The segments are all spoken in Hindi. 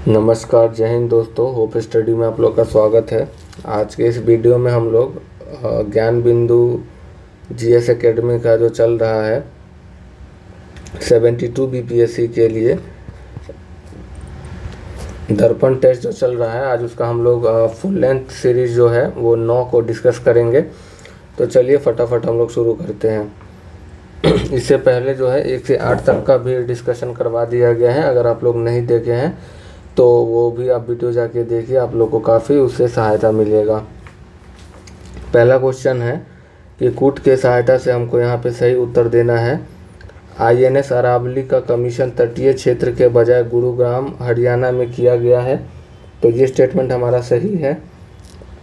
नमस्कार, जय हिंद दोस्तों। होप स्टडी में आप लोग का स्वागत है। आज के इस वीडियो में हम लोग ज्ञान बिंदु जीएस एकेडमी का जो चल रहा है 72 बीपीएससी के लिए दर्पण टेस्ट जो चल रहा है, आज उसका हम लोग फुल लेंथ सीरीज जो है वो 9 को डिस्कस करेंगे। तो चलिए फटाफट हम लोग शुरू करते हैं। इससे पहले जो है 1 से 8 तक का भी डिस्कशन करवा दिया गया है। अगर आप लोग नहीं देखे हैं तो वो भी आप वीडियो जाके देखिए, आप लोग को काफ़ी उससे सहायता मिलेगा। पहला क्वेश्चन है कि कूट के सहायता से हमको यहाँ पे सही उत्तर देना है। आईएनएस अरावली का कमीशन तटीय क्षेत्र के बजाय गुरुग्राम हरियाणा में किया गया है, तो ये स्टेटमेंट हमारा सही है।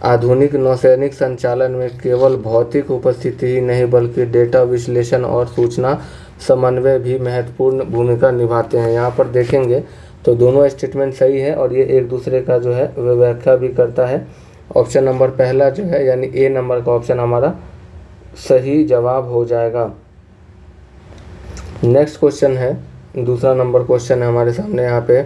आधुनिक नौसैनिक संचालन में केवल भौतिक उपस्थिति ही नहीं बल्कि डेटा विश्लेषण और सूचना समन्वय भी महत्वपूर्ण भूमिका निभाते हैं। यहाँ पर देखेंगे तो दोनों स्टेटमेंट सही है और ये एक दूसरे का जो है वह व्याख्या भी करता है। ऑप्शन नंबर पहला जो है यानी ए नंबर का ऑप्शन हमारा सही जवाब हो जाएगा। नेक्स्ट क्वेश्चन है, दूसरा नंबर क्वेश्चन है हमारे सामने। यहाँ पे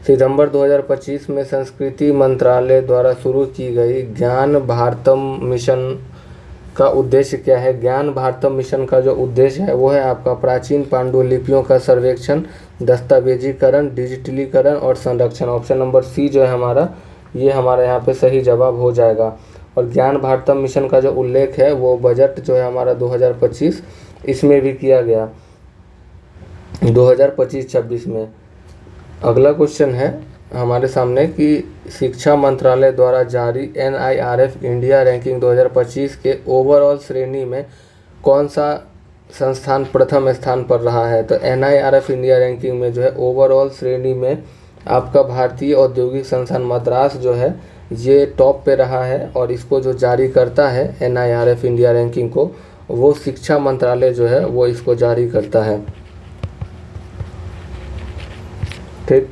सितंबर 2025 में संस्कृति मंत्रालय द्वारा शुरू की गई ज्ञान भारतम मिशन का उद्देश्य क्या है। ज्ञान भारतम मिशन का जो उद्देश्य है वो है आपका प्राचीन पांडुलिपियों का सर्वेक्षण, दस्तावेजीकरण, डिजिटलीकरण और संरक्षण। ऑप्शन नंबर सी जो है हमारा ये हमारा यहाँ पे सही जवाब हो जाएगा। और ज्ञान भारतम मिशन का जो उल्लेख है वो बजट जो है हमारा 2025 इसमें भी किया गया, 2025-26 में। अगला क्वेश्चन है हमारे सामने कि शिक्षा मंत्रालय द्वारा जारी NIRF इंडिया रैंकिंग 2025 के ओवरऑल श्रेणी में कौन सा संस्थान प्रथम स्थान पर रहा है। तो NIRF इंडिया रैंकिंग में जो है ओवरऑल श्रेणी में आपका भारतीय औद्योगिक संस्थान मद्रास जो है ये टॉप पे रहा है, और इसको जो जारी करता है NIRF इंडिया रैंकिंग को वो शिक्षा मंत्रालय जो है वो इसको जारी करता है। ठीक,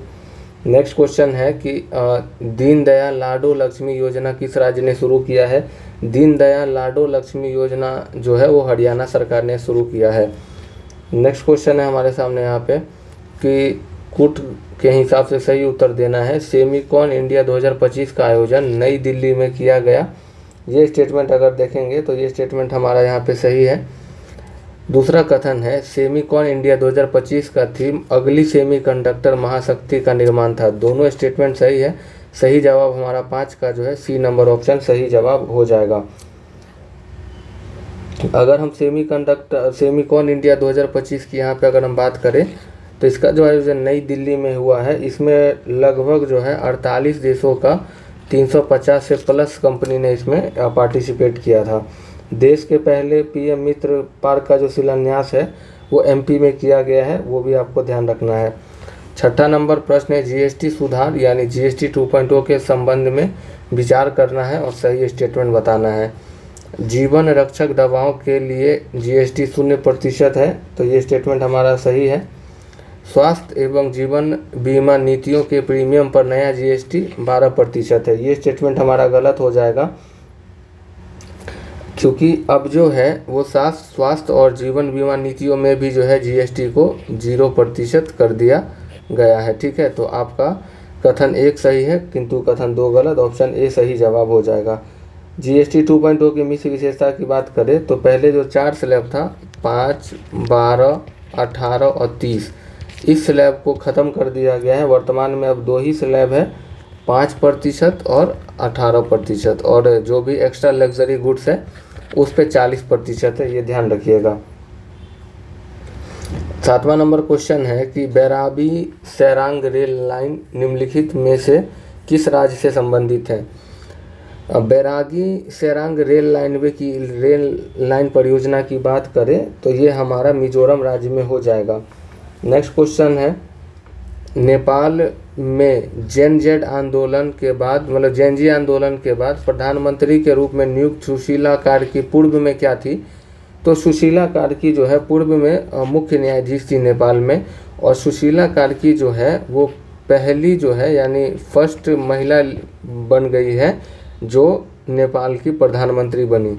नेक्स्ट क्वेश्चन है कि दीनदयाल लाडो लक्ष्मी योजना किस राज्य ने शुरू किया है। दीनदयाल लाडो लक्ष्मी योजना जो है वो हरियाणा सरकार ने शुरू किया है। नेक्स्ट क्वेश्चन है हमारे सामने यहाँ पे कि कूट के हिसाब से सही उत्तर देना है। सेमिकॉन इंडिया 2025 का आयोजन नई दिल्ली में किया गया। ये स्टेटमेंट अगर देखेंगे तो ये स्टेटमेंट हमारा यहाँ पे सही है। दूसरा कथन है सेमिकॉन इंडिया 2025 का थीम अगली सेमीकंडक्टर महाशक्ति का निर्माण था। दोनों स्टेटमेंट सही है। सही जवाब हमारा 5 का जो है सी नंबर ऑप्शन सही जवाब हो जाएगा। अगर हम सेमिकॉन इंडिया 2025 की यहाँ पे अगर हम बात करें तो इसका जो आयोजन नई दिल्ली में हुआ है, इसमें लगभग जो है 48 देशों का 350 से प्लस कंपनी ने इसमें पार्टिसिपेट किया था। देश के पहले PM मित्र पार्क का जो शिलान्यास है वो MP में किया गया है, वो भी आपको ध्यान रखना है। छठा नंबर प्रश्न है GST सुधार यानी GST 2.0 के संबंध में विचार करना है और सही स्टेटमेंट बताना है। जीवन रक्षक दवाओं के लिए GST 0% है, तो ये स्टेटमेंट हमारा सही है। स्वास्थ्य एवं जीवन बीमा नीतियों के प्रीमियम पर नया GST 12% है, ये स्टेटमेंट हमारा गलत हो जाएगा, क्योंकि अब जो है वो स्वास्थ्य और जीवन बीमा नीतियों में भी जो है GST को 0% कर दिया गया है। ठीक है, तो आपका कथन 1 सही है किंतु कथन 2 गलत। ऑप्शन ए सही जवाब हो जाएगा। GST 2.0 की मिस विशेषता की बात करें तो पहले जो 4 स्लैब था 5, 12, 18 और 30, इस स्लैब को ख़त्म कर दिया गया है। वर्तमान में अब 2 ही स्लैब है, 5% और 18%, और जो भी एक्स्ट्रा लग्जरी गुड्स है उस पे 40% है, ये ध्यान रखिएगा। 7वां नंबर क्वेश्चन है कि बैराबी सैरांग रेल लाइन निम्नलिखित में से किस राज्य से संबंधित है। बैरागी सैरांग रेल लाइन परियोजना की बात करें तो ये हमारा मिजोरम राज्य में हो जाएगा। नेक्स्ट क्वेश्चन है नेपाल में जेनजेड आंदोलन के बाद मतलब जेनजी आंदोलन के बाद प्रधानमंत्री के रूप में नियुक्त सुशीला कार्की पूर्व में क्या थी। तो सुशीला कार्की जो है पूर्व में मुख्य न्यायाधीश थी नेपाल में, और सुशीला कार्की जो है वो पहली जो है यानी फर्स्ट महिला बन गई है जो नेपाल की प्रधानमंत्री बनी।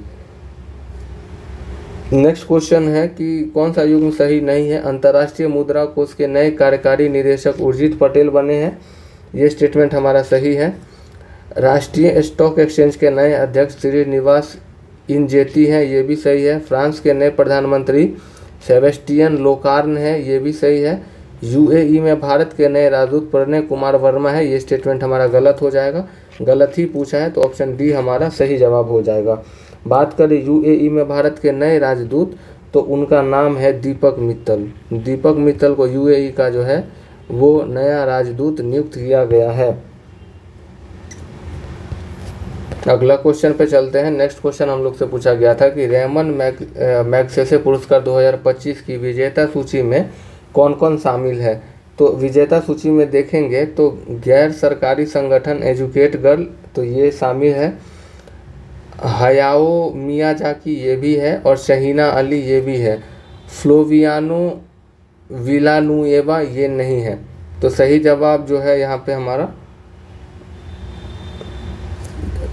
नेक्स्ट क्वेश्चन है कि कौन सा युग्म सही नहीं है। अंतर्राष्ट्रीय मुद्रा कोष के नए कार्यकारी निदेशक उर्जित पटेल बने हैं। ये स्टेटमेंट हमारा सही है। राष्ट्रीय स्टॉक एक्सचेंज के नए अध्यक्ष श्रीनिवास इंजेती हैं, ये भी सही है। फ्रांस के नए प्रधानमंत्री सेबेस्टियन लोकार्न है, ये भी सही है। यूएई में भारत के नए राजदूत प्रणय कुमार वर्मा है, ये स्टेटमेंट हमारा गलत हो जाएगा। गलत ही पूछा है तो ऑप्शन डी हमारा सही जवाब हो जाएगा। बात करें यूएई में भारत के नए राजदूत तो उनका नाम है दीपक मित्तल। दीपक मित्तल को यूएई का जो है वो नया राजदूत नियुक्त किया गया है। अगला क्वेश्चन पे चलते हैं। नेक्स्ट क्वेश्चन हम लोग से पूछा गया था कि रेमन मैग्सेसे पुरस्कार 2025 की विजेता सूची में कौन कौन शामिल है। तो विजेता सूची में देखेंगे तो गैर सरकारी संगठन एजुकेट गर्ल, तो ये शामिल है। हयाओ मियाजाकी ये भी है, और शहीना अली ये भी है। फ्लोवियानो विलानुएवा ये नहीं है। तो सही जवाब जो है यहाँ पे हमारा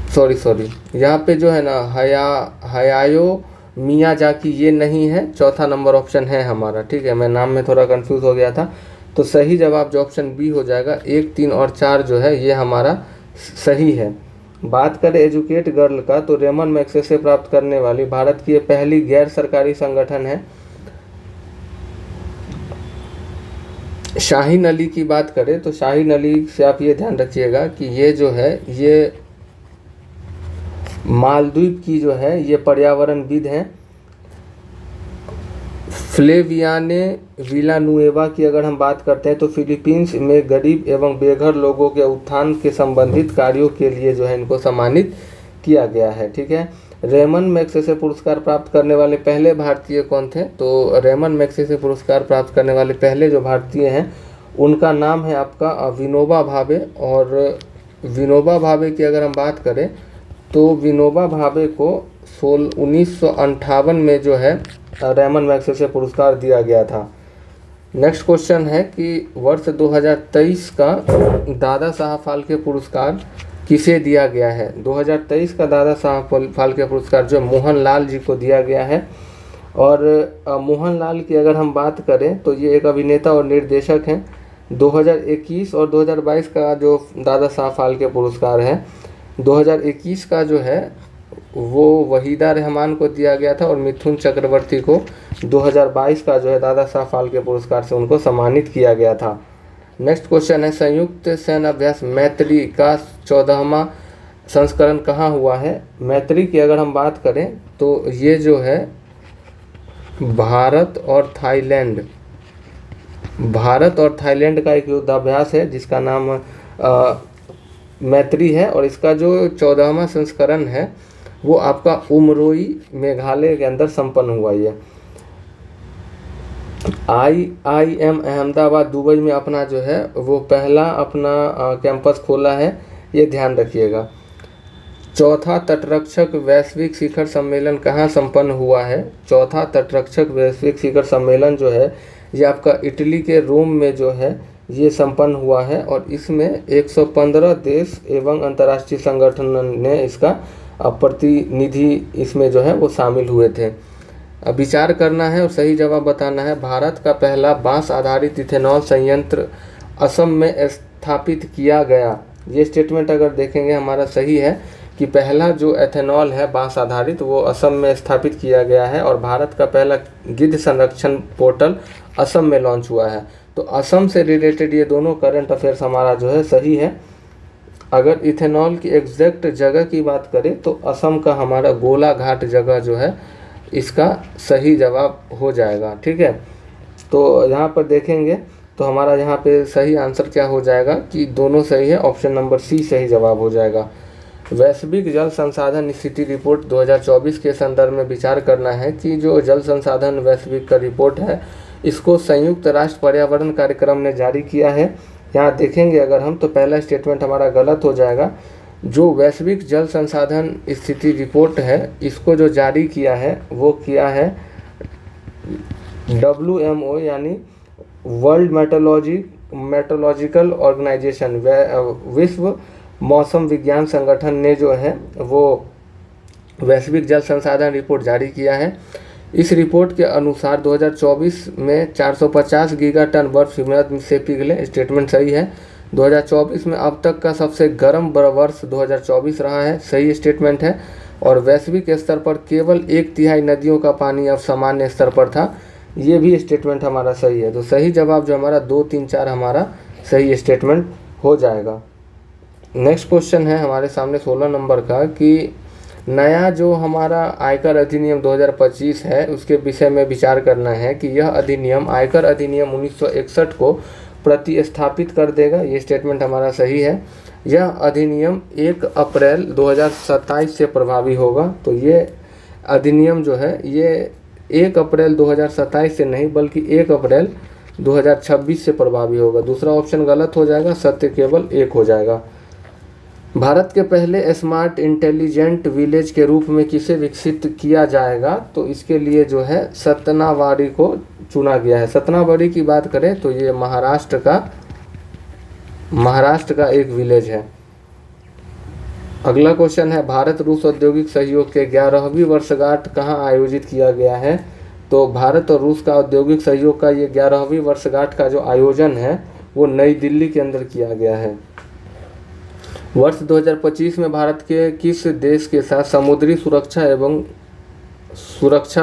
सॉरी यहाँ पे जो है ना हयायो मियाजाकी ये नहीं है, चौथा नंबर ऑप्शन है हमारा। ठीक है, मैं नाम में थोड़ा कंफ्यूज हो गया था। तो सही जवाब जो ऑप्शन बी हो जाएगा, 1, 3 और 4 जो है ये हमारा सही है। बात करें एजुकेट गर्ल का तो रेमन मैग्सेसे प्राप्त करने वाली भारत की ये पहली गैर सरकारी संगठन है। शाहीन अली की बात करें तो शाहीन अली से आप ये ध्यान रखिएगा कि ये जो है ये मालदीव की जो है ये पर्यावरणविद हैं। फ्लेवियाने विलानुएवा की अगर हम बात करते हैं तो फिलीपींस में गरीब एवं बेघर लोगों के उत्थान के संबंधित कार्यों के लिए जो है इनको सम्मानित किया गया है। ठीक है, रेमन मैग्सेसे पुरस्कार प्राप्त करने वाले पहले भारतीय कौन थे। तो रेमन मैग्सेसे पुरस्कार प्राप्त करने वाले पहले जो भारतीय हैं उनका नाम है आपका विनोबा भावे। और विनोबा भावे की अगर हम बात करें तो विनोबा भावे को 1958 में जो है रेमन मैग्सेसे पुरस्कार दिया गया था। नेक्स्ट क्वेश्चन है कि वर्ष 2023 का दादा साहब फाल्के पुरस्कार किसे दिया गया है। 2023 का दादा साहब फाल्के पुरस्कार जो मोहनलाल जी को दिया गया है। और मोहनलाल की अगर हम बात करें तो ये एक अभिनेता और निर्देशक हैं। 2021 और 2022 का जो दादा साहब फाल्के पुरस्कार है, 2021 का जो है वो वहीदा रहमान को दिया गया था और मिथुन चक्रवर्ती को 2022 का जो है दादा साहब फाल्के पुरस्कार से उनको सम्मानित किया गया था। नेक्स्ट क्वेश्चन है संयुक्त सैन्य अभ्यास मैत्री का 14वां संस्करण कहाँ हुआ है। मैत्री की अगर हम बात करें तो ये जो है भारत और थाईलैंड का एक युद्धाभ्यास है जिसका नाम मैत्री है। और इसका जो 14वां संस्करण है वो आपका उमरोई मेघालय के अंदर संपन्न हुआ। ये IIM अहमदाबाद दुबई में अपना जो है वो पहला अपना कैंपस खोला है, ये ध्यान रखिएगा। चौथा तटरक्षक वैश्विक शिखर सम्मेलन कहाँ संपन्न हुआ है। चौथा तटरक्षक वैश्विक शिखर सम्मेलन जो है ये आपका इटली के रोम में जो है ये संपन्न हुआ है। और इसमें 115 देश एवं अंतर्राष्ट्रीय संगठन ने इसका प्रतिनिधि इसमें जो है वो शामिल हुए थे। अब विचार करना है और सही जवाब बताना है। भारत का पहला बांस आधारित इथेनॉल संयंत्र असम में स्थापित किया गया। ये स्टेटमेंट अगर देखेंगे हमारा सही है कि पहला जो एथेनॉल है बांस आधारित वो असम में स्थापित किया गया है। और भारत का पहला गिद्ध संरक्षण पोर्टल असम में लॉन्च हुआ है। तो असम से रिलेटेड ये दोनों करंट अफेयर्स हमारा जो है सही है। अगर इथेनॉल की एग्जैक्ट जगह की बात करें तो असम का हमारा गोलाघाट जगह जो है इसका सही जवाब हो जाएगा। ठीक है, तो यहाँ पर देखेंगे तो हमारा यहाँ पे सही आंसर क्या हो जाएगा कि दोनों सही है, ऑप्शन नंबर सी सही जवाब हो जाएगा। वैश्विक जल संसाधन स्थिति रिपोर्ट 2024 के संदर्भ में विचार करना है कि जो जल संसाधन वैश्विक का रिपोर्ट है इसको संयुक्त राष्ट्र पर्यावरण कार्यक्रम ने जारी किया है। यहाँ देखेंगे अगर हम तो पहला स्टेटमेंट हमारा गलत हो जाएगा। जो वैश्विक जल संसाधन स्थिति रिपोर्ट है इसको जो जारी किया है वो किया है WMO यानी वर्ल्ड मेट्रोलॉजिकल ऑर्गेनाइजेशन, विश्व मौसम विज्ञान संगठन ने जो है वो वैश्विक जल संसाधन रिपोर्ट जारी किया है। इस रिपोर्ट के अनुसार 2024 में 450 गीगाटन बर्फ हिमनद से पिघले, स्टेटमेंट सही है। 2024 में अब तक का सबसे गर्म वर्ष 2024 रहा है, सही स्टेटमेंट है। और वैश्विक स्तर पर केवल 1/3 नदियों का पानी अब सामान्य स्तर पर था, ये भी स्टेटमेंट हमारा सही है। तो सही जवाब जो हमारा 2, 3, 4 हमारा सही स्टेटमेंट हो जाएगा। नेक्स्ट क्वेश्चन है हमारे सामने 16 नंबर का कि नया जो हमारा आयकर अधिनियम 2025 है उसके विषय में विचार करना है कि यह अधिनियम आयकर अधिनियम 1961 को प्रतिस्थापित कर देगा, ये स्टेटमेंट हमारा सही है। यह अधिनियम 1 अप्रैल 2027 से प्रभावी होगा। तो ये अधिनियम जो है ये 1 अप्रैल 2027 से नहीं बल्कि 1 अप्रैल 2026 से प्रभावी होगा। दूसरा ऑप्शन गलत हो जाएगा, सत्य केवल 1 हो जाएगा। भारत के पहले स्मार्ट इंटेलिजेंट विलेज के रूप में किसे विकसित किया जाएगा, तो इसके लिए जो है सतनावाड़ी को चुना गया है। सतनावाड़ी की बात करें तो ये महाराष्ट्र का एक विलेज है। अगला क्वेश्चन है भारत रूस औद्योगिक सहयोग के 11वीं वर्षगांठ कहाँ आयोजित किया गया है। तो भारत और रूस का औद्योगिक सहयोग का ये 11वीं वर्षगांठ का जो आयोजन है वो नई दिल्ली के अंदर किया गया है। वर्ष 2025 में भारत के किस देश के साथ समुद्री सुरक्षा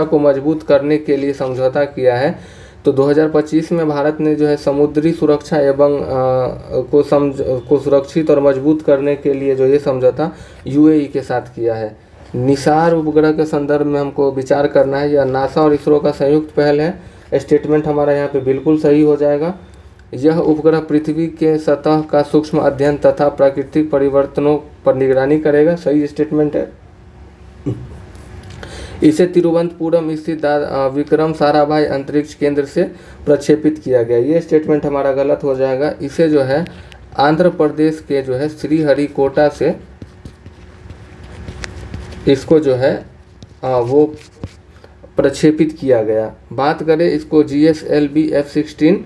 को मजबूत करने के लिए समझौता किया है। तो 2025 में भारत ने जो है समुद्री सुरक्षा एवं को सुरक्षित और मजबूत करने के लिए जो ये समझौता यूएई के साथ किया है। निसार उपग्रह के संदर्भ में हमको विचार करना है, यह नासा और इसरो का संयुक्त पहल है। स्टेटमेंट हमारा यहाँ पे बिल्कुल सही हो जाएगा। यह उपग्रह पृथ्वी के सतह का सूक्ष्म अध्ययन तथा प्राकृतिक परिवर्तनों पर निगरानी करेगा, सही स्टेटमेंट है। इसे तिरुवनंतपुरम स्थित विक्रम साराभाई अंतरिक्ष केंद्र से प्रक्षेपित किया गया, ये स्टेटमेंट हमारा गलत हो जाएगा। इसे जो है आंध्र प्रदेश के जो है श्रीहरिकोटा से इसको जो है वो प्रक्षेपित किया गया। बात करें इसको GSLV F-16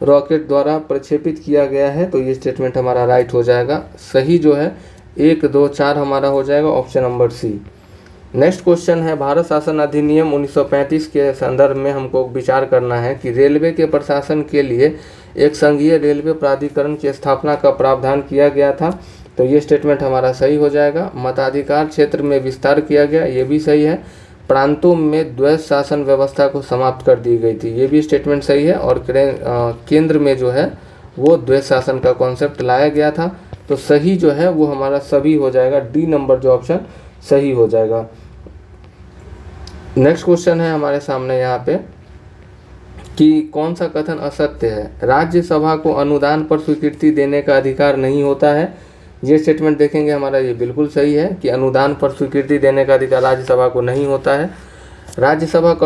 रॉकेट द्वारा प्रक्षेपित किया गया है, तो ये स्टेटमेंट हमारा राइट हो जाएगा। सही जो है 1, 2, 4 हमारा हो जाएगा option number C. Next question है भारत शासन अधिनियम 1935 के संदर्भ में हमको विचार करना है कि रेलवे के प्रशासन के लिए एक संघीय रेलवे प्राधिकरण की स्थापना का प्रावधान किया गया था, तो ये स्टेटमेंट हमारा सही हो जाएगा। मताधिकार क्षेत्र में विस्तार किया गया, ये भी सही है। प्रांतों में द्वैध शासन व्यवस्था को समाप्त कर दी गई थी, ये भी स्टेटमेंट सही है। और केंद्र में जो है वो द्वैध शासन का कॉन्सेप्ट लाया गया था, तो सही जो है वो हमारा सभी हो जाएगा, डी नंबर जो ऑप्शन सही हो जाएगा। नेक्स्ट क्वेश्चन है हमारे सामने यहाँ पे कि कौन सा कथन असत्य है। राज्यसभा को अनुदान पर स्वीकृति देने का अधिकार नहीं होता है, ये स्टेटमेंट देखेंगे हमारा ये बिल्कुल सही है कि अनुदान पर स्वीकृति देने का अधिकार राज्यसभा को नहीं होता है। राज्यसभा में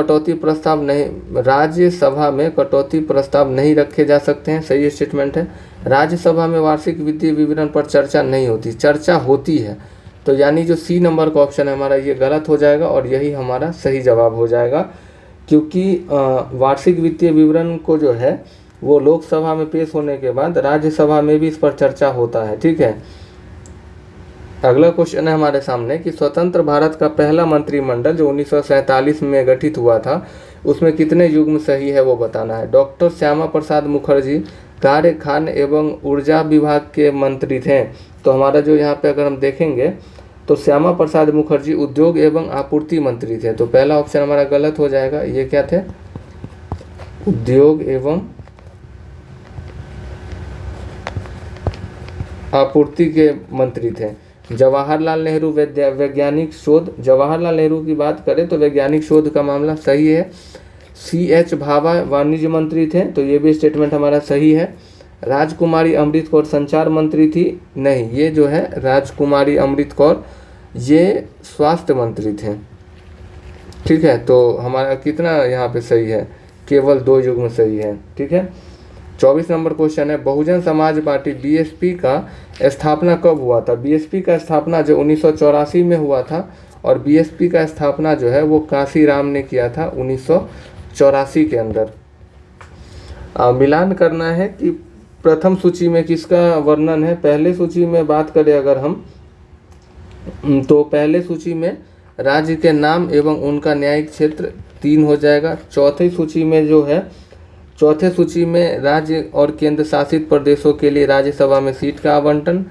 कटौती प्रस्ताव नहीं रखे जा सकते हैं, सही स्टेटमेंट है। राज्यसभा में वार्षिक वित्तीय विवरण पर चर्चा नहीं होती, चर्चा होती है, तो यानी जो सी नंबर का ऑप्शन है हमारा ये गलत हो जाएगा और यही हमारा सही जवाब हो जाएगा, क्योंकि वार्षिक वित्तीय विवरण को जो है वो लोकसभा में पेश होने के बाद राज्यसभा में भी इस पर चर्चा होता है, ठीक है। अगला क्वेश्चन है हमारे सामने कि स्वतंत्र भारत का पहला मंत्रिमंडल जो 1947 में गठित हुआ था उसमें कितने युग्म सही है वो बताना है। डॉक्टर श्यामा प्रसाद मुखर्जी कार्य खान एवं ऊर्जा विभाग के मंत्री थे, तो हमारा जो यहाँ पे अगर हम देखेंगे तो श्यामा प्रसाद मुखर्जी उद्योग एवं आपूर्ति मंत्री थे, तो पहला ऑप्शन हमारा गलत हो जाएगा। ये क्या थे, उद्योग एवं आपूर्ति के मंत्री थे। जवाहरलाल नेहरू वैज्ञानिक शोध, जवाहरलाल नेहरू की बात करें तो वैज्ञानिक शोध का मामला सही है। CH भाभा वाणिज्य मंत्री थे, तो ये भी स्टेटमेंट हमारा सही है। राजकुमारी अमृत कौर संचार मंत्री थी, नहीं, ये जो है राजकुमारी अमृत कौर ये स्वास्थ्य मंत्री थे, ठीक है। तो हमारा कितना यहाँ पे सही है, केवल 2 युग्म सही है, ठीक है। 24 नंबर क्वेश्चन है बहुजन समाज पार्टी BSP का स्थापना कब हुआ था। BSP का स्थापना जो 1984 में हुआ था और BSP का स्थापना जो है वो काशीराम ने किया था 1984 के अंदर। मिलान करना है कि प्रथम सूची में किसका वर्णन है। पहले सूची में बात करें अगर हम, तो पहले सूची में राज्य के नाम एवं उनका न्यायिक क्षेत्र 3 हो जाएगा। चौथी सूची में जो है चौथे सूची में राज्य और केंद्र शासित प्रदेशों के लिए राज्यसभा में सीट का आवंटन।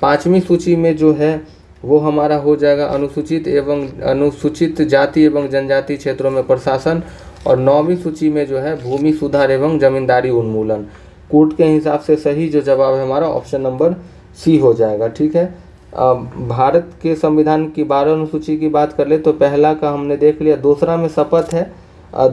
पाँचवीं सूची में जो है वो हमारा हो जाएगा अनुसूचित जाति एवं जनजाति क्षेत्रों में प्रशासन। और नौवीं सूची में जो है भूमि सुधार एवं जमींदारी उन्मूलन। कोर्ट के हिसाब से सही जो जवाब है हमारा ऑप्शन नंबर सी हो जाएगा। ठीक है, भारत के संविधान की 12 अनुसूची की बात कर ले तो पहला का हमने देख लिया, दूसरा में शपथ है,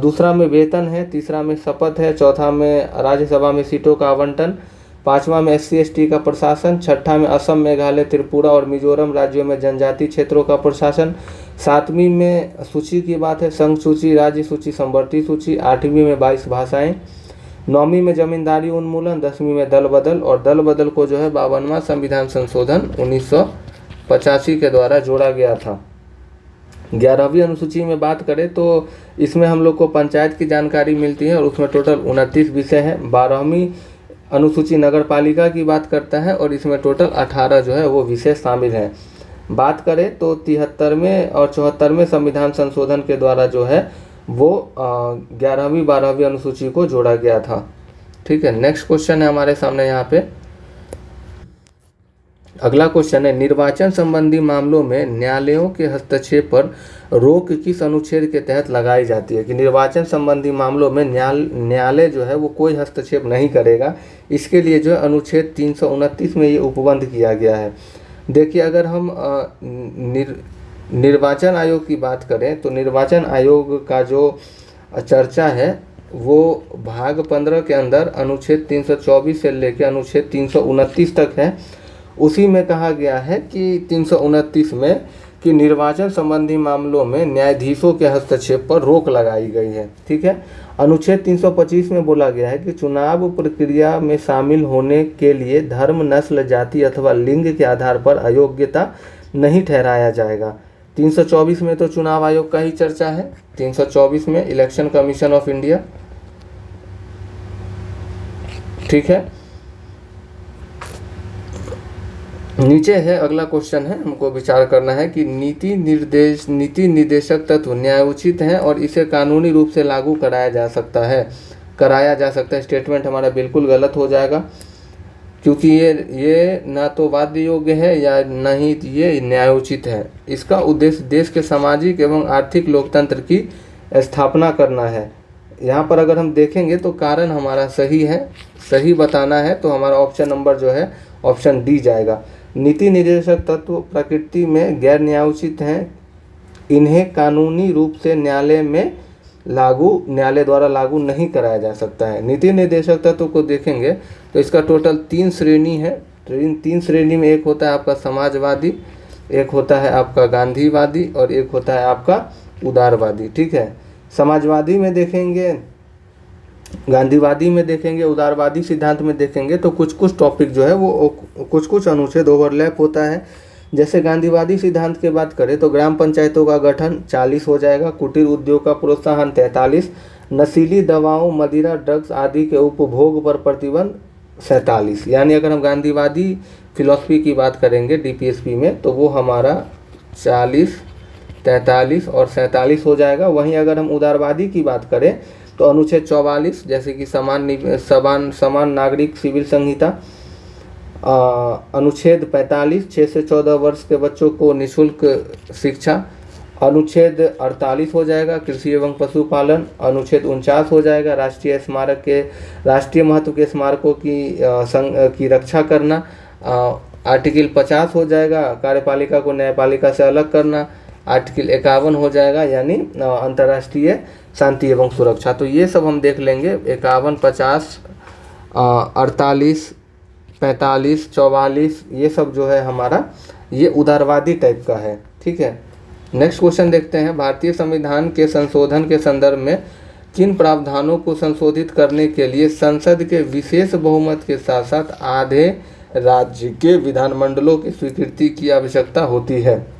दूसरा में वेतन है, तीसरा में शपथ है, चौथा में राज्यसभा में सीटों का आवंटन, पांचवा में SC/ST का प्रशासन, छठा में असम, मेघालय, त्रिपुरा और मिजोरम राज्यों में जनजातीय क्षेत्रों का प्रशासन, सातवीं में सूची की बात है संघ सूची, राज्य सूची, समवर्ती सूची, आठवीं में 22 भाषाएं, नौवीं में जमींदारी उन्मूलन, 10वीं में दल बदल। और दल बदल को जो है 52वां संविधान संशोधन 1985 के द्वारा जोड़ा गया था। 11वीं अनुसूची में बात करें तो इसमें हम लोग को पंचायत की जानकारी मिलती है और उसमें टोटल 29 विषय है। 12वीं अनुसूची नगर पालिका की बात करता है और इसमें टोटल 18 जो है वो विषय शामिल हैं। बात करें तो 73वें और 74वें संविधान संशोधन के द्वारा जो है वो 11वीं 12वीं अनुसूची को जोड़ा गया था। ठीक है, नेक्स्ट क्वेश्चन है हमारे सामने यहाँ पे। अगला क्वेश्चन है, निर्वाचन संबंधी मामलों में न्यायालयों के हस्तक्षेप पर रोक किस अनुच्छेद के तहत लगाई जाती है? कि निर्वाचन संबंधी मामलों में न्यायालय जो है वो कोई हस्तक्षेप नहीं करेगा। इसके लिए जो है अनुच्छेद 329 में ये उपबंध किया गया है। देखिए, अगर हम निर्वाचन आयोग की बात करें तो निर्वाचन आयोग का जो चर्चा है वो भाग 15 के अंदर अनुच्छेद 324 से लेकर अनुच्छेद 329 तक है। उसी में कहा गया है कि 329 में कि निर्वाचन संबंधी मामलों में न्यायाधीशों के हस्तक्षेप पर रोक लगाई गई है। ठीक है, अनुच्छेद 325 में बोला गया है कि चुनाव प्रक्रिया में शामिल होने के लिए धर्म, नस्ल, जाति अथवा लिंग के आधार पर अयोग्यता नहीं ठहराया जाएगा। 324 में तो चुनाव आयोग का ही चर्चा है। 324 में इलेक्शन कमीशन ऑफ इंडिया। ठीक है, नीचे है अगला क्वेश्चन है, हमको विचार करना है कि नीति निर्देशक तत्व न्यायोचित हैं और इसे कानूनी रूप से लागू कराया जा सकता है। स्टेटमेंट हमारा बिल्कुल गलत हो जाएगा क्योंकि ये ना तो वाद्य योग्य है या न ही ये न्यायोचित है। इसका उद्देश्य देश के सामाजिक एवं आर्थिक लोकतंत्र की स्थापना करना है। यहाँ पर अगर हम देखेंगे तो कारण हमारा सही है, सही बताना है तो हमारा ऑप्शन नंबर जो है ऑप्शन डी जाएगा। नीति निर्देशक तत्व प्रकृति में गैर न्यायोचित हैं, इन्हें कानूनी रूप से न्यायालय द्वारा लागू नहीं कराया जा सकता है। नीति निर्देशक तत्व को देखेंगे तो इसका टोटल 3 श्रेणी है। इन 3 श्रेणी में एक होता है आपका समाजवादी, एक होता है आपका गांधीवादी और एक होता है आपका उदारवादी। ठीक है, समाजवादी में देखेंगे, गांधीवादी में देखेंगे, उदारवादी सिद्धांत में देखेंगे तो कुछ कुछ टॉपिक जो है वो कुछ अनुच्छेद ओवरलैप होता है। जैसे गांधीवादी सिद्धांत की बात करें तो ग्राम पंचायतों का गठन 40 हो जाएगा, कुटीर उद्योग का प्रोत्साहन 43, नशीली दवाओं, मदिरा, ड्रग्स आदि के उपभोग पर प्रतिबंध 47। यानी अगर हम गांधीवादी फिलॉसफी की बात करेंगे DPSP में तो वो हमारा 40, 43 और 47 हो जाएगा। वहीं अगर हम उदारवादी की बात करें तो अनुच्छेद 44 जैसे कि समान नागरिक सिविल संहिता, अनुच्छेद 45 6 से 14 वर्ष के बच्चों को निःशुल्क शिक्षा, अनुच्छेद 48 हो जाएगा कृषि एवं पशुपालन, अनुच्छेद 49 हो जाएगा राष्ट्रीय महत्व के स्मारकों की रक्षा करना, आर्टिकल 50 हो जाएगा कार्यपालिका को न्यायपालिका से अलग करना, आर्टिकल 51 हो जाएगा यानी अंतर्राष्ट्रीय शांति एवं सुरक्षा। तो ये सब हम देख लेंगे 51, 50, 48, 45, 44 ये सब जो है हमारा ये उदारवादी टाइप का है। ठीक है, नेक्स्ट क्वेश्चन देखते हैं। भारतीय संविधान के संशोधन के संदर्भ में किन प्रावधानों को संशोधित करने के लिए संसद के विशेष बहुमत के साथ साथ आधे राज्य के विधानमंडलों की स्वीकृति की आवश्यकता होती है?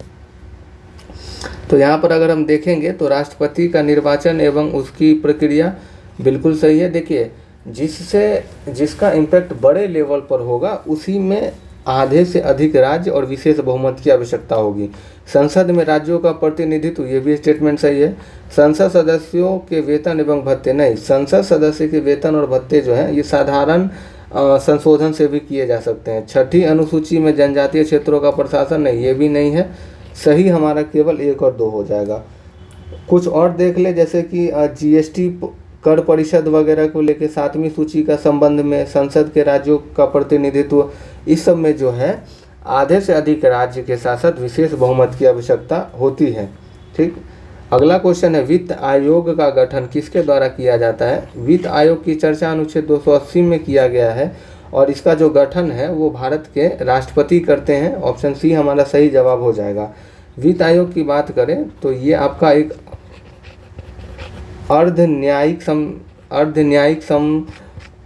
तो यहाँ पर अगर हम देखेंगे तो राष्ट्रपति का निर्वाचन एवं उसकी प्रक्रिया बिल्कुल सही है। देखिए, जिसका इम्पैक्ट बड़े लेवल पर होगा उसी में आधे से अधिक राज्य और विशेष बहुमत की आवश्यकता होगी। संसद में राज्यों का प्रतिनिधित्व, ये भी स्टेटमेंट सही है। संसद सदस्यों के वेतन एवं भत्ते, नहीं, संसद सदस्य के वेतन और भत्ते जो है ये साधारण संशोधन से भी किए जा सकते हैं। छठी अनुसूची में जनजातीय क्षेत्रों का प्रशासन, नहीं, ये भी नहीं है। सही हमारा केवल 1 और 2 हो जाएगा। कुछ और देख ले, जैसे कि जीएसटी कर परिषद वगैरह को लेके 7वीं सूची का संबंध में संसद के राज्यों का प्रतिनिधित्व, इस सब में जो है आधे से अधिक राज्य के साथ साथ विशेष बहुमत की आवश्यकता होती है। ठीक, अगला क्वेश्चन है, वित्त आयोग का गठन किसके द्वारा किया जाता है? वित्त आयोग की चर्चा अनुच्छेद 280 में किया गया है और इसका जो गठन है वो भारत के राष्ट्रपति करते हैं। ऑप्शन सी हमारा सही जवाब हो जाएगा। वित्त आयोग की बात करें तो ये आपका एक अर्ध न्यायिक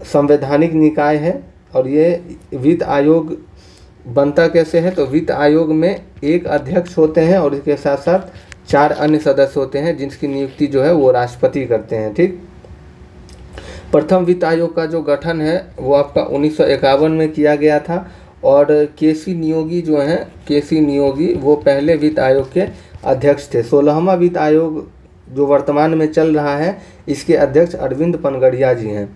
संवैधानिक निकाय है। और ये वित्त आयोग बनता कैसे है? तो वित्त आयोग में एक अध्यक्ष होते हैं और इसके साथ साथ 4 अन्य सदस्य होते हैं जिनकी नियुक्ति जो है वो राष्ट्रपति करते हैं। ठीक, प्रथम वित्त आयोग का जो गठन है वो आपका 1951 में किया गया था और केसी नियोगी जो हैं, केसी नियोगी वो पहले वित्त आयोग के अध्यक्ष थे। 16वां वित्त आयोग जो वर्तमान में चल रहा है इसके अध्यक्ष अरविंद पनगड़िया जी हैं।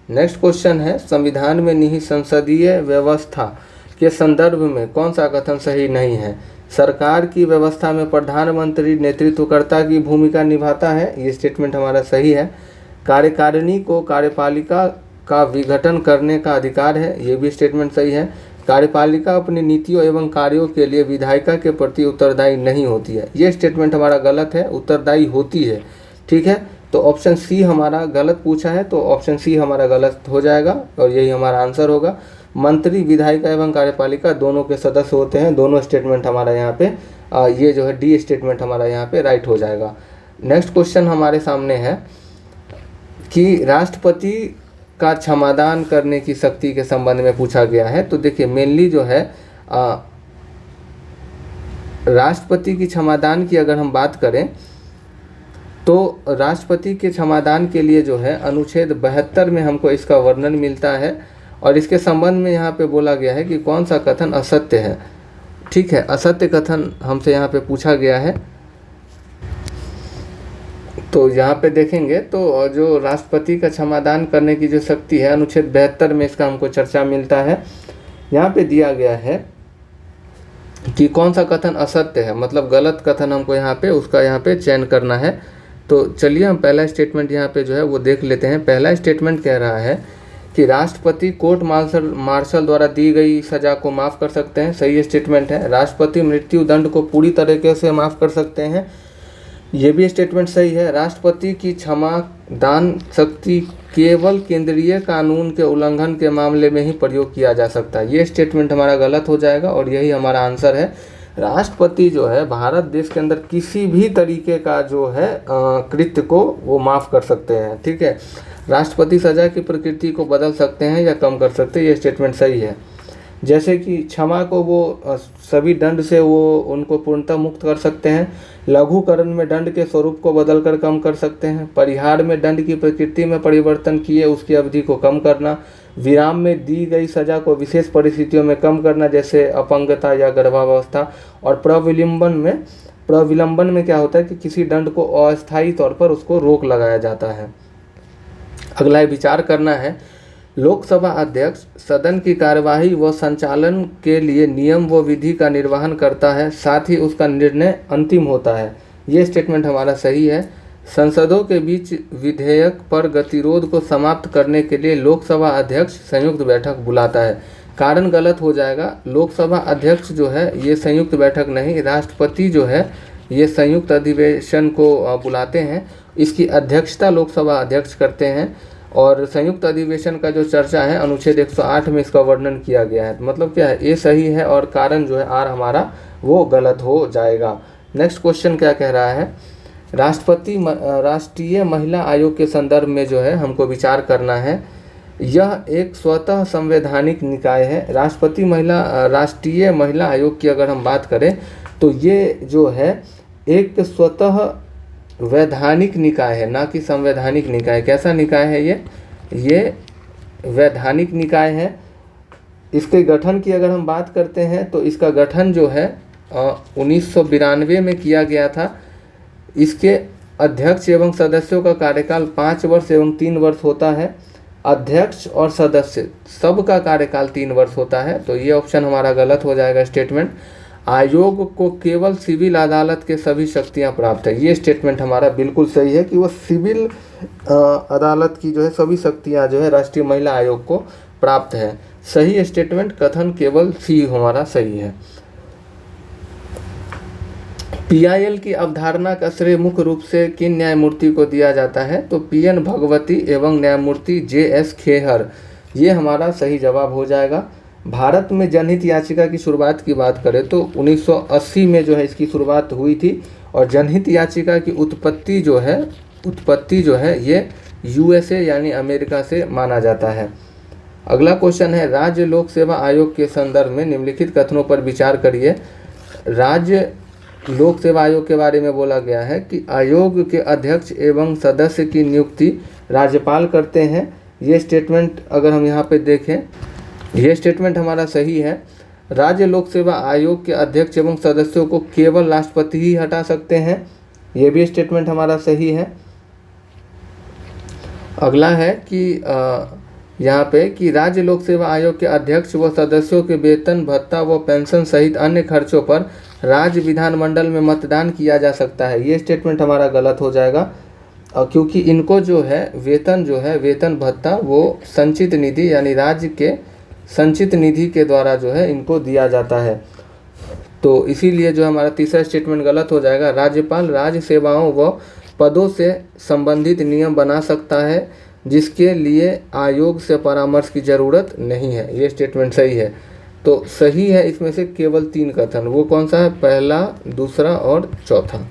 नेक्स्ट क्वेश्चन है, संविधान में निहित संसदीय व्यवस्था के संदर्भ में कौन सा कथन सही नहीं है? सरकार की व्यवस्था में प्रधानमंत्री नेतृत्वकर्ता की भूमिका निभाता है, ये स्टेटमेंट हमारा सही है। कार्यकारिणी को कार्यपालिका का विघटन करने का अधिकार है, ये भी स्टेटमेंट सही है। कार्यपालिका अपनी नीतियों एवं कार्यों के लिए विधायिका के प्रति उत्तरदायी नहीं होती है, ये स्टेटमेंट हमारा गलत है, उत्तरदायी होती है। ठीक है, तो ऑप्शन सी हमारा गलत पूछा है, तो ऑप्शन सी हमारा गलत हो जाएगा और यही हमारा आंसर होगा। मंत्री विधायिका एवं कार्यपालिका दोनों के सदस्य होते हैं, दोनों स्टेटमेंट हमारा यहाँ पे ये जो है डी स्टेटमेंट हमारा यहाँ पे राइट हो जाएगा। नेक्स्ट क्वेश्चन हमारे सामने है कि राष्ट्रपति का क्षमादान करने की शक्ति के संबंध में पूछा गया है। तो देखिए मेनली जो है राष्ट्रपति की क्षमादान की अगर हम बात करें तो राष्ट्रपति के क्षमादान के लिए जो है अनुच्छेद 72 में हमको इसका वर्णन मिलता है और इसके संबंध में यहाँ पे बोला गया है कि कौन सा कथन असत्य है। ठीक है, असत्य कथन हमसे यहाँ पे पूछा गया है। तो यहाँ पे देखेंगे तो जो राष्ट्रपति का क्षमादान करने की जो शक्ति है अनुच्छेद 72 में इसका हमको चर्चा मिलता है। यहाँ पे दिया गया है कि कौन सा कथन असत्य है, मतलब गलत कथन हमको यहाँ पे उसका यहाँ पे चयन करना है। तो चलिए हम पहला स्टेटमेंट यहाँ पे जो है वो देख लेते हैं। पहला स्टेटमेंट कह रहा है कि राष्ट्रपति कोर्ट मार्शल द्वारा दी गई सजा को माफ़ कर सकते हैं, सही स्टेटमेंट है। राष्ट्रपति मृत्यु दंड को पूरी तरीके से माफ़ कर सकते हैं, ये भी स्टेटमेंट सही है। राष्ट्रपति की क्षमा दान शक्ति केवल केंद्रीय कानून के उल्लंघन के मामले में ही प्रयोग किया जा सकता है, ये स्टेटमेंट हमारा गलत हो जाएगा और यही हमारा आंसर है। राष्ट्रपति जो है भारत देश के अंदर किसी भी तरीके का जो है कृत्य को वो माफ़ कर सकते हैं। ठीक है, राष्ट्रपति सजा की प्रकृति को बदल सकते हैं या कम कर सकते हैं, ये स्टेटमेंट सही है। जैसे कि क्षमा को वो सभी दंड से वो उनको पूर्णतः मुक्त कर सकते हैं, लघुकरण में दंड के स्वरूप को बदलकर कम कर सकते हैं, परिहार में दंड की प्रकृति में परिवर्तन किए उसकी अवधि को कम करना, विराम में दी गई सजा को विशेष परिस्थितियों में कम करना जैसे अपंगता या गर्भावस्था, और प्रविलंबन में क्या होता है कि किसी दंड को अस्थायी तौर पर उसको रोक लगाया जाता है। अगला है विचार करना है, लोकसभा अध्यक्ष सदन की कार्यवाही व संचालन के लिए नियम व विधि का निर्वहन करता है, साथ ही उसका निर्णय अंतिम होता है, ये स्टेटमेंट हमारा सही है। संसदों के बीच विधेयक पर गतिरोध को समाप्त करने के लिए लोकसभा अध्यक्ष संयुक्त बैठक बुलाता है, कारण गलत हो जाएगा। लोकसभा अध्यक्ष जो है ये संयुक्त बैठक नहीं, राष्ट्रपति जो है ये संयुक्त अधिवेशन को बुलाते हैं, इसकी अध्यक्षता लोकसभा अध्यक्ष करते हैं। और संयुक्त अधिवेशन का जो चर्चा है अनुच्छेद 108 में इसका वर्णन किया गया है, मतलब क्या है, ये सही है और कारण जो है आर हमारा वो गलत हो जाएगा। नेक्स्ट क्वेश्चन क्या कह रहा है, राष्ट्रीय महिला आयोग के संदर्भ में जो है हमको विचार करना है। यह एक स्वतः संवैधानिक निकाय है। राष्ट्रीय महिला आयोग की अगर हम बात करें तो ये जो है एक स्वतः वैधानिक निकाय है, ना कि संवैधानिक निकाय। कैसा निकाय है ये वैधानिक निकाय है। इसके गठन की अगर हम बात करते हैं तो इसका गठन जो है 1992 में किया गया था। इसके अध्यक्ष एवं सदस्यों का कार्यकाल 5 वर्ष एवं 3 वर्ष होता है। अध्यक्ष और सदस्य सबका कार्यकाल 3 वर्ष होता है, तो ये ऑप्शन हमारा गलत हो जाएगा स्टेटमेंट। आयोग को केवल सिविल अदालत के सभी शक्तियां प्राप्त है, ये स्टेटमेंट हमारा बिल्कुल सही है कि वो सिविल अदालत की जो है सभी शक्तियां जो है राष्ट्रीय महिला आयोग को प्राप्त है। सही स्टेटमेंट कथन केवल सी हमारा सही है। पीआईएल की अवधारणा का श्रेय मुख्य रूप से किन न्यायमूर्ति को दिया जाता है? तो पीएन भगवती एवं न्यायमूर्ति जेएस खेहर, ये हमारा सही जवाब हो जाएगा। भारत में जनहित याचिका की शुरुआत की बात करें तो 1980 में जो है इसकी शुरुआत हुई थी और जनहित याचिका की उत्पत्ति जो है ये यूएसए यानी अमेरिका से माना जाता है। अगला क्वेश्चन है, राज्य लोक सेवा आयोग के संदर्भ में निम्नलिखित कथनों पर विचार करिए। राज्य लोक सेवा आयोग के बारे में बोला गया है कि आयोग के अध्यक्ष एवं सदस्य की नियुक्ति राज्यपाल करते हैं। ये स्टेटमेंट अगर हम यहाँ पे देखें, ये स्टेटमेंट हमारा सही है। राज्य लोक सेवा आयोग के अध्यक्ष एवं सदस्यों को केवल राष्ट्रपति ही हटा सकते हैं, ये भी स्टेटमेंट हमारा सही है। अगला है कि यहाँ पे कि राज्य लोक सेवा आयोग के अध्यक्ष व सदस्यों के वेतन भत्ता व पेंशन सहित अन्य खर्चों पर राज्य विधानमंडल में मतदान किया जा सकता है, ये स्टेटमेंट हमारा गलत हो जाएगा क्योंकि इनको जो है वेतन भत्ता वो संचित निधि यानी राज्य के संचित निधि के द्वारा जो है इनको दिया जाता है, तो इसीलिए जो हमारा तीसरा स्टेटमेंट गलत हो जाएगा। राज्यपाल राज्य सेवाओं व पदों से संबंधित नियम बना सकता है जिसके लिए आयोग से परामर्श की ज़रूरत नहीं है, ये स्टेटमेंट सही है। तो सही है इसमें से केवल 3 कथन, वो कौन सा है? पहला, दूसरा और चौथा।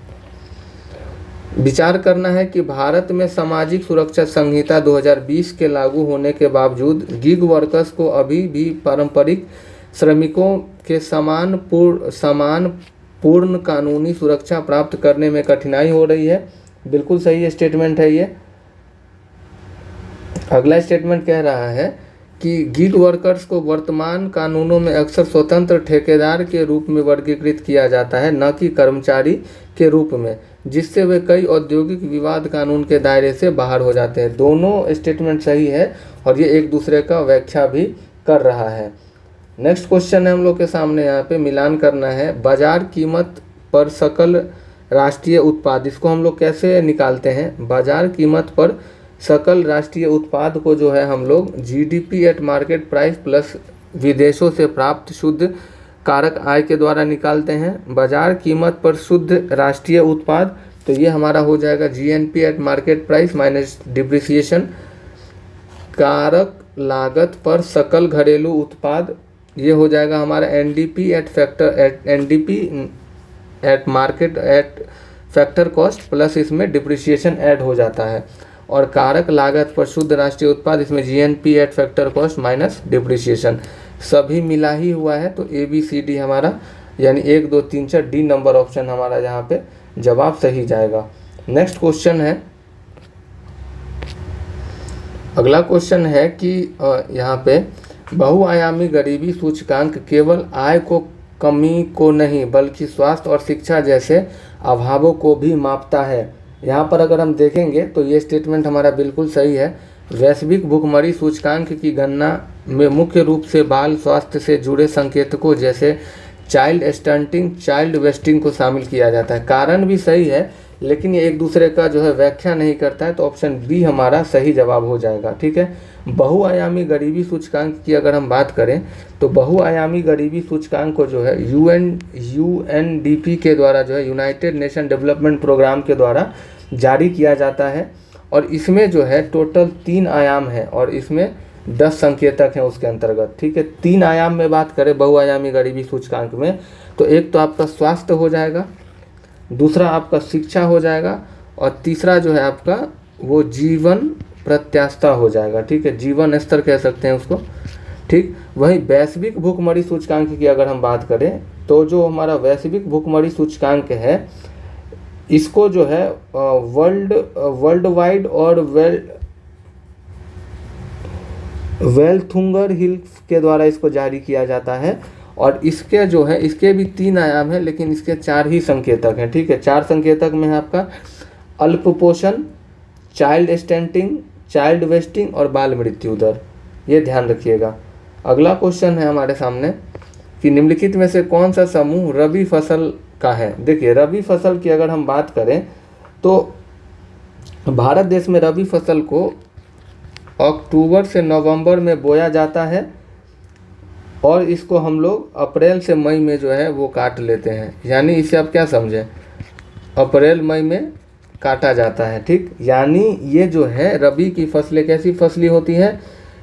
विचार करना है कि भारत में सामाजिक सुरक्षा संहिता 2020 के लागू होने के बावजूद गिग वर्कर्स को अभी भी पारंपरिक श्रमिकों के समान पूर्ण कानूनी सुरक्षा प्राप्त करने में कठिनाई हो रही है, बिल्कुल सही स्टेटमेंट है ये। अगला स्टेटमेंट कह रहा है कि गिग वर्कर्स को वर्तमान कानूनों में अक्सर स्वतंत्र ठेकेदार के रूप में वर्गीकृत किया जाता है, न कि कर्मचारी के रूप में, जिससे वे कई औद्योगिक विवाद कानून के दायरे से बाहर हो जाते हैं। दोनों स्टेटमेंट सही है और ये एक दूसरे का व्याख्या भी कर रहा है। नेक्स्ट क्वेश्चन है हम लोग के सामने, यहाँ पे मिलान करना है। बाजार कीमत पर सकल राष्ट्रीय उत्पाद, इसको हम लोग कैसे निकालते हैं? बाजार कीमत पर सकल राष्ट्रीय उत्पाद को जो है हम लोग GDP at market price plus विदेशों से प्राप्त शुद्ध कारक आय के द्वारा निकालते हैं। बाजार कीमत पर शुद्ध राष्ट्रीय उत्पाद, तो ये हमारा हो जाएगा GNP eight market price minus depreciation. कारक लागत पर सकल घरेलू उत्पाद, ये हो जाएगा हमारा NDP at market at factor cost plus इसमें डिप्रिसिएशन ऐड हो जाता है। और कारक लागत पर शुद्ध राष्ट्रीय उत्पाद, इसमें GNP eight factor cost minus depreciation, सभी मिला ही हुआ है। तो ABCD हमारा यानी 1 2 3 4 डी नंबर ऑप्शन हमारा यहाँ पे जवाब सही जाएगा। नेक्स्ट क्वेश्चन है, अगला क्वेश्चन है कि यहाँ पे बहुआयामी गरीबी सूचकांक केवल आय को कमी को नहीं बल्कि स्वास्थ्य और शिक्षा जैसे अभावों को भी मापता है। यहाँ पर अगर हम देखेंगे तो ये स्टेटमेंट हमारा बिल्कुल सही है। वैश्विक भुखमरी सूचकांक की गणना में मुख्य रूप से बाल स्वास्थ्य से जुड़े संकेतकों जैसे चाइल्ड स्टंटिंग, चाइल्ड वेस्टिंग को शामिल किया जाता है। कारण भी सही है लेकिन ये एक दूसरे का जो है व्याख्या नहीं करता है, तो ऑप्शन बी हमारा सही जवाब हो जाएगा। ठीक है, बहुआयामी गरीबी सूचकांक की अगर हम बात करें तो बहुआयामी गरीबी सूचकांक को जो है UNDP के द्वारा जो है यूनाइटेड नेशन डेवलपमेंट प्रोग्राम के द्वारा जारी किया जाता है और इसमें जो है टोटल 3 आयाम है और इसमें 10 संकेतक हैं उसके अंतर्गत। ठीक है, 3 आयाम में बात करें बहुआयामी गरीबी सूचकांक में तो एक तो आपका स्वास्थ्य हो जाएगा, दूसरा आपका शिक्षा हो जाएगा और तीसरा जो है आपका वो जीवन प्रत्याशा हो जाएगा। ठीक है, जीवन स्तर कह सकते हैं उसको। ठीक, वही वैश्विक भुखमरी सूचकांक की अगर हम बात करें तो जो हमारा वैश्विक भुखमरी सूचकांक है इसको जो है वर्ल्ड वाइड और वेलथुंगर हिल्स के द्वारा इसको जारी किया जाता है। और इसके जो है इसके भी 3 आयाम हैं, लेकिन इसके 4 ही संकेतक हैं। ठीक है, 4 संकेतक में है आपका अल्पपोषण, चाइल्ड स्टंटिंग, चाइल्ड वेस्टिंग और बाल मृत्यु दर। ये ध्यान रखिएगा। अगला क्वेश्चन है हमारे सामने कि निम्नलिखित में से कौन सा समूह रबी फसल का है। देखिए, रबी फसल की अगर हम बात करें तो भारत देश में रबी फसल को अक्टूबर से नवंबर में बोया जाता है और इसको हम लोग अप्रैल से मई में जो है वो काट लेते हैं। यानी इसे आप क्या समझें, अप्रैल मई में काटा जाता है। ठीक, यानी ये जो है रबी की फसलें कैसी फसलें होती हैं,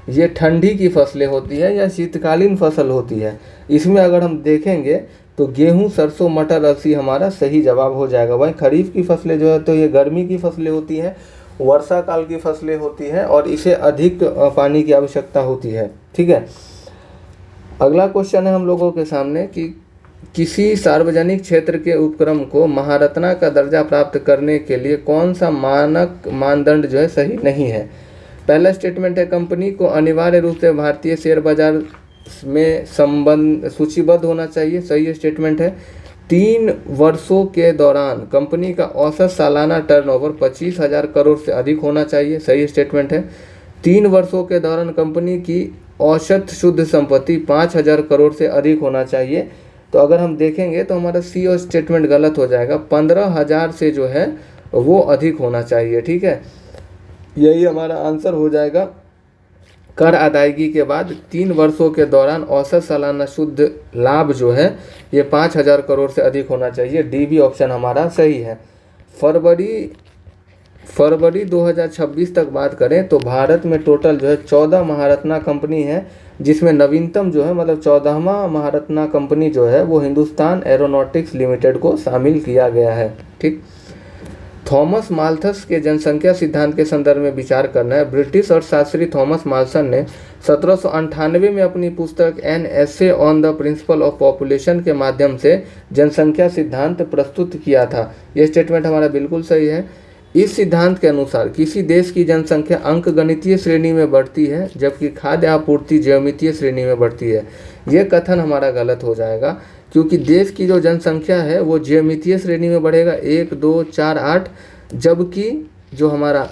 ये ठंडी की फसलें होती है या शीतकालीन फसल होती है। इसमें अगर हम देखेंगे तो गेहूं, सरसों, मटर, अलसी हमारा सही जवाब हो जाएगा। वहीं खरीफ की फसलें जो है तो ये गर्मी की फसलें होती हैं, वर्षा काल की फसलें होती हैं और इसे अधिक पानी की आवश्यकता होती है। ठीक है, अगला क्वेश्चन है हम लोगों के सामने कि किसी सार्वजनिक क्षेत्र के उपक्रम को महारत्ना का दर्जा प्राप्त करने के लिए कौन सा मानक मानदंड जो है सही नहीं है। पहला स्टेटमेंट है कंपनी को अनिवार्य रूप से भारतीय शेयर बाजार में संबंध सूचीबद्ध होना चाहिए। सही स्टेटमेंट है। 3 वर्षों के दौरान कंपनी का औसत सालाना टर्नओवर 25,000 करोड़ से अधिक होना चाहिए। सही स्टेटमेंट है। 3 वर्षों के दौरान कंपनी की औसत शुद्ध संपत्ति 5,000 करोड़ से अधिक होना चाहिए। तो अगर हम देखेंगे तो हमारा सी और स्टेटमेंट गलत हो जाएगा। 15,000 से जो है वो अधिक होना चाहिए। ठीक है, यही हमारा आंसर हो जाएगा। कर अदायगी के बाद 3 वर्षों के दौरान औसत सालाना शुद्ध लाभ जो है ये 5,000 करोड़ से अधिक होना चाहिए। डी बी ऑप्शन हमारा सही है। फरवरी 2026 तक बात करें तो भारत में टोटल जो है 14 महारत्ना कंपनी है, जिसमें नवीनतम जो है मतलब 14वां महारत्ना कंपनी जो है वो हिंदुस्तान एरोनॉटिक्स लिमिटेड को शामिल किया गया है। ठीक, थॉमस माल्थस के जनसंख्या सिद्धांत के संदर्भ में विचार करना है। ब्रिटिश अर्थशास्त्री थॉमस माल्थस ने 1798 में अपनी पुस्तक an essay on the principle of population के माध्यम से जनसंख्या सिद्धांत प्रस्तुत किया था। यह स्टेटमेंट हमारा बिल्कुल सही है। इस सिद्धांत के अनुसार किसी देश की जनसंख्या अंकगणितीय श्रेणी में बढ़ती है जबकि खाद्य आपूर्ति ज्यामितीय श्रेणी में बढ़ती है। ये कथन हमारा गलत हो जाएगा क्योंकि देश की जो जनसंख्या है वो ज्यामितीय श्रेणी में बढ़ेगा 1, 2, 4, 8, जबकि जो हमारा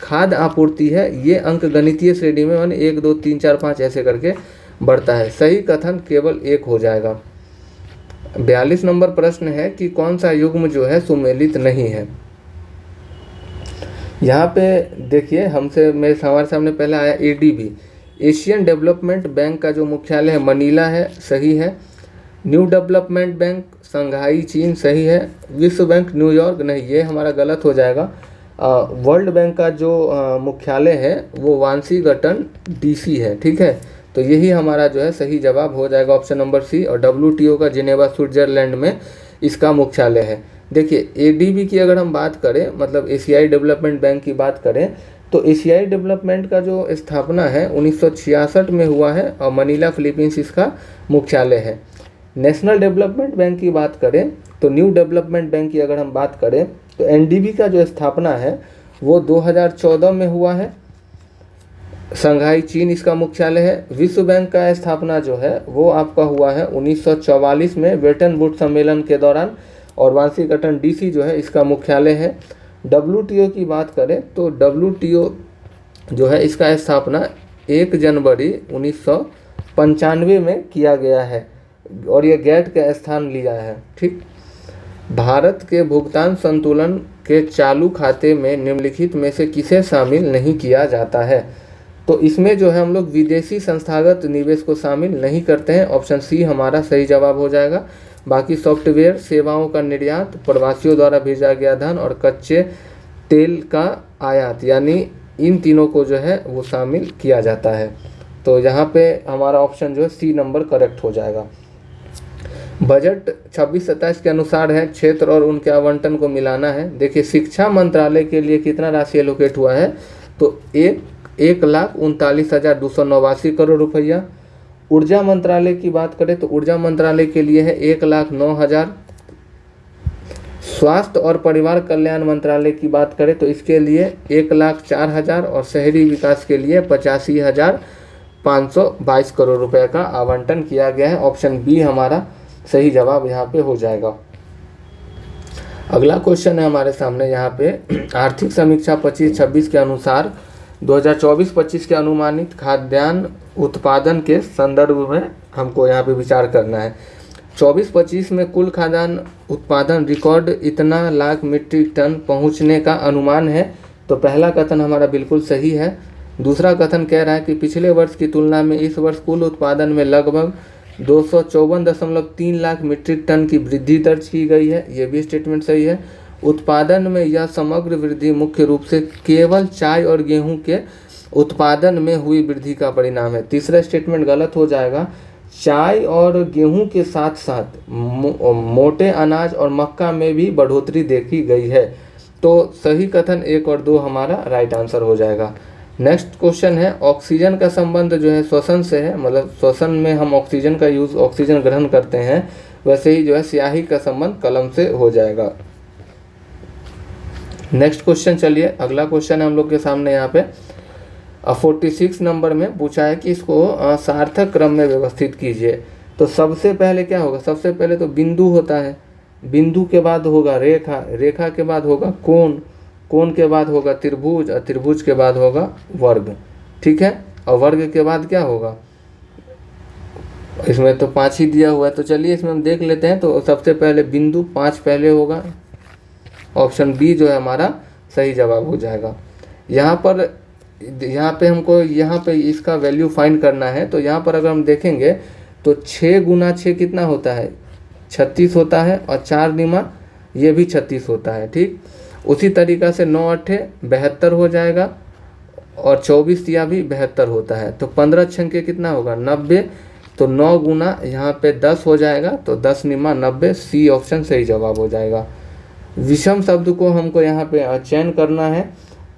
खाद्य आपूर्ति है ये अंकगणितीय श्रेणी में 1, 2, 3, 4, 5 ऐसे करके बढ़ता है। सही कथन केवल 1 हो जाएगा। 42 नंबर प्रश्न है कि कौन सा युग्म जो है सुमेलित नहीं है। यहाँ पे देखिए हमारे सामने पहले आया एडीबी, एशियन डेवलपमेंट बैंक का जो मुख्यालय है मनीला है, सही है। न्यू डेवलपमेंट बैंक संघाई चीन, सही है। विश्व बैंक न्यूयॉर्क, नहीं, ये हमारा गलत हो जाएगा। वर्ल्ड बैंक का जो मुख्यालय है वो वाशिंगटन डीसी है। ठीक है, तो यही हमारा जो है सही जवाब हो जाएगा ऑप्शन नंबर सी। और WTO का जिनेवा स्विट्जरलैंड में इसका मुख्यालय है। देखिए एडीबी की अगर हम बात करें मतलब एशियाई डेवलपमेंट बैंक की बात करें तो एशियाई डेवलपमेंट का जो स्थापना है 1966 में हुआ है और मनीला फिलीपींस इसका मुख्यालय है। नेशनल डेवलपमेंट बैंक की बात करें तो न्यू डेवलपमेंट बैंक की अगर हम बात करें तो एनडीबी का जो स्थापना है वो 2014 में हुआ है, संघाई चीन इसका मुख्यालय है। विश्व बैंक का स्थापना जो है वो आपका हुआ है 1944 में वेटन वुड सम्मेलन के दौरान और वाशिंगटन डीसी जो है इसका मुख्यालय है। WTO की बात करें तो WTO जो है इसका स्थापना 1 जनवरी 1995 में किया गया है और ये गेट का स्थान लिया है। ठीक, भारत के भुगतान संतुलन के चालू खाते में निम्नलिखित में से किसे शामिल नहीं किया जाता है। तो इसमें जो है हम लोग विदेशी संस्थागत निवेश को शामिल नहीं करते हैं। ऑप्शन सी हमारा सही जवाब हो जाएगा। बाकी सॉफ्टवेयर सेवाओं का निर्यात, प्रवासियों द्वारा भेजा गया धन और कच्चे तेल का आयात, यानी इन तीनों को जो है वो शामिल किया जाता है। तो यहाँ पे हमारा ऑप्शन जो है सी नंबर करेक्ट हो जाएगा। बजट 26-27 के अनुसार है, क्षेत्र और उनके आवंटन को मिलाना है। देखिए शिक्षा मंत्रालय के लिए कितना राशि एलोकेट हुआ है तो 1,39,289 करोड़ रुपया। ऊर्जा मंत्रालय की बात करें तो ऊर्जा मंत्रालय के लिए है 1,09,000। स्वास्थ्य और परिवार कल्याण मंत्रालय की बात करें तो इसके लिए 1,04,000 और शहरी विकास के लिए 85,000 522 करोड़ रुपए का आवंटन किया गया है। ऑप्शन बी हमारा सही जवाब यहाँ पे हो जाएगा। अगला क्वेश्चन है हमारे सामने यहाँ पे, आर्थिक समीक्षा 25-26 के अनुसार 2024-25 के अनुमानित खाद्यान्न उत्पादन के संदर्भ में हमको यहाँ पे विचार करना है। 24-25 में कुल खाद्यान्न उत्पादन रिकॉर्ड इतना लाख मीट्रिक टन पहुँचने का अनुमान है। तो पहला कथन हमारा बिल्कुल सही है। दूसरा कथन कह रहा है कि पिछले वर्ष की तुलना में इस वर्ष कुल उत्पादन में लगभग 254.3 लाख मीट्रिक टन की वृद्धि दर्ज की गई है। ये भी स्टेटमेंट सही है। उत्पादन में यह समग्र वृद्धि मुख्य रूप से केवल चाय और गेहूं के उत्पादन में हुई वृद्धि का परिणाम है। तीसरा स्टेटमेंट गलत हो जाएगा। चाय और गेहूं के साथ साथ मोटे अनाज और मक्का में भी बढ़ोतरी देखी गई है। तो सही कथन 1 और 2 हमारा राइट आंसर हो जाएगा। नेक्स्ट क्वेश्चन है, ऑक्सीजन का संबंध जो है श्वसन से है, मतलब श्वसन में हम ऑक्सीजन का यूज़, ऑक्सीजन ग्रहण करते हैं, वैसे ही जो है स्याही का संबंध कलम से हो जाएगा। नेक्स्ट क्वेश्चन चलिए, अगला क्वेश्चन है हम लोग के सामने यहाँ पे 46 नंबर में पूछा है कि इसको सार्थक क्रम में व्यवस्थित कीजिए। तो सबसे पहले क्या होगा, सबसे पहले तो बिंदु होता है, बिंदु के बाद होगा रेखा, रेखा के बाद होगा कोण, कोण के बाद होगा त्रिभुज और त्रिभुज के बाद होगा वर्ग, ठीक है। और वर्ग के बाद क्या होगा, इसमें तो 5 ही दिया हुआ है, तो चलिए इसमें हम देख लेते हैं। तो सबसे पहले बिंदु 5 पहले होगा, ऑप्शन बी जो है हमारा सही जवाब हो जाएगा। यहाँ पे हमको यहाँ पे इसका वैल्यू फाइंड करना है। तो यहाँ पर अगर हम देखेंगे तो 6 गुना 6 कितना होता है, 36 होता है, और 4 निमा ये भी 36 होता है, ठीक। उसी तरीक़ा से 9 8 72 हो जाएगा, और 24 या भी 72 होता है। तो 15 छंके कितना होगा 90, तो 9 गुना यहाँ पे 10 हो जाएगा, तो 10 निमा 90, सी ऑप्शन सही जवाब हो जाएगा। विषम शब्द को हमको यहाँ पे चयन करना है।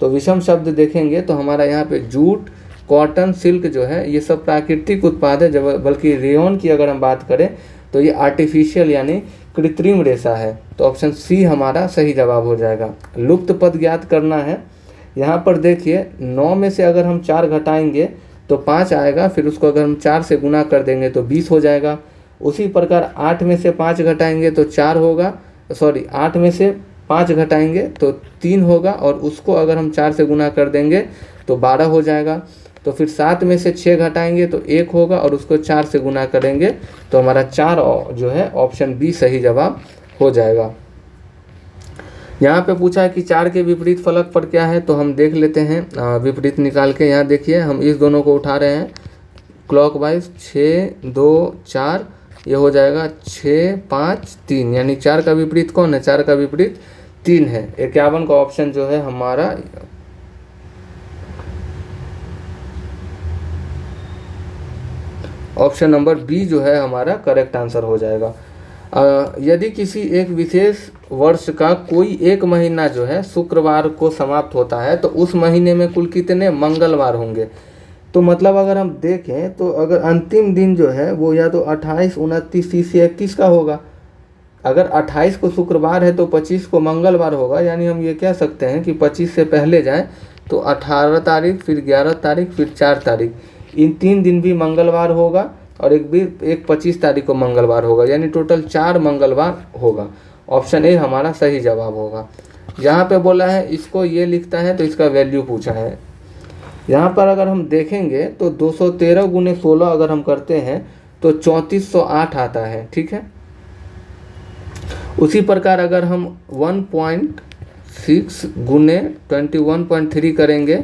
तो विषम शब्द देखेंगे तो हमारा यहाँ पे जूट, कॉटन, सिल्क जो है ये सब प्राकृतिक उत्पाद है, जब बल्कि रेयन की अगर हम बात करें तो ये आर्टिफिशियल यानी कृत्रिम रेशा है। तो ऑप्शन सी हमारा सही जवाब हो जाएगा। लुप्त पद ज्ञात करना है। यहाँ पर देखिए 9 में से अगर हम 4 घटाएंगे तो 5 आएगा, फिर उसको अगर हम 4 से गुना कर देंगे तो 20 हो जाएगा। उसी प्रकार 8 में से 5 घटाएंगे तो 4 होगा, 8 में से 5 घटाएंगे तो 3 होगा, और उसको अगर हम 4 से गुना कर देंगे तो 12 हो जाएगा। तो फिर 7 में से 6 घटाएंगे तो 1 होगा, और उसको 4 से गुना करेंगे तो हमारा 4 जो है ऑप्शन बी सही जवाब हो जाएगा। यहाँ पे पूछा है कि 4 के विपरीत फलक पर क्या है, तो हम देख लेते हैं विपरीत निकाल के। यहाँ देखिए हम इस दोनों को उठा रहे हैं क्लॉकवाइज, 6 2 4, ये हो जाएगा 6 5 3, यानी 4 का विपरीत कौन है, 4 का विपरीत 3 है। 51 का ऑप्शन जो है हमारा ऑप्शन नंबर बी जो है हमारा करेक्ट आंसर हो जाएगा। यदि किसी एक विशेष वर्ष का कोई एक महीना जो है शुक्रवार को समाप्त होता है तो उस महीने में कुल कितने मंगलवार होंगे। तो मतलब अगर हम देखें तो अगर अंतिम दिन जो है वो या तो 28, 29, 30 या 31 का होगा। अगर 28 को शुक्रवार है तो 25 को मंगलवार होगा, यानी हम ये कह सकते हैं कि 25 से पहले जाएं तो 18 तारीख, फिर 11 तारीख, फिर 4 तारीख, इन 3 दिन भी मंगलवार होगा, और एक 25 तारीख को मंगलवार होगा, यानी टोटल 4 मंगलवार होगा। ऑप्शन ए हमारा सही जवाब होगा। यहाँ पे बोला है इसको ये लिखता है तो इसका वैल्यू पूछा है। यहाँ पर अगर हम देखेंगे तो 213 गुने 16 अगर हम करते हैं तो 3408 आता है, ठीक है। उसी प्रकार अगर हम 1.6 गुने 21.3 करेंगे,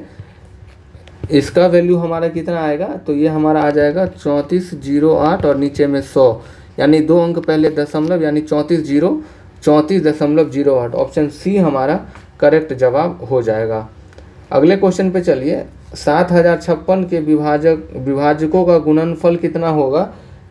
इसका वैल्यू हमारा कितना आएगा, तो ये हमारा आ जाएगा 3408 और नीचे में 100, यानी 2 अंक पहले दशमलव, यानी 3408। ऑप्शन सी हमारा करेक्ट जवाब हो जाएगा। अगले क्वेश्चन पे चलिए, 7056 के विभाजकों का गुणनफल कितना होगा,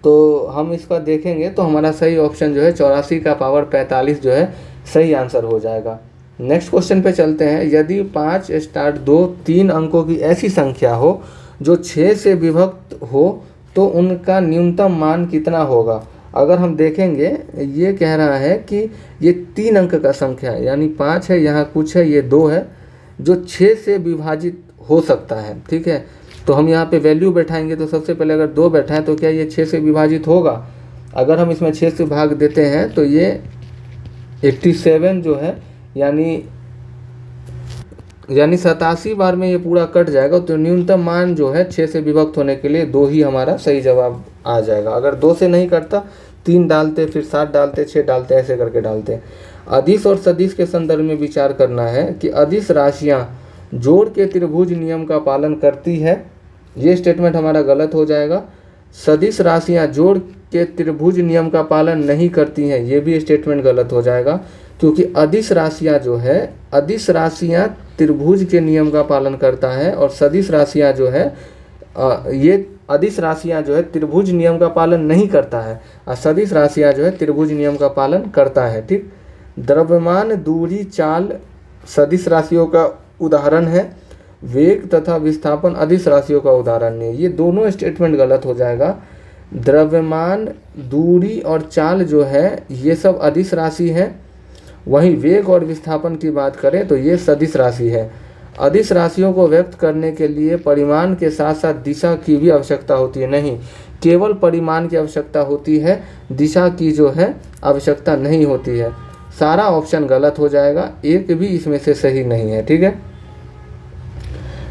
तो हम इसका देखेंगे तो हमारा सही ऑप्शन जो है 84 का पावर 45 जो है सही आंसर हो जाएगा। नेक्स्ट क्वेश्चन पे चलते हैं। यदि 5-2 अंकों की ऐसी संख्या हो जो 6 से विभक्त हो तो उनका न्यूनतम मान कितना होगा। अगर हम देखेंगे ये कह रहा है कि ये 3 अंक का संख्या है, यानी 5 है, यहाँ कुछ है, ये 2 है, जो 6 से विभाजित हो सकता है, ठीक है। तो हम यहाँ पे वैल्यू बैठाएंगे। तो सबसे पहले अगर 2 बैठाएं तो क्या ये 6 से विभाजित होगा? अगर हम इसमें 6 से भाग देते हैं तो ये 87 जो है यानी 87 बार में ये पूरा कट जाएगा। तो न्यूनतम मान जो है 6 से विभक्त होने के लिए 2 ही हमारा सही जवाब आ जाएगा। अगर 2 से नहीं कटता 3 डालते, फिर 7 डालते, 6 डालते, ऐसे करके डालते। अदिश और सदिश के संदर्भ में विचार करना है कि अदिश राशियां जोड़ के त्रिभुज नियम का पालन करती है, ये स्टेटमेंट हमारा गलत हो जाएगा। सदिश राशियां जोड़ के त्रिभुज नियम का पालन नहीं करती हैं, ये भी स्टेटमेंट गलत हो जाएगा, क्योंकि अदिश राशियां जो है, अदिश राशियां त्रिभुज के नियम का पालन करता है और सदिश राशियां जो है ये अदिश राशियां जो है त्रिभुज नियम का पालन नहीं करता है और सदिश राशियां जो है त्रिभुज नियम का पालन करता है। ठीक, द्रव्यमान, दूरी, चाल सदिश राशियों का उदाहरण है, वेग तथा विस्थापन अदिश राशियों का उदाहरण है। ये दोनों स्टेटमेंट गलत हो जाएगा। द्रव्यमान, दूरी और चाल जो है ये सब अदिश राशि है, वहीं वेग और विस्थापन की बात करें तो ये सदिश राशि है। अदिश राशियों को व्यक्त करने के लिए परिमाण के साथ साथ दिशा की भी आवश्यकता होती है। नहीं, केवल परिमाण की आवश्यकता होती है, दिशा की जो है आवश्यकता नहीं होती है। सारा ऑप्शन गलत हो जाएगा, एक भी इसमें से सही नहीं है। ठीक है,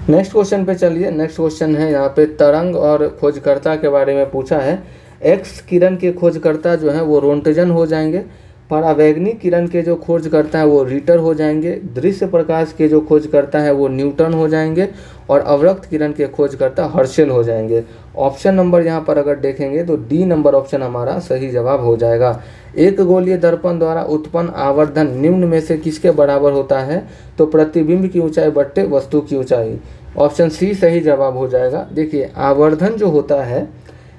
नेक्स्ट क्वेश्चन पे चलिए। नेक्स्ट क्वेश्चन है यहाँ पे तरंग और खोजकर्ता के बारे में पूछा है। एक्स किरण के खोजकर्ता जो है वो रोंटजन हो जाएंगे, परावैंगनिक किरण के जो खोजकर्ता है वो रीटर हो जाएंगे, दृश्य प्रकाश के जो खोजकर्ता है वो न्यूटन हो जाएंगे और अवरक्त किरण के खोजकर्ता हर्शेल हो जाएंगे। ऑप्शन नंबर यहाँ पर अगर देखेंगे तो डी नंबर ऑप्शन हमारा सही जवाब हो जाएगा। एक गोलीय दर्पण द्वारा उत्पन्न आवर्धन निम्न में से किसके बराबर होता है? तो प्रतिबिंब की ऊंचाई बट्टे वस्तु की ऊंचाई। ऑप्शन सी सही जवाब हो जाएगा। देखिए, आवर्धन जो होता है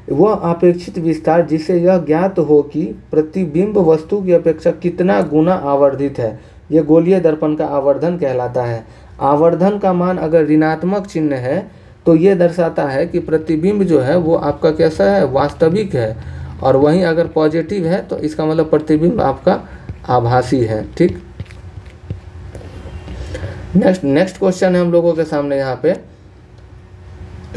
वह अपेक्षित विस्तार जिससे यह ज्ञात हो कि प्रतिबिंब वस्तु की अपेक्षा कितना गुना आवर्धित है, यह गोलीय दर्पण का आवर्धन कहलाता है। आवर्धन का मान अगर ऋणात्मक चिन्ह है तो ये दर्शाता है कि प्रतिबिंब जो है वो आपका कैसा है, वास्तविक है, और वहीं अगर पॉजिटिव है तो इसका मतलब प्रतिबिंब आपका आभासी है। ठीक, नेक्स्ट क्वेश्चन है हम लोगों के सामने यहाँ पे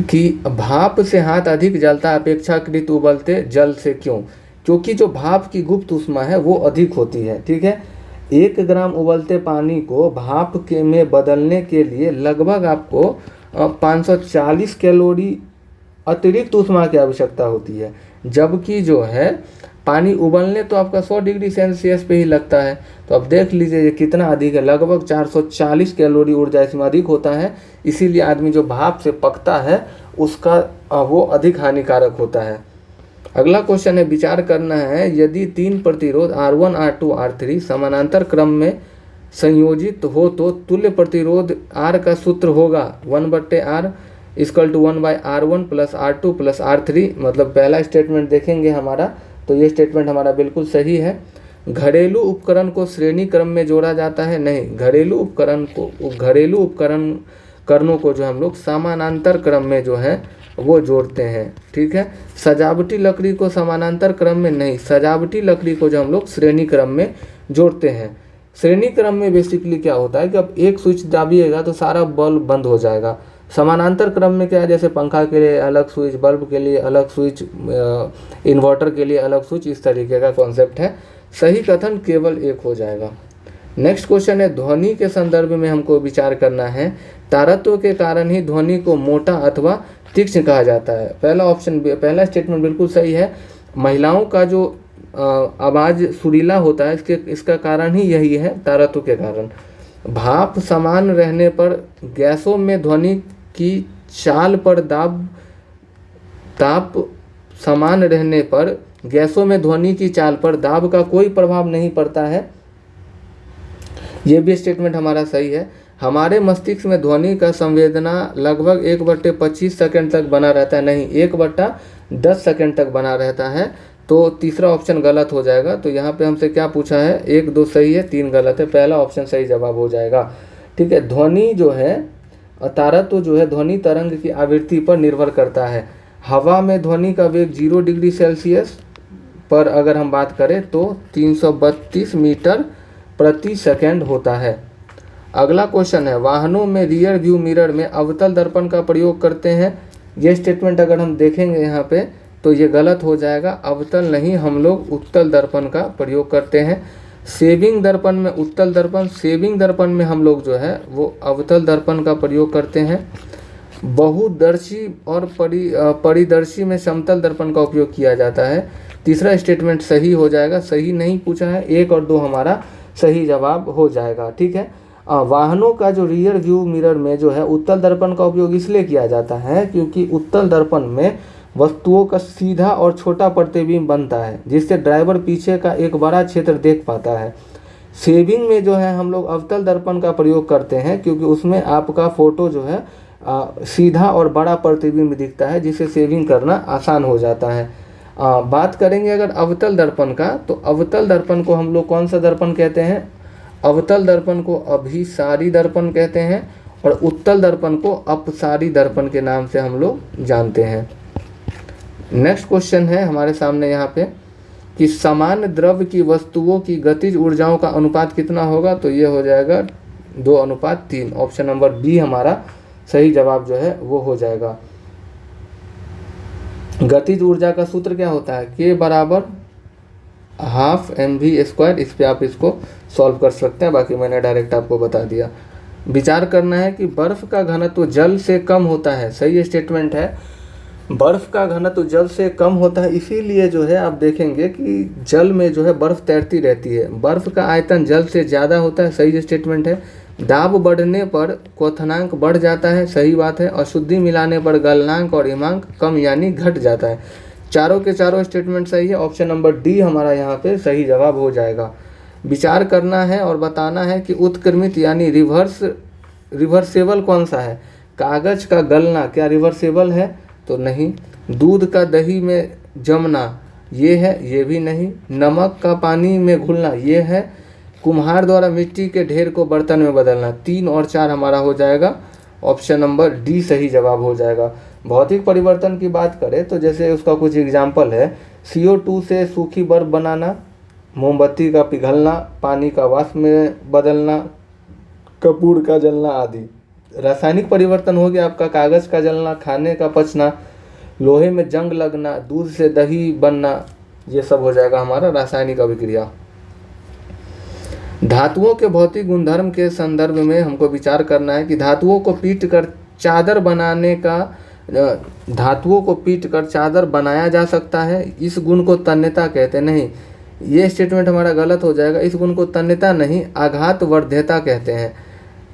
कि भाप से हाथ अधिक जलता अपेक्षाकृत उबलते जल से क्यों? क्योंकि जो भाप की गुप्त ऊष्मा है वो अधिक होती है। ठीक है, 1 ग्राम उबलते पानी को भाप के में बदलने के लिए लगभग आपको 540 कैलोरी अतिरिक्त ऊष्मा की आवश्यकता होती है, जबकि जो है पानी उबलने तो आपका 100 डिग्री सेल्सियस पे ही लगता है। तो अब देख लीजिए ये कितना अधिक है, लगभग 440 कैलोरी ऊर्जा इसमें अधिक होता है। इसीलिए आदमी जो भाप से पकता है उसका वो अधिक हानिकारक होता है। अगला क्वेश्चन है, विचार करना है यदि 3 प्रतिरोध R1, R2, R3 समानांतर क्रम में संयोजित हो तो तुल्य प्रतिरोध R का सूत्र होगा 1/R = 1/R1 + R2 + R3। मतलब पहला स्टेटमेंट देखेंगे हमारा तो ये स्टेटमेंट हमारा बिल्कुल सही है। घरेलू उपकरण को श्रेणी क्रम में जोड़ा जाता है? नहीं, घरेलू उपकरणों को जो हम लोग समानांतर क्रम में जो है वो जोड़ते हैं। ठीक है, सजावटी लकड़ी को समानांतर क्रम में नहीं, सजावटी लकड़ी को जो हम लोग श्रेणी क्रम में जोड़ते हैं। श्रेणी क्रम में बेसिकली क्या होता है कि अब एक स्विच दाबिएगा तो सारा बल्ब बंद हो जाएगा। समानांतर क्रम में क्या है, जैसे पंखा के लिए अलग स्विच, बल्ब के लिए अलग स्विच, इन्वर्टर के लिए अलग स्विच, इस तरीके का कॉन्सेप्ट है। सही कथन केवल एक हो जाएगा। नेक्स्ट क्वेश्चन है, ध्वनि के संदर्भ में हमको विचार करना है। तारत्व के कारण ही ध्वनि को मोटा अथवा तीक्ष्ण कहा जाता है। पहला स्टेटमेंट बिल्कुल सही है। महिलाओं का जो आवाज़ सुरीला होता है इसका कारण ही यही है, तारत्व के कारण। भाप समान रहने पर गैसों में ध्वनि की चाल पर ताप समान रहने पर गैसों में ध्वनि की चाल पर दाब का कोई प्रभाव नहीं पड़ता है, ये भी स्टेटमेंट हमारा सही है। हमारे मस्तिष्क में ध्वनि का संवेदना लगभग 1/25 सेकंड तक बना रहता है, नहीं 1/10 सेकंड तक बना रहता है। तो तीसरा ऑप्शन गलत हो जाएगा। तो यहाँ पे हमसे क्या पूछा है, 1, 2 सही है, 3 गलत है। पहला ऑप्शन सही जवाब हो जाएगा। ठीक है, ध्वनि जो है, तारत्व जो है ध्वनि तरंग की आवृत्ति पर निर्भर करता है। हवा में ध्वनि का वेग 0 डिग्री सेल्सियस पर अगर हम बात करें तो 332 मीटर प्रति सेकंड होता है। अगला क्वेश्चन है, वाहनों में रियर व्यू मिरर में अवतल दर्पण का प्रयोग करते हैं। ये स्टेटमेंट अगर हम देखेंगे यहाँ पे तो ये गलत हो जाएगा। अवतल नहीं, हम लोग उत्तल दर्पण का प्रयोग करते हैं। सेविंग दर्पण में उत्तल दर्पण, सेविंग दर्पण में हम लोग जो है वो अवतल दर्पण का प्रयोग करते हैं। बहुदर्शी और परिदर्शी में समतल दर्पण का उपयोग किया जाता है। तीसरा स्टेटमेंट सही हो जाएगा, सही नहीं पूछा है, 1 और 2 हमारा सही जवाब हो जाएगा। ठीक है, वाहनों का जो रियर व्यू मिरर में जो है उत्तल दर्पण का उपयोग इसलिए किया जाता है क्योंकि उत्तल दर्पण में वस्तुओं का सीधा और छोटा प्रतिबिंब बनता है, जिससे ड्राइवर पीछे का एक बड़ा क्षेत्र देख पाता है। सेविंग में जो है हम लोग अवतल दर्पण का प्रयोग करते हैं क्योंकि उसमें आपका फ़ोटो जो है सीधा और बड़ा प्रतिबिंब दिखता है, जिससे सेविंग करना आसान हो जाता है। बात करेंगे अगर अवतल दर्पण का, तो अवतल दर्पण को हम लोग कौन सा दर्पण कहते हैं? अवतल दर्पण को अभिसारी दर्पण कहते हैं और उत्तल दर्पण को अपसारी दर्पण के नाम से हम लोग जानते हैं। नेक्स्ट क्वेश्चन है हमारे सामने यहाँ पे कि समान द्रव्य की वस्तुओं की गतिज ऊर्जाओं का अनुपात कितना होगा? तो ये हो जाएगा 2:3। ऑप्शन नंबर बी हमारा सही जवाब जो है वो हो जाएगा। गतिज ऊर्जा का सूत्र क्या होता है? K बराबर हाफ mv²। इस पे आप इसको सॉल्व कर सकते हैं, बाकी मैंने डायरेक्ट आपको बता दिया। विचार करना है कि बर्फ़ का घनत्व जल से कम होता है। सही स्टेटमेंट है, बर्फ़ का घनत्व जल से कम होता है, इसीलिए जो है आप देखेंगे कि जल में जो है बर्फ़ तैरती रहती है। बर्फ़ का आयतन जल से ज़्यादा होता है। सही स्टेटमेंट है। दाब बढ़ने पर क्वथनांक बढ़ जाता है। सही बात है। अशुद्धि मिलाने पर गलनांक और हिमांक कम यानी घट जाता है। चारों के चारों स्टेटमेंट सही है। ऑप्शन नंबर डी हमारा यहाँ पे सही जवाब हो जाएगा। विचार करना है और बताना है कि उत्क्रमित यानी रिवर्सेबल कौन सा है? कागज़ का गलना क्या रिवर्सेबल है? तो नहीं। दूध का दही में जमना ये है, ये भी नहीं। नमक का पानी में घुलना ये है। कुम्हार द्वारा मिट्टी के ढेर को बर्तन में बदलना 3 और 4 हमारा हो जाएगा। ऑप्शन नंबर डी सही जवाब हो जाएगा। भौतिक परिवर्तन की बात करें तो जैसे उसका कुछ एग्जाम्पल है, CO2 से सूखी बर्फ बनाना, मोमबत्ती का पिघलना, पानी का वाष्प में बदलना, कपूर का जलना आदि। रासायनिक परिवर्तन हो गया आपका कागज़ का जलना, खाने का पचना, लोहे में जंग लगना, दूध से दही बनना, ये सब हो जाएगा हमारा रासायनिक अभिक्रिया। धातुओं के भौतिक गुणधर्म के संदर्भ में हमको विचार करना है कि धातुओं को पीट कर चादर बनाया जा सकता है। इस गुण को तन्यता कहते नहीं। ये स्टेटमेंट हमारा गलत हो जाएगा। इस गुण को तन्यता नहीं आघात वर्ध्यता कहते हैं।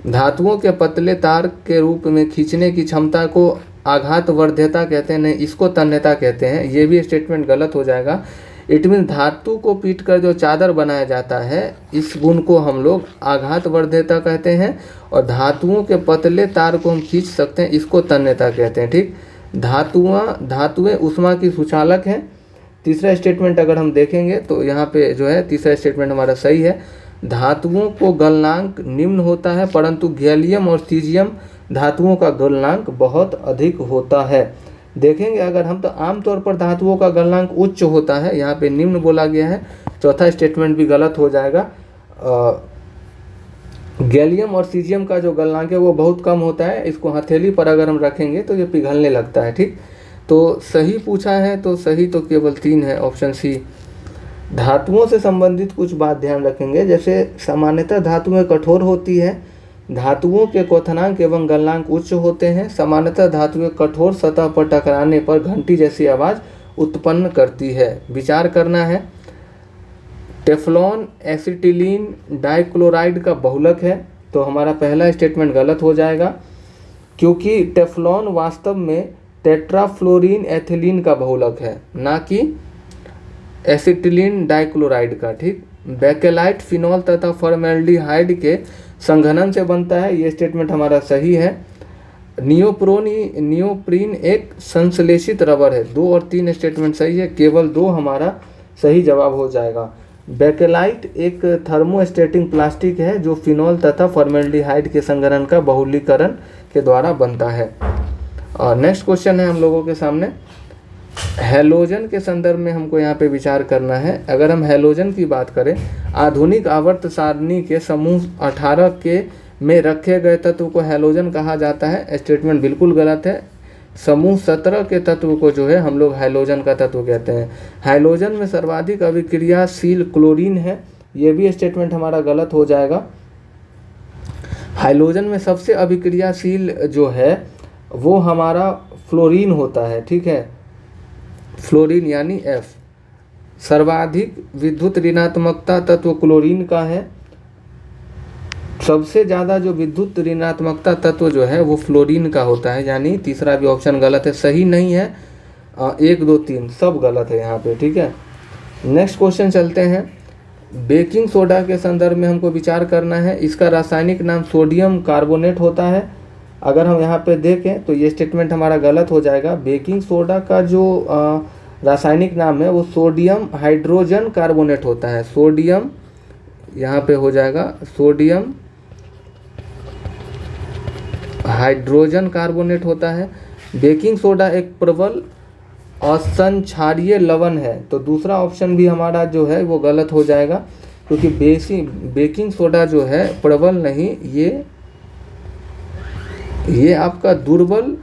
धातुओं के पतले तार के रूप में खींचने की क्षमता को आघात वर्ध्यता कहते हैं, नहीं इसको तन्यता कहते हैं। ये भी स्टेटमेंट गलत हो जाएगा। इट मीन धातु को पीट कर जो चादर बनाया जाता है, इस गुण को हम लोग आघात वर्ध्यता कहते हैं और धातुओं के पतले तार को हम खींच सकते हैं, इसको तन्यता कहते हैं। ठीक, धातुएं ऊष्मा की सुचालक हैं। तीसरा स्टेटमेंट अगर हम देखेंगे तो यहाँ पे जो है तीसरा स्टेटमेंट हमारा सही है। धातुओं को गलनांक निम्न होता है, परंतु गैलियम और सीजियम धातुओं का गलनांक बहुत अधिक होता है। देखेंगे अगर हम तो आमतौर पर धातुओं का गलनांक उच्च होता है, यहाँ पे निम्न बोला गया है। चौथा स्टेटमेंट भी गलत हो जाएगा। गैलियम और सीजियम का जो गलनांक है वो बहुत कम होता है। इसको हथेली पर अगर हम रखेंगे तो ये पिघलने लगता है। ठीक, तो सही पूछा है तो सही तो केवल 3 है, ऑप्शन सी। धातुओं से संबंधित कुछ बात ध्यान रखेंगे, जैसे सामान्यतः धातुएं कठोर होती है, धातुओं के क्वथनांक एवं गलनांक उच्च होते हैं। सामान्यतः धातुएं कठोर सतह पर टकराने पर घंटी जैसी आवाज़ उत्पन्न करती है। विचार करना है। टेफ्लॉन एसिटिलीन डाइक्लोराइड का बहुलक है, तो हमारा पहला स्टेटमेंट गलत हो जाएगा क्योंकि टेफ्लॉन वास्तव में टेट्राफ्लोरीन एथिलीन का बहुलक है, ना कि एसिटिलीन डाइक्लोराइड का। ठीक, बेकेलाइट फिनॉल तथा फॉर्मेल्डिहाइड के संघनन से बनता है। ये स्टेटमेंट हमारा सही है। नियोप्रीन एक संश्लेषित रबर है। 2 और 3 स्टेटमेंट सही है, केवल 2 हमारा सही जवाब हो जाएगा। बेकेलाइट एक थर्मोस्टेटिंग प्लास्टिक है जो फिनॉल तथा फॉर्मेल्डिहाइड के संघनन का बहुलीकरण के द्वारा बनता है। नेक्स्ट क्वेश्चन है हम लोगों के सामने, हैलोजन के संदर्भ में हमको यहाँ पे विचार करना है। अगर हम हैलोजन की बात करें, आधुनिक आवर्त सारणी के समूह 18 के में रखे गए तत्व को हैलोजन कहा जाता है। स्टेटमेंट बिल्कुल गलत है। समूह 17 के तत्व को जो है हम लोग हैलोजन का तत्व कहते हैं। हैलोजन में सर्वाधिक अभिक्रियाशील क्लोरीन है, ये भी स्टेटमेंट हमारा गलत हो जाएगा। हैलोजन में सबसे अभिक्रियाशील जो है वो हमारा फ्लोरीन होता है, ठीक है, फ्लोरीन यानी F। सर्वाधिक विद्युत ऋणात्मकता तत्व क्लोरीन का है। सबसे ज़्यादा जो विद्युत ऋणात्मकता तत्व जो है वो फ्लोरीन का होता है, यानी तीसरा भी ऑप्शन गलत है, सही नहीं है। 1 2 3 सब गलत है यहाँ पे, ठीक है। नेक्स्ट क्वेश्चन चलते हैं। बेकिंग सोडा के संदर्भ में हमको विचार करना है। इसका रासायनिक नाम सोडियम कार्बोनेट होता है। अगर हम यहाँ पे देखें तो ये स्टेटमेंट हमारा गलत हो जाएगा। बेकिंग सोडा का जो रासायनिक नाम है वो सोडियम हाइड्रोजन कार्बोनेट होता है। सोडियम यहाँ पे हो जाएगा सोडियम हाइड्रोजन कार्बोनेट होता है। बेकिंग सोडा एक प्रबल असंक्षारीय लवण है, तो दूसरा ऑप्शन भी हमारा जो है वो गलत हो जाएगा, क्योंकि बेकिंग सोडा जो है प्रबल नहीं, ये आपका दुर्बल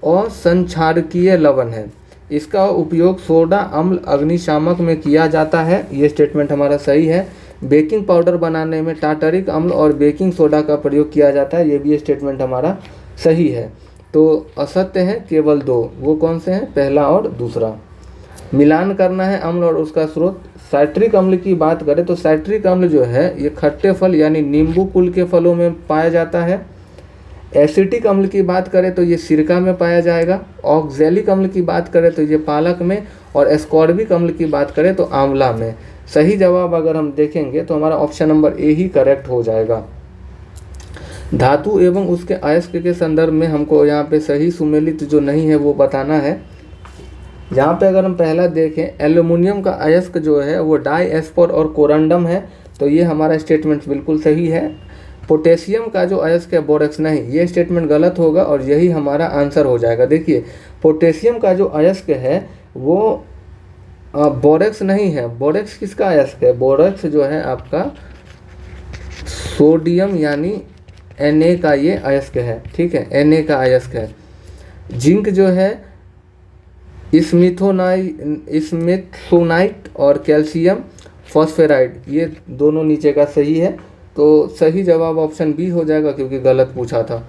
और संक्षारकीय लवण है। इसका उपयोग सोडा अम्ल अग्निशामक में किया जाता है, ये स्टेटमेंट हमारा सही है। बेकिंग पाउडर बनाने में टार्टरिक अम्ल और बेकिंग सोडा का प्रयोग किया जाता है, ये भी स्टेटमेंट हमारा सही है। तो असत्य है केवल 2, वो कौन से हैं, पहला और दूसरा। मिलान करना है अम्ल और उसका स्रोत। साइट्रिक अम्ल की बात करें तो साइट्रिक अम्ल जो है ये खट्टे फल यानी नींबू कुल के फलों में पाया जाता है। एसिटिक अम्ल की बात करें तो ये सिरका में पाया जाएगा। ऑक्जेलिक अम्ल की बात करें तो ये पालक में, और एस्कॉर्बिक अम्ल की बात करें तो आंवला में। सही जवाब अगर हम देखेंगे तो हमारा option number A he correct हो जाएगा। धातु एवं उसके अयस्क के संदर्भ में हमको यहाँ पे सही सुमेलित जो नहीं है वो बताना है। यहाँ पे अगर हम पहला देखें, एल्युमिनियम का अयस्क जो है वो डाई एस्पर और कोरंडम है, तो ये हमारा स्टेटमेंट बिल्कुल सही है। पोटेशियम का जो अयस्क है बोरेक्स नहीं, ये स्टेटमेंट गलत होगा और यही हमारा आंसर हो जाएगा। देखिए पोटेशियम का जो अयस्क है वो बोरेक्स नहीं है। बोरेक्स किसका अयस्क है, बोरेक्स जो है आपका सोडियम यानी Na का ये अयस्क है, ठीक है, Na का अयस्क है। जिंक जो है स्मिथोनाइट और कैल्शियम फॉस्फेराइड, ये दोनों नीचे का सही है, तो सही जवाब ऑप्शन बी हो जाएगा क्योंकि गलत पूछा था।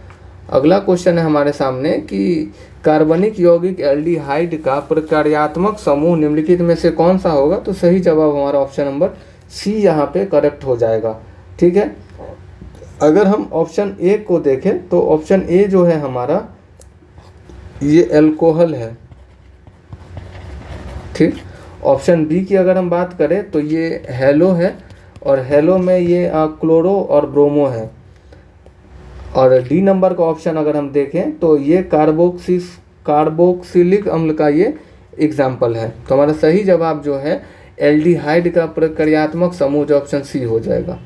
अगला क्वेश्चन है हमारे सामने कि कार्बनिक यौगिक एल्डिहाइड का प्रकार्यात्मक समूह निम्नलिखित में से कौन सा होगा, तो सही जवाब हमारा ऑप्शन नंबर सी यहाँ पे करेक्ट हो जाएगा, ठीक है। अगर हम ऑप्शन ए को देखें तो ऑप्शन ए जो है हमारा ये अल्कोहल है, ठीक। ऑप्शन बी की अगर हम बात करें तो ये हेलो है, और हेलो में ये क्लोरो और ब्रोमो है। और डी नंबर का ऑप्शन अगर हम देखें तो ये कार्बोक्सिलिक अम्ल का ये एग्जाम्पल है। तो हमारा सही जवाब जो है एल्डिहाइड का प्रक्रियात्मक समूह जो ऑप्शन सी हो जाएगा।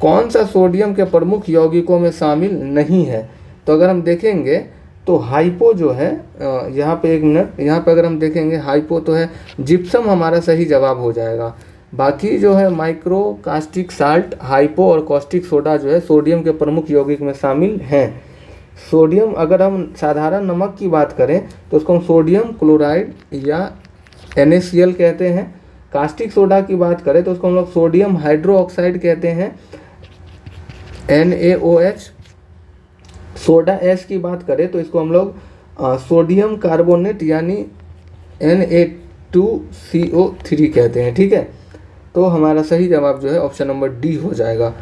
कौन सा सोडियम के प्रमुख यौगिकों में शामिल नहीं है, तो अगर हम देखेंगे तो हाइपो जो है, यहाँ पे एक मिनट, यहाँ पे अगर हम देखेंगे हाइपो तो है, जिप्सम हमारा सही जवाब हो जाएगा। बाकी जो है माइक्रो कास्टिक साल्ट, हाइपो और कॉस्टिक सोडा जो है सोडियम के प्रमुख यौगिक में शामिल हैं। सोडियम अगर हम साधारण नमक की बात करें तो उसको हम सोडियम क्लोराइड या NaCl कहते हैं। कास्टिक सोडा की बात करें तो उसको हम लोग सोडियम हाइड्रो ऑक्साइड कहते हैं, NaOH। सोडा एश की बात करें तो इसको हम लोग सोडियम कार्बोनेट यानी Na2CO3 कहते हैं, ठीक है। तो हमारा सही जवाब जो है ऑप्शन नंबर डी हो जाएगा।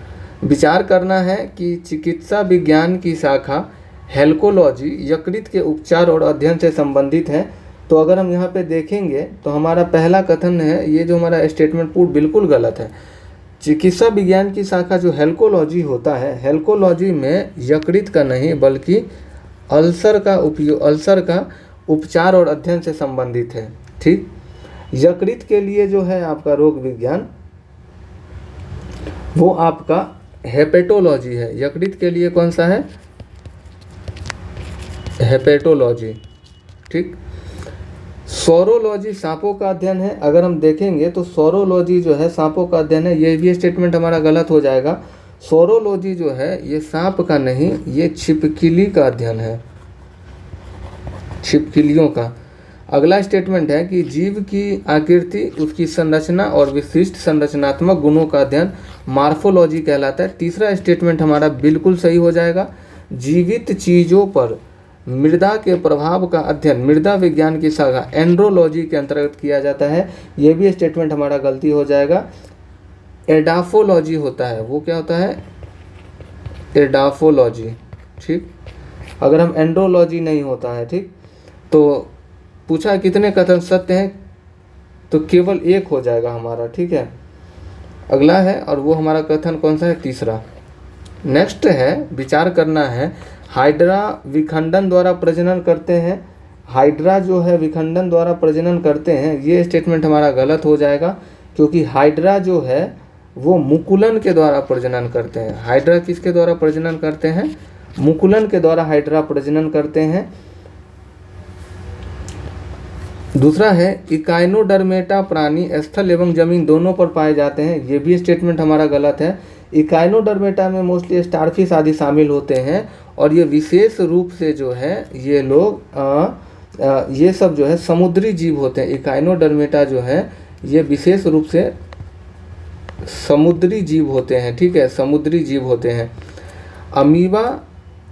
विचार करना है कि चिकित्सा विज्ञान की शाखा हेल्कोलॉजी यकृत के उपचार और अध्ययन से संबंधित है। तो अगर हम यहाँ पे देखेंगे तो हमारा पहला कथन है, ये जो हमारा स्टेटमेंट पूर्ण बिल्कुल गलत है। चिकित्सा विज्ञान की शाखा जो हेल्कोलॉजी होता है, हेल्कोलॉजी में यकृत का नहीं बल्कि अल्सर का उपचार और अध्ययन से संबंधित है, ठीक। यकृत के लिए जो है आपका रोग विज्ञान वो आपका हेपेटोलॉजी है। यकृत के लिए कौन सा है, हेपेटोलॉजी, ठीक। सौरोलॉजी सांपों का अध्ययन है। अगर हम देखेंगे तो सौरोलॉजी जो है सांपों का अध्ययन है, ये भी स्टेटमेंट हमारा गलत हो जाएगा। सोरोलॉजी जो है ये सांप का नहीं, ये छिपकली का अध्ययन है, छिपकलियों का। अगला स्टेटमेंट है कि जीव की आकृति, उसकी संरचना और विशिष्ट संरचनात्मक गुणों का अध्ययन मार्फोलॉजी कहलाता है। तीसरा स्टेटमेंट हमारा बिल्कुल सही हो जाएगा। जीवित चीज़ों पर मृदा के प्रभाव का अध्ययन मृदा विज्ञान की शाखा एंड्रोलॉजी के अंतर्गत किया जाता है। ये भी स्टेटमेंट हमारा गलती हो जाएगा। एडाफोलॉजी होता है, वो क्या होता है? एडाफोलॉजी, ठीक। अगर हम एंड्रोलॉजी नहीं होता है, ठीक। तो पूछा कितने कथन सत्य हैं, तो केवल एक हो जाएगा हमारा, ठीक है। अगला है, और वो हमारा कथन कौन सा है? तीसरा। नेक्स्ट है, विचार करना है, हाइड्रा विखंडन द्वारा प्रजनन करते हैं। हाइड्रा जो है विखंडन द्वारा प्रजनन करते हैं, ये स्टेटमेंट हमारा गलत हो जाएगा, क्योंकि हाइड्रा जो है वो मुकुलन के द्वारा प्रजनन करते हैं। हाइड्रा किसके द्वारा प्रजनन करते हैं? मुकुलन के द्वारा हाइड्रा प्रजनन करते हैं। दूसरा है, इकाइनोडर्मेटा प्राणी स्थल एवं जमीन दोनों पर पाए जाते हैं। ये भी स्टेटमेंट हमारा गलत है। इकाइनोडर्मेटा में मोस्टली स्टारफिश आदि शामिल होते हैं, और ये विशेष रूप से जो है ये लोग ये सब जो है समुद्री जीव होते हैं। इकाइनोडर्मेटा जो है ये विशेष रूप से समुद्री जीव होते हैं, ठीक है, समुद्री जीव होते हैं। अमीबा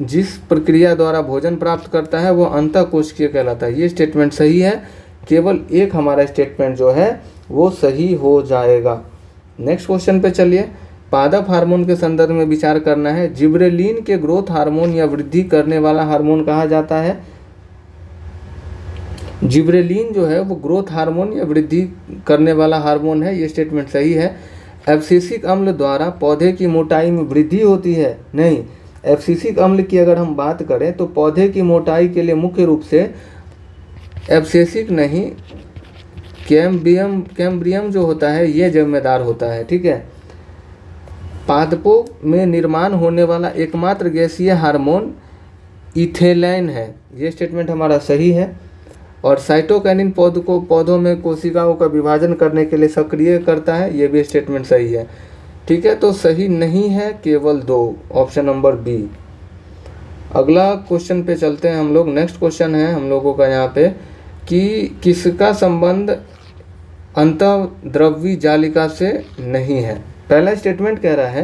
जिस प्रक्रिया द्वारा भोजन प्राप्त करता है वो अंतःकोशिकीय कहलाता है। ये स्टेटमेंट सही है, केवल एक हमारा स्टेटमेंट जो है वो सही हो जाएगा। नेक्स्ट क्वेश्चन पे चलिए। पादप हार्मोन के संदर्भ में विचार करना है। जिब्रेलिन के ग्रोथ हार्मोन या वृद्धि करने वाला हार्मोन कहा जाता है। जिब्रेलिन जो है वो ग्रोथ हार्मोन या वृद्धि करने वाला हार्मोन है, ये स्टेटमेंट सही है। एब्सिसिक अम्ल द्वारा पौधे की मोटाई में वृद्धि होती है, नहीं। एब्सिसिक अम्ल की अगर हम बात करें तो पौधे की मोटाई के लिए मुख्य रूप से एब्सिसिक नहीं, कैम्ब्रियम जो होता है ये जिम्मेदार होता है, ठीक है। पादपों में निर्माण होने वाला एकमात्र गैसीय हार्मोन इथेलाइन है, ये स्टेटमेंट हमारा सही है। और साइटोकाइनिन पौधों में कोशिकाओं का विभाजन करने के लिए सक्रिय करता है, ये भी स्टेटमेंट सही है, ठीक है। तो सही नहीं है, केवल 2, ऑप्शन नंबर बी। अगला क्वेश्चन पे चलते हैं हम लोग। नेक्स्ट क्वेश्चन है हम लोगों का यहाँ पे कि किसका संबंध अंतःद्रव्यी जालिका से नहीं है। पहला स्टेटमेंट कह रहा है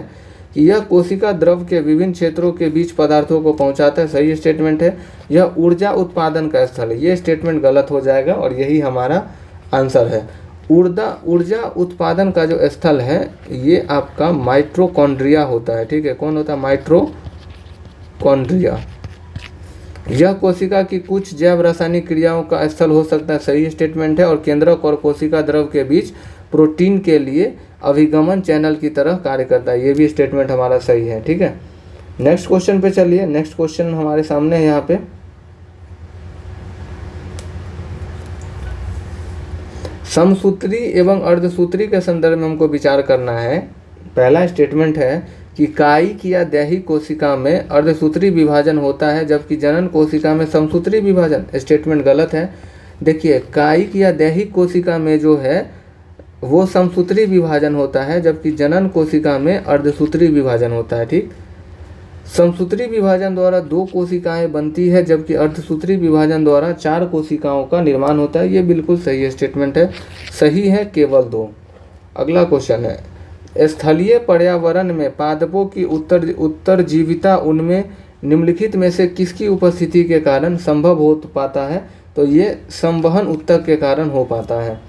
कि यह कोशिका द्रव के विभिन्न क्षेत्रों के बीच पदार्थों को पहुंचाता है, सही स्टेटमेंट है। यह ऊर्जा उत्पादन का स्थल है, ये स्टेटमेंट गलत हो जाएगा, और यही हमारा आंसर है। ऊर्जा उत्पादन का जो स्थल है ये आपका माइटोकॉन्ड्रिया होता है, ठीक है। कौन होता है? माइटोकॉन्ड्रिया। यह कोशिका की कुछ जैव रासायनिक क्रियाओं का स्थल हो सकता है, सही स्टेटमेंट है। और केंद्रक और कोशिका द्रव के बीच प्रोटीन के लिए अभिगमन चैनल की तरह कार्य करता है, ये भी स्टेटमेंट हमारा सही है, ठीक है। नेक्स्ट क्वेश्चन पे चलिए। नेक्स्ट क्वेश्चन हमारे सामने है यहाँ पे। समसूत्री एवं अर्धसूत्री के संदर्भ में हमको विचार करना है। पहला स्टेटमेंट है कि कायिक या दैहिक कोशिका में अर्धसूत्री विभाजन होता है, जबकि जनन कोशिका में समसूत्री विभाजन, स्टेटमेंट गलत है। देखिए, कायिक या दैहिक कोशिका में जो है वो समसूत्री विभाजन होता है, जबकि जनन कोशिका में अर्धसूत्री विभाजन होता है, ठीक। समसूत्री विभाजन द्वारा 2 कोशिकाएं बनती है, जबकि अर्धसूत्री विभाजन द्वारा 4 कोशिकाओं का निर्माण होता है, ये बिल्कुल सही स्टेटमेंट है, सही है, केवल 2। अगला क्वेश्चन है, स्थलीय पर्यावरण में पादपों की उत्तरजीविता उनमें निम्नलिखित में से किसकी उपस्थिति के कारण संभव हो पाता है? तो ये संवहन ऊतक के कारण हो पाता है।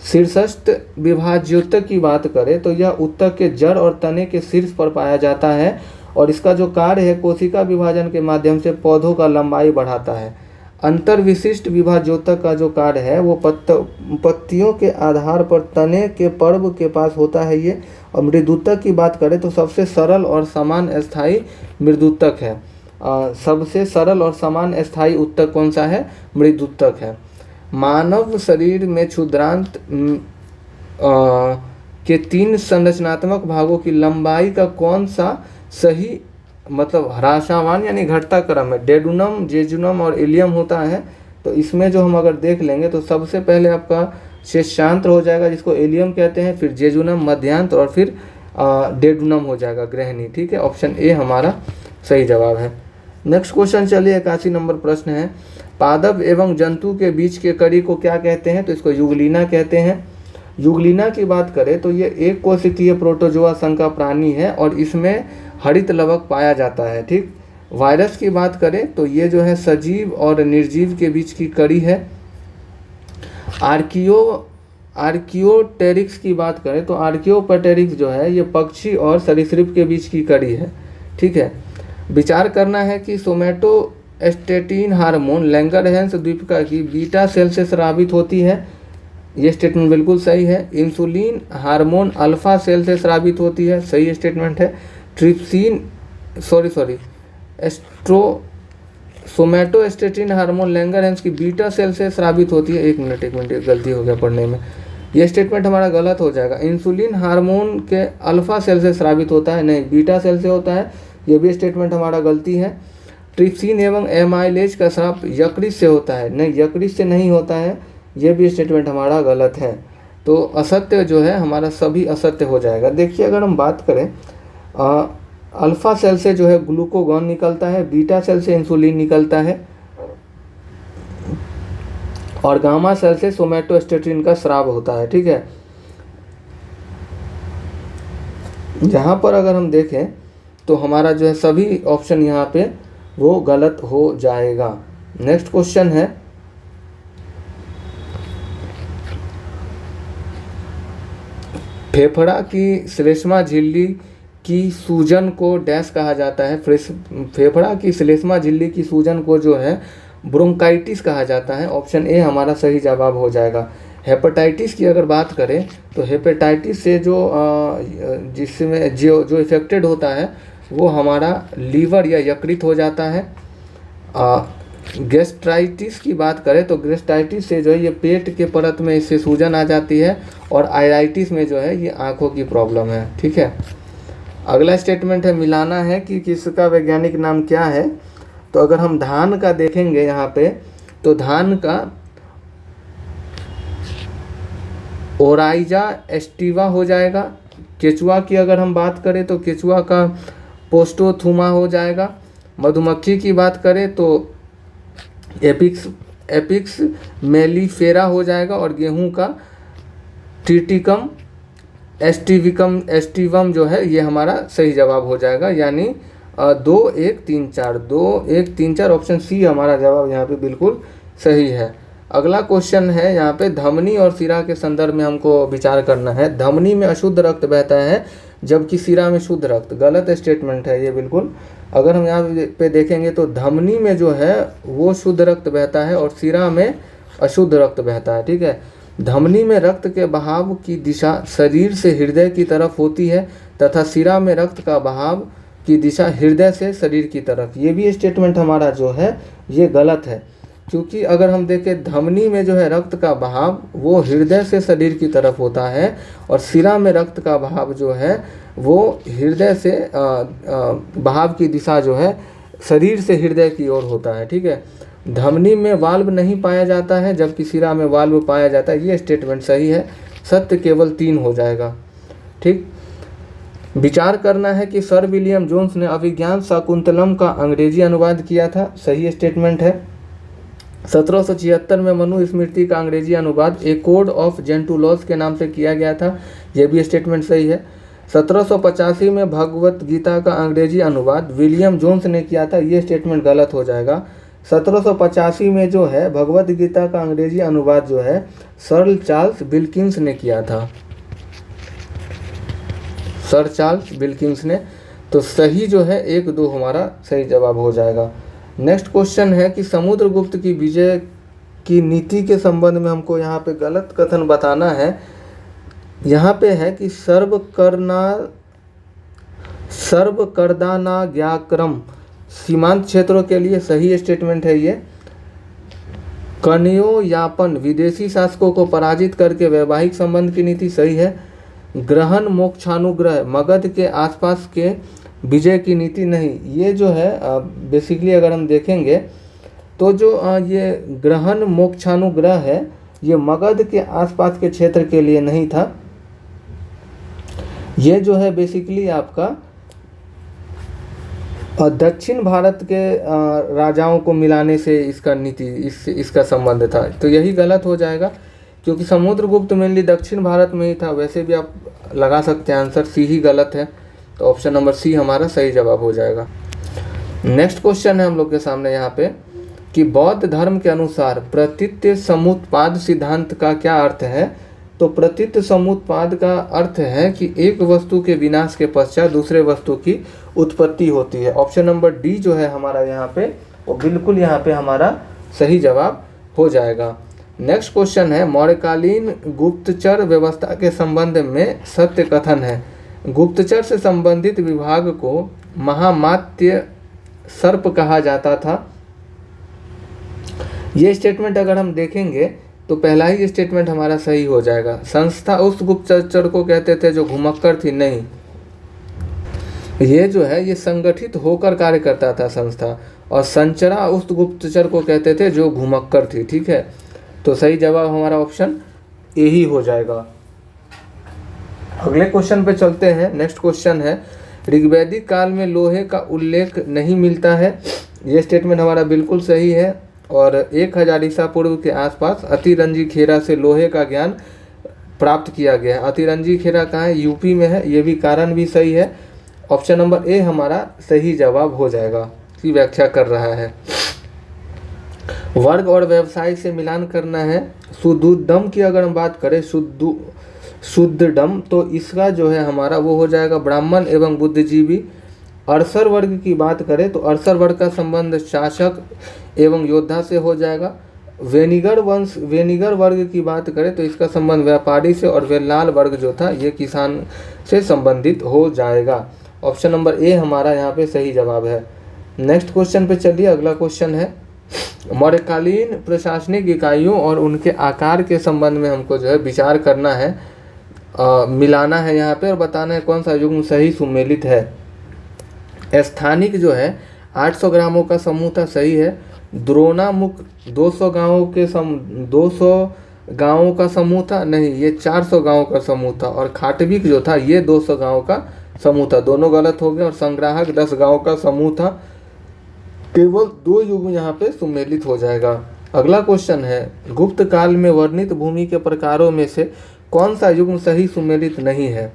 शीर्षस्थ विभाज्योतक की बात करें तो यह ऊतक के जड़ और तने के शीर्ष पर पाया जाता है, और इसका जो कार्य है कोशिका विभाजन के माध्यम से पौधों का लंबाई बढ़ाता है। अंतर विशिष्ट विभाज्योतक का जो कार्य है वो पत्तियों के आधार पर तने के पर्व के पास होता है ये। और मृदूतक की बात करें तो सबसे सरल और समान स्थायी मृदूतक है। सबसे सरल और समान स्थायी ऊतक कौन सा है? मृदूतक है। मानव शरीर में क्षुद्रांत के 3 संरचनात्मक भागों की लंबाई का कौन सा सही मतलब ह्रासमान यानी घटता क्रम है? डेडुनम, जेजुनम और इलियम होता है। तो इसमें जो हम अगर देख लेंगे तो सबसे पहले आपका शेषांत्र हो जाएगा जिसको इलियम कहते हैं, फिर जेजुनम मध्यांत्र और फिर डेडुनम हो जाएगा, ग्रहणी। ठीक है, ऑप्शन ए हमारा सही जवाब है। नेक्स्ट क्वेश्चन चलिए 81 नंबर प्रश्न है, पादप एवं जंतु के बीच के कड़ी को क्या कहते हैं? तो इसको युगलीना कहते हैं। युगलीना की बात करें तो ये एक कोशिकीय प्रोटोजोआ संघ का प्राणी है और इसमें हरित लवक पाया जाता है। ठीक, वायरस की बात करें तो ये जो है सजीव और निर्जीव के बीच की कड़ी है। आर्कियोटेरिक्स की बात करें तो आर्कियोपटेरिक्स जो है ये पक्षी और सरीसृप के बीच की कड़ी है। ठीक है, विचार करना है कि सोमैटोस्टेटिन हार्मोन लैंगरहैंस द्वीपिका की बीटा सेल से स्रावित होती है, ये स्टेटमेंट बिल्कुल सही है। इंसुलिन हार्मोन अल्फा सेल से स्रावित होती है, सही स्टेटमेंट है। सोमैटोस्टेटिन हार्मोन लैंगरहैंस की बीटा सेल से स्रावित होती है। एक मिनट गलती हो गया पढ़ने में, ये स्टेटमेंट हमारा गलत हो जाएगा। इंसुलिन हार्मोन के अल्फा सेल से स्रावित होता है, नहीं बीटा सेल से होता है, ये भी स्टेटमेंट हमारा गलती है। ट्रिप्सिन एवं एमाइलेज का स्राव यकृत से होता है, नहीं यकृत से नहीं होता है, ये भी स्टेटमेंट हमारा गलत है। तो असत्य जो है हमारा सभी असत्य हो जाएगा। देखिए अगर हम बात करें अल्फा सेल से जो है ग्लूकोगॉन निकलता है, बीटा सेल से इंसुलिन निकलता है और गामा सेल से सोमैटोस्टेटिन का स्राव होता है। ठीक है, यहाँ पर अगर हम देखें तो हमारा जो है सभी ऑप्शन यहाँ पे वो गलत हो जाएगा। नेक्स्ट क्वेश्चन है, फेफड़ा की श्लेष्मा झिल्ली की सूजन को डैश कहा जाता है? फेफड़ा की श्लेष्मा झिल्ली की सूजन को जो है ब्रोंकाइटिस कहा जाता है, ऑप्शन ए हमारा सही जवाब हो जाएगा। हेपेटाइटिस की अगर बात करें तो हेपेटाइटिस से जो जिसमें जो इफेक्टेड होता है वो हमारा लीवर या यकृत हो जाता है। गैस्ट्राइटिस की बात करें तो गैस्ट्राइटिस से जो है ये पेट के परत में इससे सूजन आ जाती है और आयराइटिस में जो है ये आँखों की प्रॉब्लम है। ठीक है, अगला स्टेटमेंट है, मिलाना है कि किसका वैज्ञानिक नाम क्या है? तो अगर हम धान का देखेंगे यहाँ पे तो धान का ओराइजा एस्टिवा हो जाएगा। केचुआ की अगर हम बात करें तो केचुआ का पोस्टोथुमा हो जाएगा। मधुमक्खी की बात करें तो एपिक्स मेलिफेरा हो जाएगा और गेहूं का ट्रिटिकम एस्टिवम जो है ये हमारा सही जवाब हो जाएगा, यानी 2 1 3 4 ऑप्शन सी हमारा जवाब यहाँ पे बिल्कुल सही है। अगला क्वेश्चन है यहाँ पे, धमनी और सिरा के संदर्भ में हमको विचार करना है। धमनी में अशुद्ध रक्त बहता है जबकि सिरा में शुद्ध रक्त, गलत स्टेटमेंट है ये बिल्कुल। अगर हम यहाँ पे देखेंगे तो धमनी में जो है वो शुद्ध रक्त बहता है और सिरा में अशुद्ध रक्त बहता है। ठीक है, धमनी में रक्त के बहाव की दिशा शरीर से हृदय की तरफ होती है तथा सिरा में रक्त का बहाव की दिशा हृदय से शरीर की तरफ, ये भी स्टेटमेंट हमारा जो है ये गलत है, क्योंकि अगर हम देखें धमनी में जो है रक्त का बहाव वो हृदय से शरीर की तरफ होता है और सिरा में रक्त का बहाव जो है वो हृदय से बहाव की दिशा जो है शरीर से हृदय की ओर होता है। ठीक है, धमनी में वाल्व नहीं पाया जाता है जबकि सिरा में वाल्व पाया जाता है, ये स्टेटमेंट सही है। सत्य केवल 3 हो जाएगा। ठीक, विचार करना है कि सर विलियम जोन्स ने अभिज्ञान शाकुंतलम का अंग्रेजी अनुवाद किया था, सही स्टेटमेंट है। 1776 में मनुस्मृति का अंग्रेजी अनुवाद ए कोड ऑफ जेंटुलॉस के नाम से किया गया था, यह भी स्टेटमेंट सही है। 1785 में भगवत गीता का अंग्रेजी अनुवाद विलियम जोन्स ने किया था, ये स्टेटमेंट गलत हो जाएगा। 1785 में जो है भगवत गीता का अंग्रेजी अनुवाद जो है सर चार्ल्स विल्किंस ने किया था, सर चार्ल्स विल्किंस ने। तो सही जो है 1 2 हमारा सही जवाब हो जाएगा। नेक्स्ट क्वेश्चन है कि समुद्रगुप्त की विजय की नीति के संबंध में हमको यहाँ पे गलत कथन बताना है। यहाँ पे है कि सर्वकर्दानाज्ञाक्रम सीमांत क्षेत्रों के लिए, सही स्टेटमेंट है ये। कन्योयापन विदेशी शासकों को पराजित करके वैवाहिक संबंध की नीति, सही है। ग्रहण मोक्षानुग्रह मगध के आसपास के विजय की नीति, नहीं। ये जो है बेसिकली अगर हम देखेंगे तो जो ये ग्रहण मोक्षानुग्रह है ये मगध के आसपास के क्षेत्र के लिए नहीं था, ये जो है बेसिकली आपका दक्षिण भारत के राजाओं को मिलाने से इसका नीति इसका संबंध था, तो यही गलत हो जाएगा क्योंकि समुद्रगुप्त मेनली दक्षिण भारत में ही था। वैसे भी आप लगा सकते हैं आंसर सी ही गलत है, तो ऑप्शन नंबर सी हमारा सही जवाब हो जाएगा। नेक्स्ट क्वेश्चन है हम लोग के सामने यहाँ पे कि बौद्ध धर्म के अनुसार प्रतीत्य समुत्पाद सिद्धांत का क्या अर्थ है। तो प्रतीत समुत्पाद का अर्थ है कि एक वस्तु के विनाश के पश्चात दूसरे वस्तु की उत्पत्ति होती है। ऑप्शन नंबर डी जो है हमारा यहाँ पे वो बिल्कुल यहाँ पे हमारा सही जवाब हो जाएगा। नेक्स्ट क्वेश्चन है मौर्यकालीन गुप्तचर व्यवस्था के संबंध में सत्य कथन है। गुप्तचर से संबंधित विभाग को महामात्य सर्प कहा जाता था। ये स्टेटमेंट अगर हम देखेंगे तो पहला ही स्टेटमेंट हमारा सही हो जाएगा। संस्था उस गुप्तचर को कहते थे जो घुमक्कड़ थी, नहीं, ये जो है ये संगठित होकर कार्य करता था संस्था, और संचरा उस गुप्तचर को कहते थे जो घुमक्कड़ थी। ठीक है, तो सही जवाब हमारा ऑप्शन ए ही हो जाएगा। अगले क्वेश्चन पे चलते हैं। नेक्स्ट क्वेश्चन है ऋग्वैदिक काल में लोहे का उल्लेख नहीं मिलता है। ये स्टेटमेंट हमारा बिल्कुल सही है, और 1000 ईसा पूर्व के आसपास अतिरंजी खेरा से लोहे का ज्ञान प्राप्त किया गया है। अतिरंजी खेरा कहाँ है? यूपी में है। ये भी कारण भी सही है। ऑप्शन नंबर ए हमारा सही जवाब हो जाएगा, की व्याख्या कर रहा है। वर्ग और व्यवसाय से मिलान करना है। शुद्धोदम की अगर हम बात करें शुद्धडम, तो इसका जो है हमारा वो हो जाएगा ब्राह्मण एवं बुद्धिजीवी। अरसर वर्ग की बात करें तो अरसर वर्ग का संबंध शासक एवं योद्धा से हो जाएगा। वेनिगर वर्ग की बात करें तो इसका संबंध व्यापारी से, और वेलाल वर्ग जो था ये किसान से संबंधित हो जाएगा। ऑप्शन नंबर ए हमारा यहाँ पे सही जवाब है। नेक्स्ट क्वेश्चन पे चलिए। अगला क्वेश्चन है मौर्यकालीन प्रशासनिक इकाइयों और उनके आकार के संबंध में हमको जो है विचार करना है, मिलाना है यहाँ पे और बताना है कौन सा युग्म सही सुमेलित है। स्थानिक जो है 800 ग्रामों का समूह था, सही है। द्रोणामुख 200 गांवों का समूह था, नहीं, ये 400 गांवों का समूह था। और खाटविक जो था ये 200 गांवों का समूह था, दोनों गलत हो गए। और संग्राहक 10 गांवों का समूह था। केवल 2 युग्म यहाँ पे सुमेलित हो जाएगा। अगला क्वेश्चन है गुप्त काल में वर्णित भूमि के प्रकारों में से कौन सा युग्म सही सुमेलित नहीं है।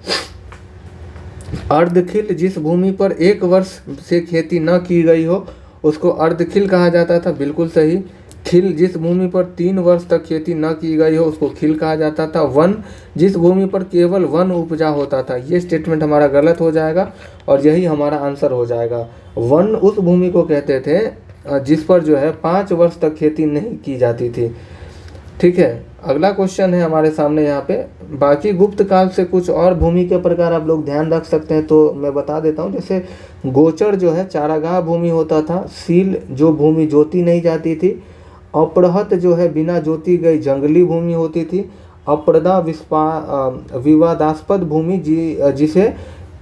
अर्धखिल, जिस भूमि पर 1 वर्ष से खेती न की गई हो उसको अर्धखिल कहा जाता था, बिल्कुल सही। खिल, जिस भूमि पर 3 वर्ष तक खेती न की गई हो उसको खिल कहा जाता था। वन, जिस भूमि पर केवल वन उपजा होता था, ये स्टेटमेंट हमारा गलत हो जाएगा और यही हमारा आंसर हो जाएगा। वन उस भूमि को कहते थे जिस पर जो है 5 वर्ष तक खेती नहीं की जाती थी। ठीक है, अगला क्वेश्चन है हमारे सामने यहाँ पे। बाकी गुप्त काल से कुछ और भूमि के प्रकार आप लोग ध्यान रख सकते हैं, तो मैं बता देता हूँ। जैसे गोचर जो है चारागाह भूमि होता था। सील, जो भूमि जोती नहीं जाती थी। अपृहत जो है बिना जोती गई जंगली भूमि होती थी। अप्रदा विवादास्पद भूमि जिसे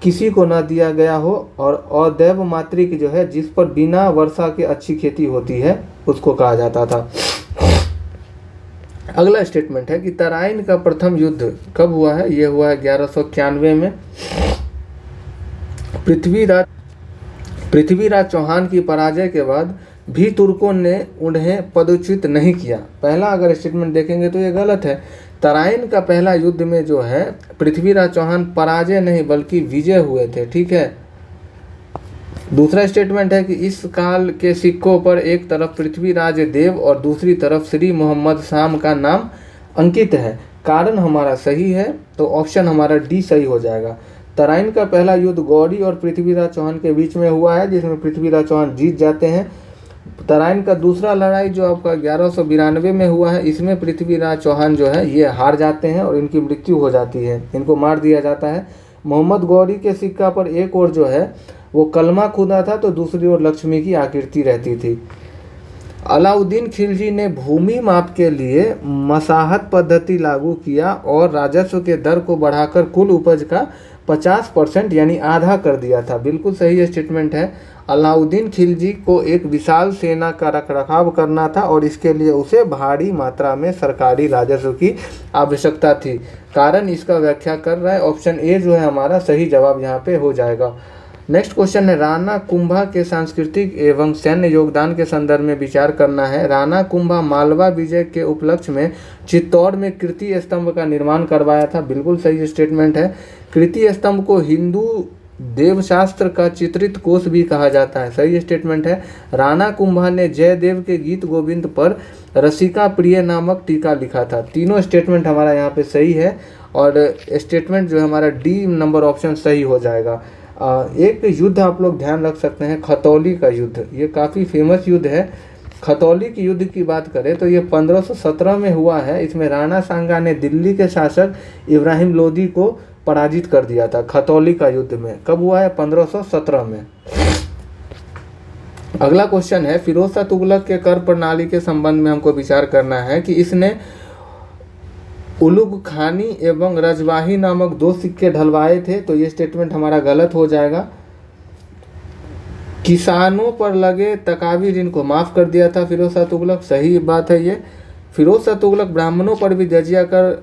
किसी को न दिया गया हो। और अदैव मात्रिक जो है जिस पर बिना वर्षा के अच्छी खेती होती है उसको कहा जाता था। अगला स्टेटमेंट है कि तराइन का प्रथम युद्ध कब हुआ है। ये हुआ है 1191 में। पृथ्वीराज चौहान की पराजय के बाद भी तुर्कों ने उन्हें पदच्युत नहीं किया। पहला अगर स्टेटमेंट देखेंगे तो ये गलत है। तराइन का पहला युद्ध में जो है पृथ्वीराज चौहान पराजय नहीं बल्कि विजय हुए थे। ठीक है। दूसरा स्टेटमेंट है कि इस काल के सिक्कों पर एक तरफ पृथ्वीराज देव और दूसरी तरफ श्री मोहम्मद शाम का नाम अंकित है। कारण हमारा सही है, तो ऑप्शन हमारा डी सही हो जाएगा। तराइन का पहला युद्ध गौरी और पृथ्वीराज चौहान के बीच में हुआ है, जिसमें पृथ्वीराज चौहान जीत जाते हैं। तराइन का दूसरा लड़ाई जो आपका 1192 में हुआ है, इसमें पृथ्वीराज चौहान जो है ये हार जाते हैं और इनकी मृत्यु हो जाती है, इनको मार दिया जाता है। मोहम्मद गौरी के सिक्का पर एक ओर जो है वो कलमा खुदा था, तो दूसरी ओर लक्ष्मी की आकृति रहती थी। अलाउद्दीन खिलजी ने भूमि माप के लिए मसाहत पद्धति लागू किया और राजस्व के दर को बढ़ाकर कुल उपज का 50% यानी आधा कर दिया था। बिल्कुल सही स्टेटमेंट है। अलाउद्दीन खिलजी को एक विशाल सेना का रखरखाव करना था और इसके लिए उसे भारी मात्रा में सरकारी राजस्व की आवश्यकता थी। कारण इसका व्याख्या कर रहा है, ऑप्शन ए जो है हमारा सही जवाब यहाँ पे हो जाएगा। नेक्स्ट क्वेश्चन है, राणा कुंभा के सांस्कृतिक एवं सैन्य योगदान के संदर्भ में विचार करना है। राणा कुंभा मालवा विजय के उपलक्ष्य में चित्तौड़ में कीर्ति स्तंभ का निर्माण करवाया था। बिल्कुल सही स्टेटमेंट है। कीर्ति स्तंभ को हिंदू देवशास्त्र का चित्रित कोष भी कहा जाता है। सही स्टेटमेंट है। राणा कुंभा ने जयदेव के गीत गोविंद पर रसिका प्रिय नामक टीका लिखा था। तीनों स्टेटमेंट हमारा यहाँ पे सही है और स्टेटमेंट जो है हमारा डी नंबर ऑप्शन सही हो जाएगा। एक युद्ध आप लोग ध्यान रख सकते हैं, खतौली का युद्ध। ये काफ़ी फेमस युद्ध है। खतौली की युद्ध की बात करें तो ये 1517 में हुआ है। इसमें राणा सांगा ने दिल्ली के शासक इब्राहिम लोदी को पराजित कर दिया था खतौली का युद्ध में। कब हुआ है? 1517 में। अगला क्वेश्चन है, फिरोज शाह तुगलक के कर प्रणाली के संबंध में हमको विचार करना है कि इसने उलुग खानी एवं रजवाही नामक 2 सिक्के ढलवाए थे। तो ये स्टेटमेंट हमारा गलत हो जाएगा। किसानों पर लगे तकावी ऋण को माफ़ कर दिया था फिरोज शाह तुगलक। सही बात है ये। फिरोज शाह तुगलक ब्राह्मणों पर भी जजिया कर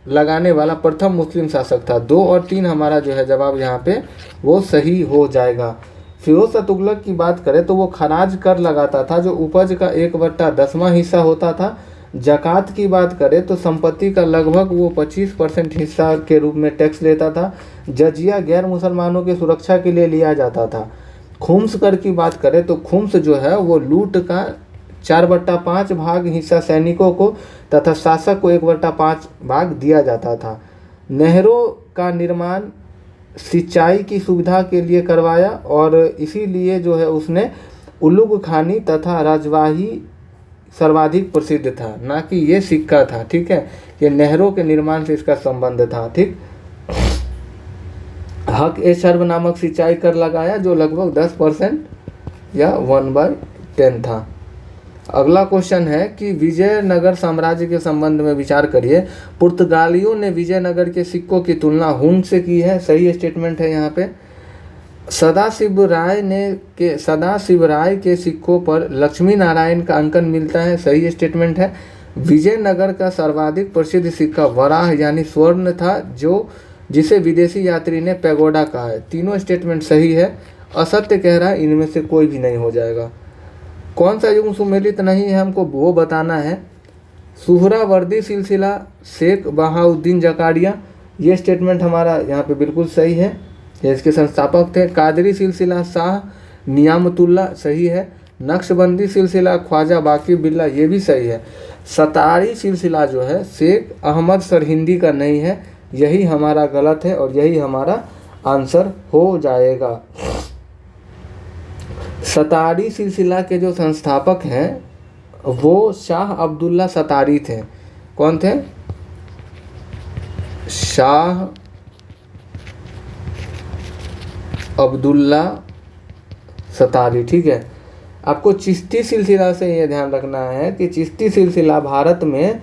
लगाने वाला प्रथम मुस्लिम शासक था। 2 और 3 हमारा जो है जवाब यहाँ पे वो सही हो जाएगा। फिरोज शाह तुगलक की बात करें तो वो खराज कर लगाता था जो उपज का 1/10वां हिस्सा होता था। ज़कात की बात करें तो संपत्ति का लगभग वो 25% हिस्सा के रूप में टैक्स लेता था। जजिया गैर मुसलमानों की सुरक्षा के लिए लिया जाता था। खुम्स कर की बात करें तो खुम्स जो है वो लूट का 4/5 भाग हिस्सा सैनिकों को तथा शासक को 1/5 भाग दिया जाता था। नहरों का निर्माण सिंचाई की सुविधा के लिए करवाया और इसीलिए जो है उसने उलुग खानी तथा राजवाही सर्वाधिक प्रसिद्ध था, ना कि ये सिक्का था। ठीक है, ये नहरों के निर्माण से इसका संबंध था। ठीक, हक ए शर्ब नामक सिंचाई कर लगाया जो लगभग 10% या 1/10 था। अगला क्वेश्चन है कि विजयनगर साम्राज्य के संबंध में विचार करिए। पुर्तगालियों ने विजयनगर के सिक्कों की तुलना हुन से की है। सही स्टेटमेंट है यहाँ पे। सदाशिव राय के सिक्कों पर लक्ष्मी नारायण का अंकन मिलता है। सही स्टेटमेंट है। विजयनगर का सर्वाधिक प्रसिद्ध सिक्का वराह यानी स्वर्ण था जिसे विदेशी यात्री ने पैगोडा कहा है। तीनों स्टेटमेंट सही है। असत्य कह रहा है, इनमें से कोई भी नहीं हो जाएगा। कौन सा युग सुमेलित नहीं है हमको वो बताना है। सुहरावर्दी सिलसिला शेख बहाउद्दीन जकारिया, ये स्टेटमेंट हमारा यहाँ पे बिल्कुल सही है। ये इसके संस्थापक थे। कादरी सिलसिला शाह नियामतुल्ला, सही है। नक्शबंदी सिलसिला ख्वाजा बाकी बिल्ला, ये भी सही है। सतारी सिलसिला जो है शेख अहमद सरहिंदी का नहीं है, यही हमारा गलत है और यही हमारा आंसर हो जाएगा। सतारी सिलसिला के जो संस्थापक हैं वो शाह अब्दुल्ला सतारी थे। कौन थे? शाह अब्दुल्ला सतारी। ठीक है, आपको चिश्ती सिलसिला से ये ध्यान रखना है कि चिश्ती सिलसिला भारत में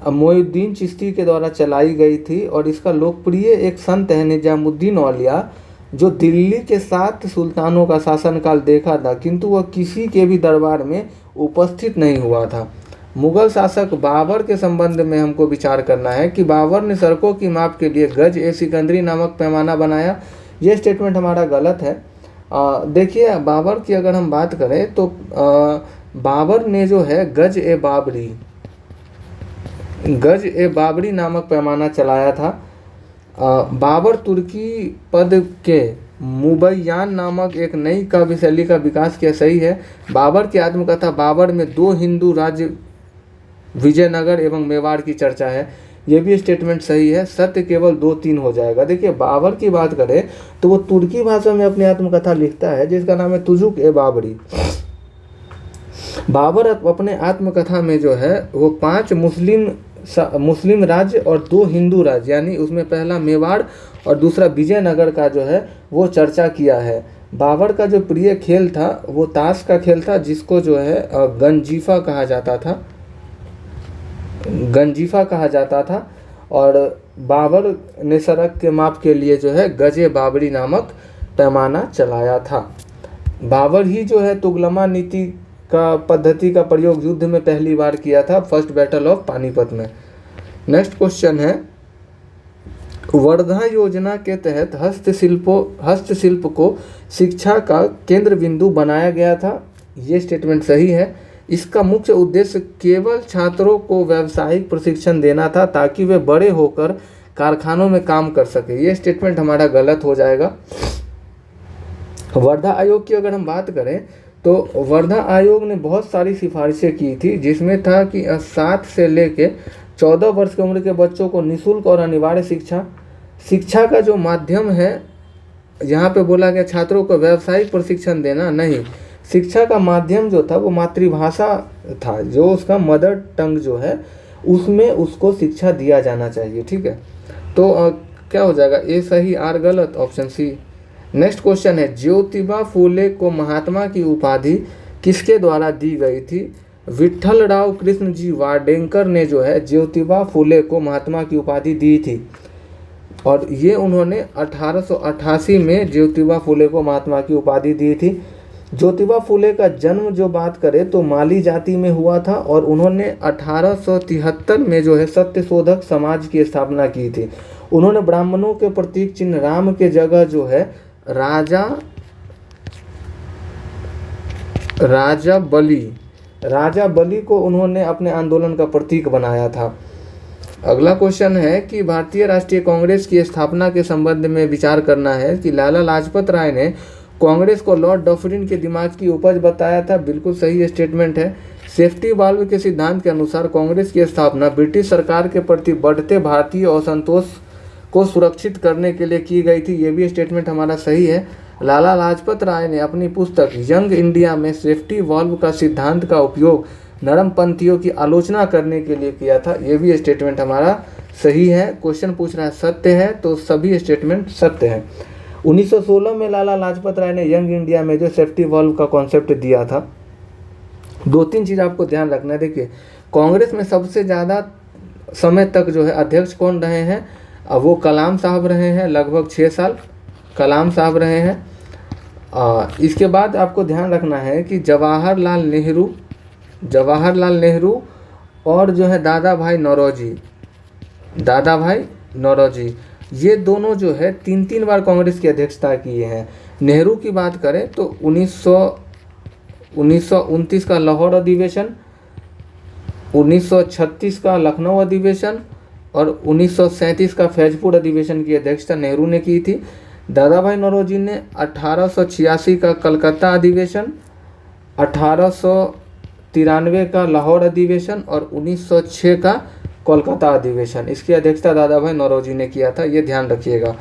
मोइनुद्दीन चिश्ती के द्वारा चलाई गई थी और इसका लोकप्रिय एक संत है निजामुद्दीन औलिया, जो दिल्ली के 7 सुल्तानों का शासनकाल देखा था किंतु वह किसी के भी दरबार में उपस्थित नहीं हुआ था। मुगल शासक बाबर के संबंध में हमको विचार करना है कि बाबर ने सड़कों की माप के लिए गज ए सिकंदरी नामक पैमाना बनाया। ये स्टेटमेंट हमारा गलत है। देखिए, बाबर की अगर हम बात करें तो बाबर ने जो है गज ए बाबरी नामक पैमाना चलाया था। बाबर तुर्की पद के मुबैयान नामक एक नई काव्य शैली का विकास किया। सही है। बाबर की आत्मकथा बाबर में 2 हिंदू राज्य विजयनगर एवं मेवाड़ की चर्चा है। यह भी स्टेटमेंट सही है। सत्य केवल 2-3 हो जाएगा। देखिए, बाबर की बात करें तो वो तुर्की भाषा में अपनी आत्मकथा लिखता है जिसका नाम है तुजुक ए बाबरी। बाबर अपने आत्मकथा में जो है वो 5 मुस्लिम राज्य और 2 हिंदू राज्य, यानी उसमें पहला मेवाड़ और दूसरा विजयनगर का जो है वो चर्चा किया है। बाबर का जो प्रिय खेल था वो ताश का खेल था, जिसको जो है गंजीफा कहा जाता था, गंजीफा कहा जाता था। और बाबर ने सड़क के माप के लिए जो है गजे बाबरी नामक पैमाना चलाया था। बाबर ही जो है तुगलमा नीति का पद्धति का प्रयोग युद्ध में पहली बार किया था, फर्स्ट बैटल ऑफ पानीपत में। नेक्स्ट क्वेश्चन है, वर्धा योजना के तहत हस्तशिल्प को शिक्षा का केंद्र बिंदु बनाया गया था। ये स्टेटमेंट सही है। इसका मुख्य उद्देश्य केवल छात्रों को व्यावसायिक प्रशिक्षण देना था ताकि वे बड़े होकर कारखानों में काम कर सके। ये स्टेटमेंट हमारा गलत हो जाएगा। वर्धा आयोग की अगर हम बात करें तो वर्धा आयोग ने बहुत सारी सिफारिशें की थी, जिसमें था कि 7 से लेके 14 वर्ष की उम्र के बच्चों को निःशुल्क और अनिवार्य शिक्षा का जो माध्यम है, यहाँ पे बोला गया छात्रों को व्यावसायिक प्रशिक्षण देना नहीं, शिक्षा का माध्यम जो था वो मातृभाषा था, जो उसका मदर टंग जो है उसमें उसको शिक्षा दिया जाना चाहिए। ठीक है, तो क्या हो जाएगा, ए सही आर गलत, ऑप्शन सी। नेक्स्ट क्वेश्चन है, ज्योतिबा फूले को महात्मा की उपाधि किसके द्वारा दी गई थी? विट्ठलराव कृष्ण जी वाडेंकर ने जो है ज्योतिबा फूले को महात्मा की उपाधि दी थी, और ये उन्होंने 1888 में ज्योतिबा फूले को महात्मा की उपाधि दी थी। ज्योतिबा फूले का जन्म जो बात करें तो माली जाति में हुआ था, और उन्होंने 1873 में जो है सत्यशोधक समाज की स्थापना की थी। उन्होंने ब्राह्मणों के प्रतीक चिन्ह राम के जगह जो है राजा बलि को उन्होंने अपने आंदोलन का प्रतीक बनाया था। अगला क्वेश्चन है कि भारतीय राष्ट्रीय कांग्रेस की स्थापना के संबंध में विचार करना है कि लाला लाजपत राय ने कांग्रेस को लॉर्ड डफरिन के दिमाग की उपज बताया था। बिल्कुल सही स्टेटमेंट है। सेफ्टी वाल्व के सिद्धांत के अनुसार कांग्रेस की स्थापना ब्रिटिश सरकार के प्रति बढ़ते भारतीय असंतोष को सुरक्षित करने के लिए की गई थी। ये भी स्टेटमेंट हमारा सही है। लाला लाजपत राय ने अपनी पुस्तक यंग इंडिया में सेफ्टी वाल्व का सिद्धांत का उपयोग नरमपंथियों की आलोचना करने के लिए किया था। ये भी स्टेटमेंट हमारा सही है। क्वेश्चन पूछ रहा है सत्य है, तो सभी स्टेटमेंट सत्य है। 1916 में लाला लाजपत राय ने यंग इंडिया में जो सेफ्टी वाल्व का कॉन्सेप्ट दिया था, 2-3 चीज़ आपको ध्यान रखना है। देखिए, कांग्रेस में सबसे ज़्यादा समय तक जो है अध्यक्ष कौन रहे हैं? अब वो कलाम साहब रहे हैं, लगभग 6 साल कलाम साहब रहे हैं। इसके बाद आपको ध्यान रखना है कि जवाहरलाल नेहरू और जो है दादा भाई नौरोजी, ये दोनों जो है 3-3 बार कांग्रेस की अध्यक्षता किए हैं। नेहरू की बात करें तो 1929 का लाहौर अधिवेशन, 1936 का लखनऊ अधिवेशन और 1937 का फैजपुर अधिवेशन की अध्यक्षता नेहरू ने की थी। दादा भाई नौरोजी ने 1886 का कलकत्ता अधिवेशन, 1893 का लाहौर अधिवेशन और 1906 का कोलकाता अधिवेशन, इसकी अध्यक्षता दादा भाई नौरोजी ने किया था। ये ध्यान रखिएगा।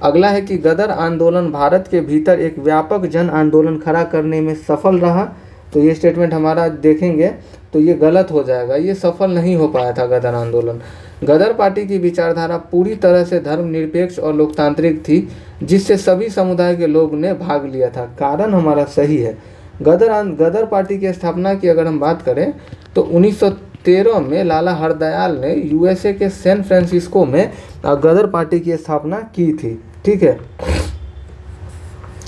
अगला है कि गदर आंदोलन भारत के भीतर एक व्यापक जन आंदोलन खड़ा करने में सफल रहा। तो ये स्टेटमेंट हमारा देखेंगे तो ये गलत हो जाएगा, ये सफल नहीं हो पाया था गदर आंदोलन। गदर पार्टी की विचारधारा पूरी तरह से धर्मनिरपेक्ष और लोकतांत्रिक थी, जिससे सभी समुदाय के लोग ने भाग लिया था। कारण हमारा सही है। गदर पार्टी की स्थापना की अगर हम बात करें तो 1913 में लाला हरदयाल ने यूएसए के सैन फ्रांसिस्को में गदर पार्टी की स्थापना की थी। ठीक है,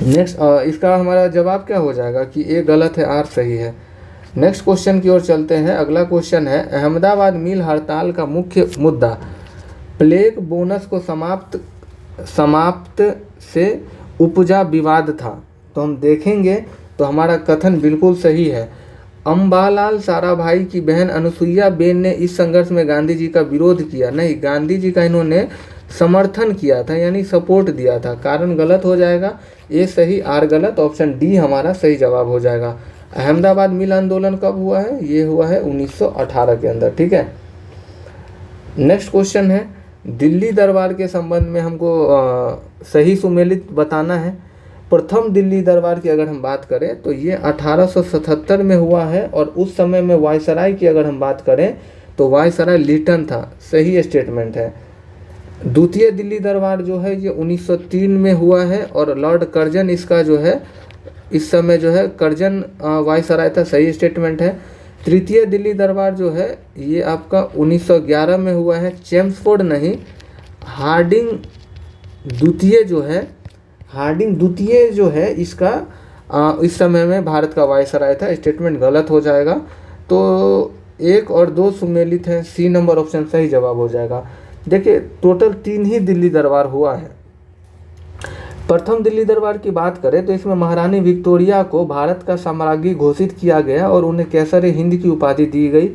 नेक्स्ट इसका हमारा जवाब क्या हो जाएगा कि ए गलत है, आर सही है। नेक्स्ट क्वेश्चन की ओर चलते हैं। अगला क्वेश्चन है, अहमदाबाद मिल हड़ताल का मुख्य मुद्दा प्लेग बोनस को समाप्त से उपजा विवाद था। तो हम देखेंगे तो हमारा कथन बिल्कुल सही है। अम्बालाल साराभाई की बहन अनुसुईया बेन ने इस संघर्ष में गांधी जी का विरोध किया, नहीं, गांधी जी का इन्होंने समर्थन किया था, यानी सपोर्ट दिया था। कारण गलत हो जाएगा, ए सही आर गलत, ऑप्शन डी हमारा सही जवाब हो जाएगा। अहमदाबाद मिल आंदोलन कब हुआ है? ये हुआ है 1918 के अंदर। ठीक है, नेक्स्ट क्वेश्चन है, दिल्ली दरबार के संबंध में हमको सही सुमेलित बताना है। प्रथम दिल्ली दरबार की अगर हम बात करें तो ये 1877 में हुआ है, और उस समय में वायसराय की अगर हम बात करें तो वायसराय लिटन था। सही स्टेटमेंट है। द्वितीय दिल्ली दरबार जो है ये 1903 में हुआ है और लॉर्ड कर्जन इसका जो है इस समय जो है कर्जन वायसराय था, सही स्टेटमेंट है। तृतीय दिल्ली दरबार जो है ये आपका 1911 में हुआ है, चेम्सफोर्ड नहीं, हार्डिंग द्वितीय जो है इसका इस समय में भारत का वायसराय था। स्टेटमेंट गलत हो जाएगा, तो 1 और 2 सुमेलित हैं, सी नंबर ऑप्शन सही जवाब हो जाएगा। देखिए टोटल 3 ही दिल्ली दरबार हुआ है। प्रथम दिल्ली दरबार की बात करें तो इसमें महारानी विक्टोरिया को भारत का साम्राज्ञी घोषित किया गया और उन्हें कैसर हिंद की उपाधि दी गई।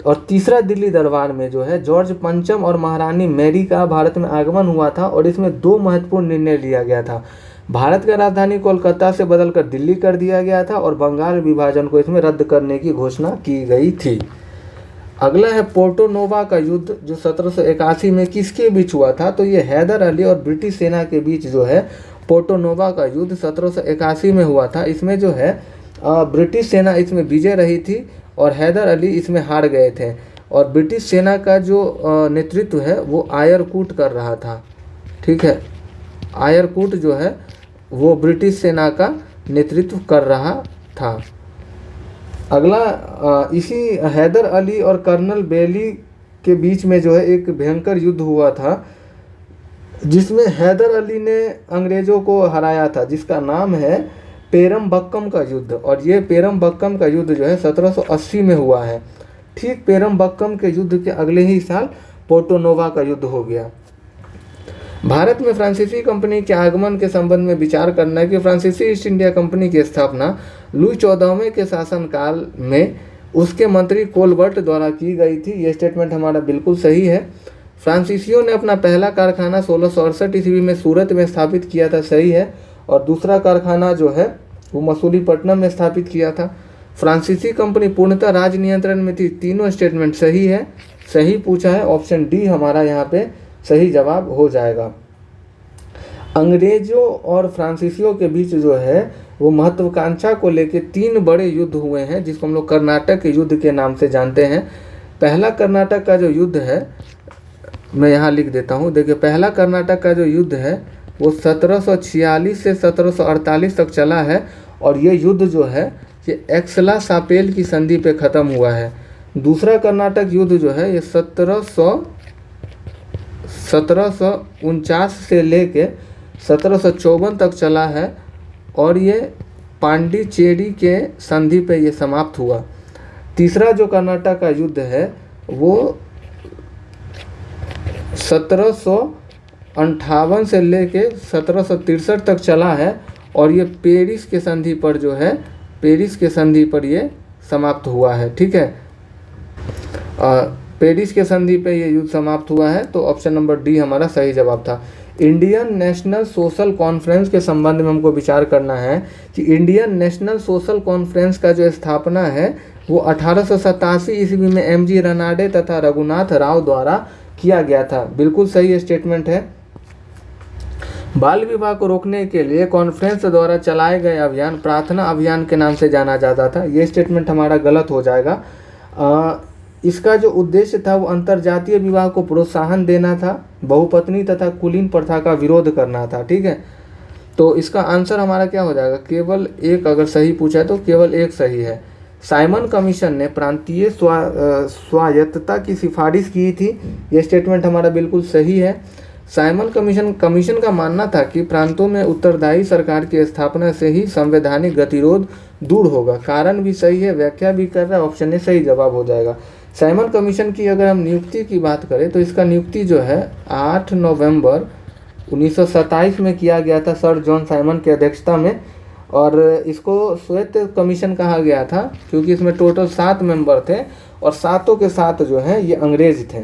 और तीसरा दिल्ली दरबार में जो है जॉर्ज पंचम और महारानी मैरी का भारत में आगमन हुआ था और इसमें 2 महत्वपूर्ण निर्णय लिया गया था। भारत का राजधानी कोलकाता से बदलकर दिल्ली कर दिया गया था और बंगाल विभाजन को इसमें रद्द करने की घोषणा की गई थी। अगला है पोर्टो नोवा का युद्ध जो 1781 में किसके बीच हुआ था, तो ये हैदर अली और ब्रिटिश सेना के बीच जो है पोर्टो नोवा का युद्ध 1781 में हुआ था। इसमें जो है ब्रिटिश सेना इसमें विजय रही थी और हैदर अली इसमें हार गए थे और ब्रिटिश सेना का जो नेतृत्व है वो आयरकूट कर रहा था। ठीक है, आयरकूट जो है वो ब्रिटिश सेना का नेतृत्व कर रहा था। अगला इसी हैदर अली और कर्नल बेली के बीच में जो है एक भयंकर युद्ध हुआ था जिसमें हैदर अली ने अंग्रेज़ों को हराया था, जिसका नाम है पेरमबक्कम का युद्ध। और ये पेरमबक्कम का युद्ध जो है 1780 में हुआ है। ठीक पेरमबक्कम के युद्ध के अगले ही साल पोर्टो नोवा का युद्ध हो गया। भारत में फ्रांसीसी कंपनी के आगमन के संबंध में विचार करना है कि फ्रांसीसी ईस्ट इंडिया कंपनी की स्थापना लुई 14वें के शासनकाल में उसके मंत्री कोलबर्ट द्वारा की गई थी। ये स्टेटमेंट हमारा बिल्कुल सही है। फ्रांसीसियों ने अपना पहला कारखाना 1668 ईस्वी में सूरत में स्थापित किया था, सही है। और दूसरा कारखाना जो है वो मसूलीपट्टनम में स्थापित किया था। फ्रांसीसी कंपनी पूर्णतः राज नियंत्रण में थी। तीनों स्टेटमेंट सही है, सही पूछा है, ऑप्शन डी हमारा यहाँ पे सही जवाब हो जाएगा। अंग्रेजों और फ्रांसीसियों के बीच जो है वो महत्वाकांक्षा को लेकर 3 बड़े युद्ध हुए हैं जिसको हम लोग कर्नाटक के युद्ध के नाम से जानते हैं। पहला कर्नाटक का जो युद्ध है मैं यहाँ लिख देता हूँ। देखिए पहला कर्नाटक का जो युद्ध है वो 1746 से 1748 तक चला है और ये युद्ध जो है ये एक्सला सापेल की संधि पे ख़त्म हुआ है। दूसरा कर्नाटक युद्ध जो है ये 1749 से लेके 1754 तक चला है और ये पांडिचेरी के संधि पे ये समाप्त हुआ। तीसरा जो कर्नाटक का युद्ध है वो 1758 से लेके 1763 तक चला है और ये पेरिस के संधि पर जो है पेरिस के संधि पर ये समाप्त हुआ है। ठीक है, पेरिस के संधि पे ये युद्ध समाप्त हुआ है, तो ऑप्शन नंबर डी हमारा सही जवाब था। इंडियन नेशनल सोशल कॉन्फ्रेंस के संबंध में हमको विचार करना है कि इंडियन नेशनल सोशल कॉन्फ्रेंस का जो स्थापना है वो 1887 ईस्वी में एम.जी. रनाडे तथा रघुनाथ राव द्वारा किया गया था। बिल्कुल सही स्टेटमेंट है। बाल विवाह को रोकने के लिए कॉन्फ्रेंस द्वारा चलाए गए अभियान प्रार्थना अभियान के नाम से जाना जाता था। ये स्टेटमेंट हमारा गलत हो जाएगा। इसका जो उद्देश्य था वो अंतर्जातीय विवाह को प्रोत्साहन देना था, बहुपत्नी तथा कुलीन प्रथा का विरोध करना था। ठीक है, तो इसका आंसर हमारा क्या हो जाएगा, केवल एक अगर सही पूछा है तो केवल एक सही है। साइमन कमीशन ने प्रांतीय स्वायत्तता की सिफारिश की थी। ये स्टेटमेंट हमारा बिल्कुल सही है। साइमन कमीशन का मानना था कि प्रांतों में उत्तरदायी सरकार की स्थापना से ही संवैधानिक गतिरोध दूर होगा। कारण भी सही है, व्याख्या भी कर रहा है, ऑप्शन ए सही जवाब हो जाएगा। साइमन कमीशन की अगर हम नियुक्ति की बात करें तो इसका नियुक्ति जो है 8 नवंबर 1927 में किया गया था सर जॉन साइमन की अध्यक्षता में। और इसको श्वेत कमीशन कहा गया था क्योंकि इसमें टोटल 7 मेंबर थे और सातों के साथ जो हैं ये अंग्रेज थे।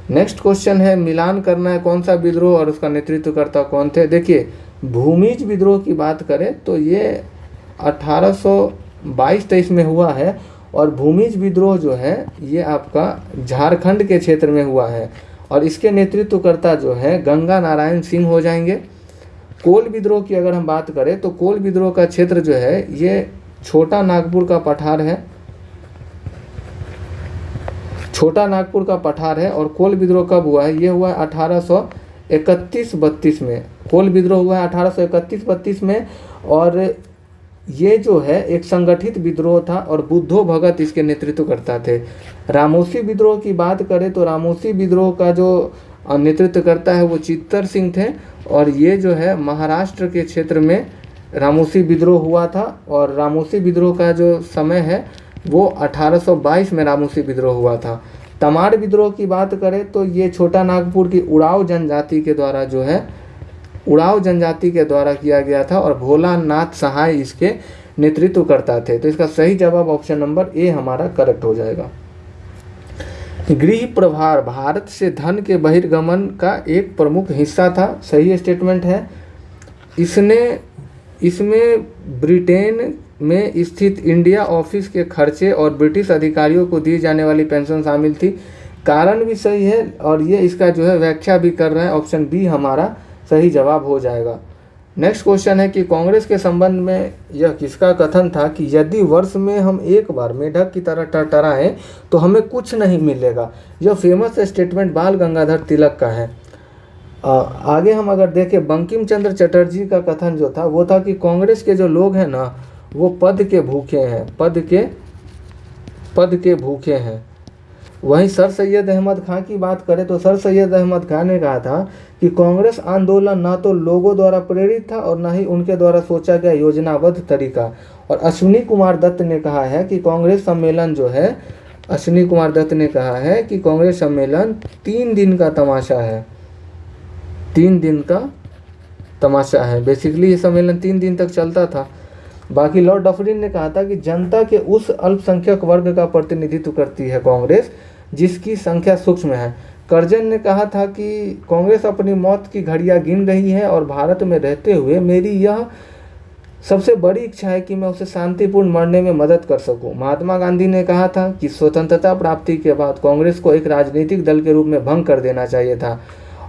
नेक्स्ट क्वेश्चन है मिलान करना है कौन सा विद्रोह और उसका नेतृत्वकर्ता कौन थे। देखिए भूमिज विद्रोह की बात करें तो ये 1822-23 में हुआ है और भूमिज विद्रोह जो है ये आपका झारखंड के क्षेत्र में हुआ है और इसके नेतृत्वकर्ता जो है गंगा नारायण सिंह हो जाएंगे। कोल विद्रोह की अगर हम बात करें तो कोल विद्रोह का क्षेत्र जो है ये छोटा नागपुर का पठार है। छोटा नागपुर का पठार है। और कोल विद्रोह कब हुआ है? ये हुआ है 1831-32 में। कोल विद्रोह हुआ है 1831-32 में। और ये जो है एक संगठित विद्रोह था और बुद्धो भगत इसके नेतृत्व करता थे। रामोसी विद्रोह की बात करें तो रामोसी विद्रोह का जो नेतृत्व करता है वो चित्तर सिंह थे। और ये जो है महाराष्ट्र के क्षेत्र में रामोसी विद्रोह हुआ था। और रामोसी विद्रोह का जो समय है वो 1822 में रामोसी विद्रोह हुआ था। तमाड़ विद्रोह की बात करें तो ये छोटा नागपुर की उड़ाव जनजाति के द्वारा जो है उड़ाव जनजाति के द्वारा किया गया था और भोलानाथ सहाय इसके नेतृत्व करता थे। तो इसका सही जवाब ऑप्शन नंबर ए हमारा करेक्ट हो जाएगा। गृह प्रभार भारत से धन के बहिर्गमन का एक प्रमुख हिस्सा था। सही स्टेटमेंट है। इसमें ब्रिटेन में स्थित इंडिया ऑफिस के खर्चे और ब्रिटिश अधिकारियों को दी जाने वाली पेंशन शामिल थी। कारण भी सही है और ये इसका जो है व्याख्या भी कर रहा है। ऑप्शन बी हमारा सही जवाब हो जाएगा। नेक्स्ट क्वेश्चन है कि कांग्रेस के संबंध में यह किसका कथन था कि यदि वर्ष में हम एक बार मेढक की तरह टरटराएं तो हमें कुछ नहीं मिलेगा। यह फेमस स्टेटमेंट बाल गंगाधर तिलक का है। आगे हम अगर देखें बंकिम चंद्र चटर्जी का कथन जो था वो था कि कांग्रेस के जो लोग हैं ना वो पद के भूखे हैं, पद के भूखे हैं। वहीं सर सैयद अहमद खां की बात करें तो सर सैयद अहमद खां ने कहा था कि कांग्रेस आंदोलन ना तो लोगों द्वारा प्रेरित था और ना ही उनके द्वारा सोचा गया योजनाबद्ध तरीका। और अश्विनी कुमार दत्त ने कहा है कि कांग्रेस सम्मेलन जो है अश्विनी कुमार दत्त ने कहा है कि कांग्रेस सम्मेलन 3 दिन का तमाशा है। 3 दिन का तमाशा है। बेसिकली ये सम्मेलन 3 दिन तक चलता था। बाकी लॉर्ड डफरिन ने कहा था कि जनता के उस अल्पसंख्यक वर्ग का प्रतिनिधित्व करती है कांग्रेस जिसकी संख्या सूक्ष्म है। कर्जन ने कहा था कि कांग्रेस अपनी मौत की घड़ियां गिन रही है और भारत में रहते हुए मेरी यह सबसे बड़ी इच्छा है कि मैं उसे शांतिपूर्ण मरने में मदद कर सकूं। महात्मा गांधी ने कहा था कि स्वतंत्रता प्राप्ति के बाद कांग्रेस को एक राजनीतिक दल के रूप में भंग कर देना चाहिए था।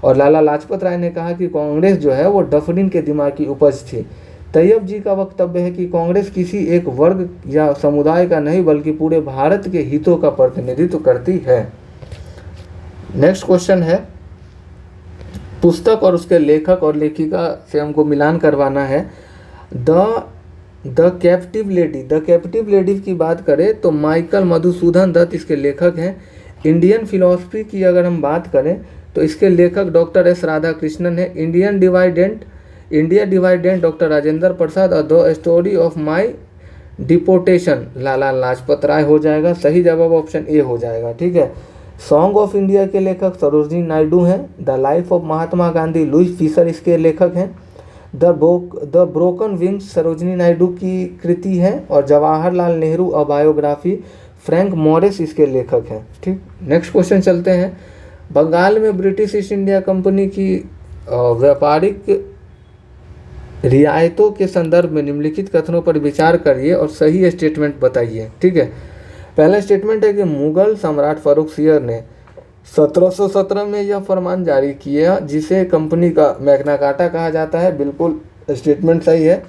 और लाला लाजपत राय ने कहा कि कांग्रेस जो है वो डफरिन के दिमाग की उपज थी। तैयब जी का वक्तव्य है कि कांग्रेस किसी एक वर्ग या समुदाय का नहीं बल्कि पूरे भारत के हितों का प्रतिनिधित्व करती है। नेक्स्ट क्वेश्चन है पुस्तक और उसके लेखक और लेखिका से हमको मिलान करवाना है। द कैप्टिव लेडी की बात करें तो माइकल मधुसूदन दत्त इसके लेखक हैं। इंडियन फिलॉसफी की अगर हम बात करें तो इसके लेखक डॉक्टर एस राधाकृष्णन है। इंडिया डिवाइडेंट डॉक्टर राजेंद्र प्रसाद और The Story of My Deportation Lala Lajpat Rai हो जाएगा। सही जवाब ऑप्शन ए हो जाएगा। ठीक है। सॉन्ग ऑफ इंडिया के लेखक सरोजनी नायडू हैं। The life of Mahatma Gandhi Louis Fischer इसके लेखक हैं। The broken wings Sarojini Naidu की कृति है। और जवाहरलाल नेहरू अ बायोग्राफी फ्रैंक मॉरिस इसके लेखक हैं। ठीक। नेक्स्ट क्वेश्चन चलते हैं। बंगाल में ब्रिटिश ईस्ट इंडिया कंपनी की व्यापारिक रियायतों के संदर्भ में निम्नलिखित कथनों पर विचार करिए और सही स्टेटमेंट बताइए। ठीक है। पहला स्टेटमेंट है कि मुगल सम्राट फारुखसियर ने 1717 में यह फरमान जारी किया जिसे कंपनी का मैग्ना कार्टा कहा जाता है। बिल्कुल स्टेटमेंट सही है।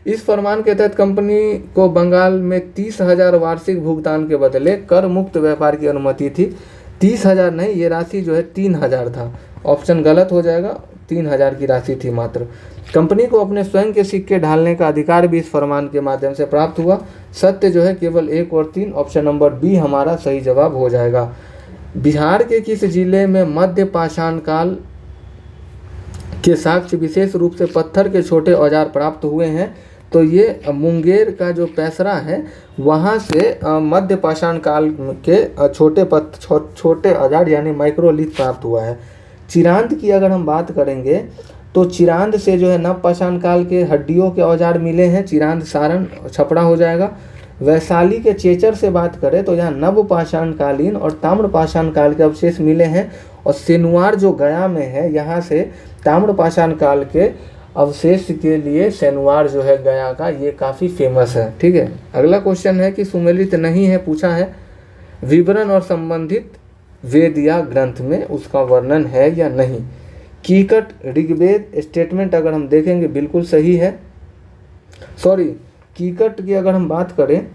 इस फरमान के तहत कंपनी को बंगाल में 30,000 वार्षिक भुगतान के बदले कर मुक्त व्यापार की अनुमति थी। 30,000 नहीं, ये राशि जो है 3,000 था। ऑप्शन गलत हो जाएगा। 3,000 की राशि थी मात्र। कंपनी को अपने स्वयं के सिक्के ढालने का अधिकार भी इस फरमान के माध्यम से प्राप्त हुआ। सत्य जो है केवल 1 और 3। ऑप्शन नंबर बी हमारा सही जवाब हो जाएगा। बिहार के किस जिले में मध्य पाषाण काल के साक्ष्य विशेष रूप से पत्थर के छोटे औजार प्राप्त हुए हैं? तो ये मुंगेर का जो पैसरा है वहाँ से मध्य पाषाण काल के छोटे औजार यानी माइक्रोलिथ प्राप्त हुआ है। चिरांद की अगर हम बात करेंगे तो चिरांद से जो है नव पाषाण काल के हड्डियों के औजार मिले हैं। चिरांद सारण छपरा हो जाएगा। वैशाली के चेचर से बात करें तो यहाँ नव पाषाण कालीन और ताम्र पाषाण काल के अवशेष मिले हैं। और सेनुआर जो गया में है यहाँ से ताम्र पाषाण काल के अवशेष के लिए सेनुआर जो है गया का ये काफ़ी फेमस है। ठीक है। अगला क्वेश्चन है कि सुमेलित नहीं है पूछा है विवरण और संबंधित वेद या ग्रंथ में उसका वर्णन है या नहीं। कीकट ऋग्वेद स्टेटमेंट अगर हम देखेंगे बिल्कुल सही है। कीकट की अगर हम बात करें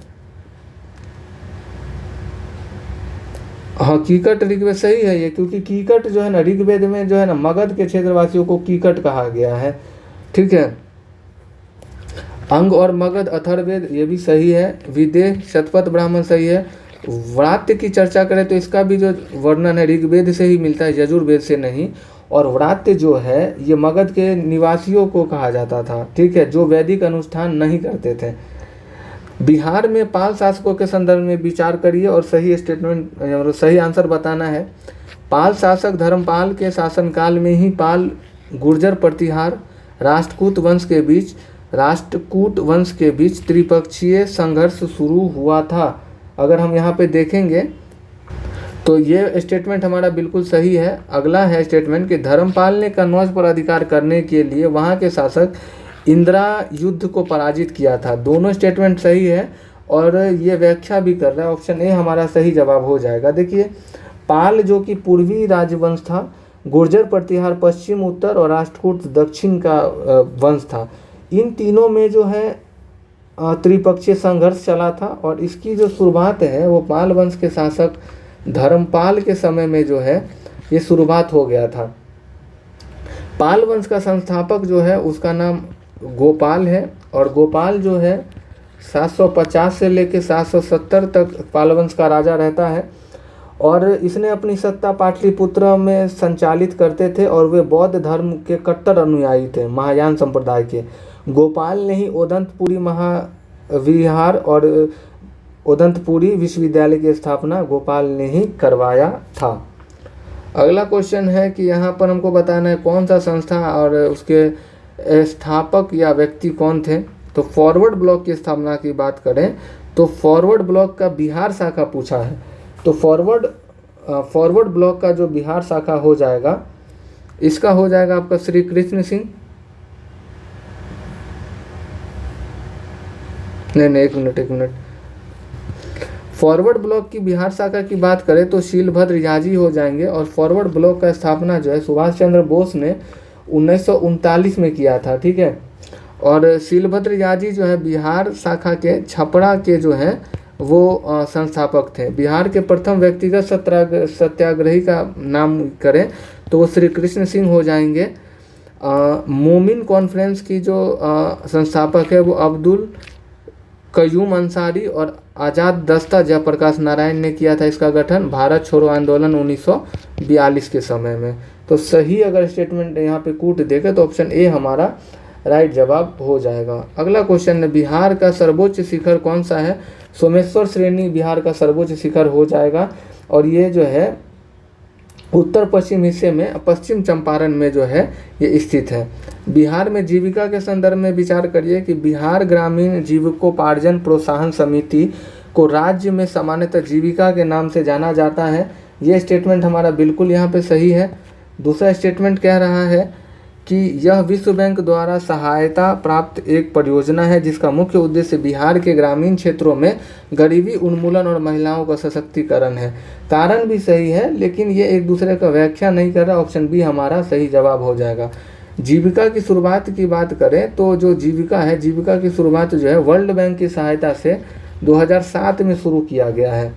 हाँ, कीकट ऋग्वेद सही है ये, क्योंकि कीकट जो है ना ऋग्वेद में जो है ना मगध के क्षेत्रवासियों को कीकट कहा गया है। ठीक है। अंग और मगध अथर्ववेद ये भी सही है। विदेह शतपथ ब्राह्मण सही है। व्रात्य की चर्चा करें तो इसका भी जो वर्णन है ऋग्वेद से ही मिलता है, यजुर्वेद से नहीं। और व्रात्य जो है ये मगध के निवासियों को कहा जाता था, ठीक है, जो वैदिक अनुष्ठान नहीं करते थे। बिहार में पाल शासकों के संदर्भ में विचार करिए और सही स्टेटमेंट और सही आंसर बताना है। पाल शासक धर्मपाल के शासनकाल में ही पाल गुर्जर प्रतिहार राष्ट्रकूट वंश के बीच त्रिपक्षीय संघर्ष शुरू हुआ था। अगर हम यहाँ पे देखेंगे तो ये स्टेटमेंट हमारा बिल्कुल सही है। अगला है स्टेटमेंट कि धर्मपाल ने कन्नौज पर अधिकार करने के लिए वहाँ के शासक इंदिरा युद्ध को पराजित किया था। दोनों स्टेटमेंट सही है और ये व्याख्या भी कर रहा है। ऑप्शन ए हमारा सही जवाब हो जाएगा। देखिए, पाल जो कि पूर्वी राजवंश था, गुर्जर प्रतिहार पश्चिम उत्तर और राष्ट्रकूट दक्षिण का वंश था। इन तीनों में जो है त्रिपक्षीय संघर्ष चला था और इसकी जो शुरुआत है वो पाल वंश के शासक धर्मपाल के समय में जो है ये शुरुआत हो गया था। पाल वंश का संस्थापक जो है उसका नाम गोपाल है और गोपाल जो है 750 से लेकर 770 तक पाल वंश का राजा रहता है और इसने अपनी सत्ता पाटलिपुत्र में संचालित करते थे और वे बौद्ध धर्म के कट्टर अनुयायी थे, महायान संप्रदाय के। गोपाल ने ही ओदंतपुरी महाविहार और ओदंतपुरी विश्वविद्यालय की स्थापना गोपाल ने ही करवाया था। अगला क्वेश्चन है कि यहाँ पर हमको बताना है कौन सा संस्था और उसके स्थापक या व्यक्ति कौन थे। तो फॉरवर्ड ब्लॉक की स्थापना की बात करें तो फॉरवर्ड ब्लॉक का बिहार शाखा पूछा है। तो फॉरवर्ड ब्लॉक का जो बिहार शाखा हो जाएगा इसका हो जाएगा आपका श्री कृष्ण सिंह। नहीं, एक मिनट। फॉरवर्ड ब्लॉक की बिहार शाखा की बात करें तो शीलभद्र याजी हो जाएंगे और फॉरवर्ड ब्लॉक का स्थापना जो है सुभाष चंद्र बोस ने 1939 में किया था। ठीक है। और शीलभद्र याजी जो है बिहार शाखा के छपरा के जो है वो संस्थापक थे। बिहार के प्रथम व्यक्तिगत सत्याग्रही का नाम करें तो वो श्री कृष्ण सिंह हो जाएंगे। मोमिन कॉन्फ्रेंस की जो संस्थापक है वो अब्दुल कयूम अंसारी और आज़ाद दस्ता जयप्रकाश नारायण ने किया था इसका गठन भारत छोड़ो आंदोलन 1942 के समय में। तो सही अगर स्टेटमेंट यहाँ पे कूट देखे तो ऑप्शन ए हमारा राइट जवाब हो जाएगा। अगला क्वेश्चन है बिहार का सर्वोच्च शिखर कौन सा है। सोमेश्वर श्रेणी बिहार का सर्वोच्च शिखर हो जाएगा और ये जो है उत्तर पश्चिम हिस्से में पश्चिम चंपारण में जो है ये स्थित है। बिहार में जीविका के संदर्भ में विचार करिए कि बिहार ग्रामीण जीविकोपार्जन प्रोत्साहन समिति को राज्य में सामान्यतः जीविका के नाम से जाना जाता है। ये स्टेटमेंट हमारा बिल्कुल यहाँ पे सही है। दूसरा स्टेटमेंट कह रहा है कि यह विश्व बैंक द्वारा सहायता प्राप्त एक परियोजना है जिसका मुख्य उद्देश्य बिहार के ग्रामीण क्षेत्रों में गरीबी उन्मूलन और महिलाओं का सशक्तिकरण है। कारण भी सही है लेकिन ये एक दूसरे का व्याख्या नहीं कर रहा। ऑप्शन बी हमारा सही जवाब हो जाएगा। जीविका की शुरुआत की बात करें तो जो जीविका की शुरुआत जो है वर्ल्ड बैंक की सहायता से 2007 में शुरू किया गया है।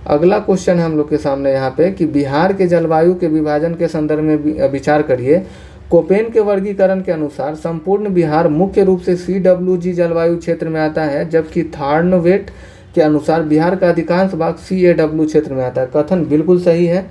अगला क्वेश्चन है हम लोग के सामने यहाँ पे कि बिहार के जलवायु के विभाजन के संदर्भ में विचार करिए। कोपेन के वर्गीकरण के अनुसार संपूर्ण बिहार मुख्य रूप से CWG जलवायु क्षेत्र में आता है जबकि थार्नवेट के अनुसार बिहार का अधिकांश भाग CAW क्षेत्र में आता है। कथन बिल्कुल सही है।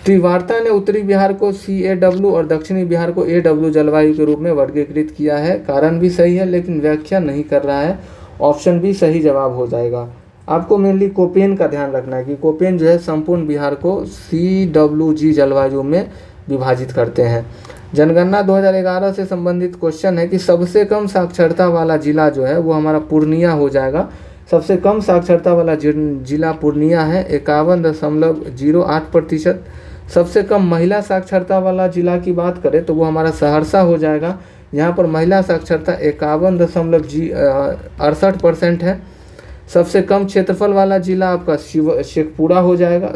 त्रिवार्ता ने उत्तरी बिहार को CAW और दक्षिणी बिहार को AW जलवायु के रूप में वर्गीकृत किया है। कारण भी सही है लेकिन व्याख्या नहीं कर रहा है। ऑप्शन बी सही जवाब हो जाएगा। आपको मेनली कोपेन का ध्यान रखना है कि कोपेन जो है संपूर्ण बिहार को CWG जलवायु में विभाजित करते हैं। जनगणना 2011 से संबंधित क्वेश्चन है कि सबसे कम साक्षरता वाला जिला जो है वो हमारा पूर्णिया हो जाएगा। सबसे कम साक्षरता वाला जिला पूर्णिया है 51.08%। सबसे कम महिला साक्षरता वाला जिला की बात करें तो वो हमारा सहरसा हो जाएगा। यहाँ पर महिला साक्षरता 51.68% है। सबसे कम क्षेत्रफल वाला जिला आपका शेखपुरा हो जाएगा,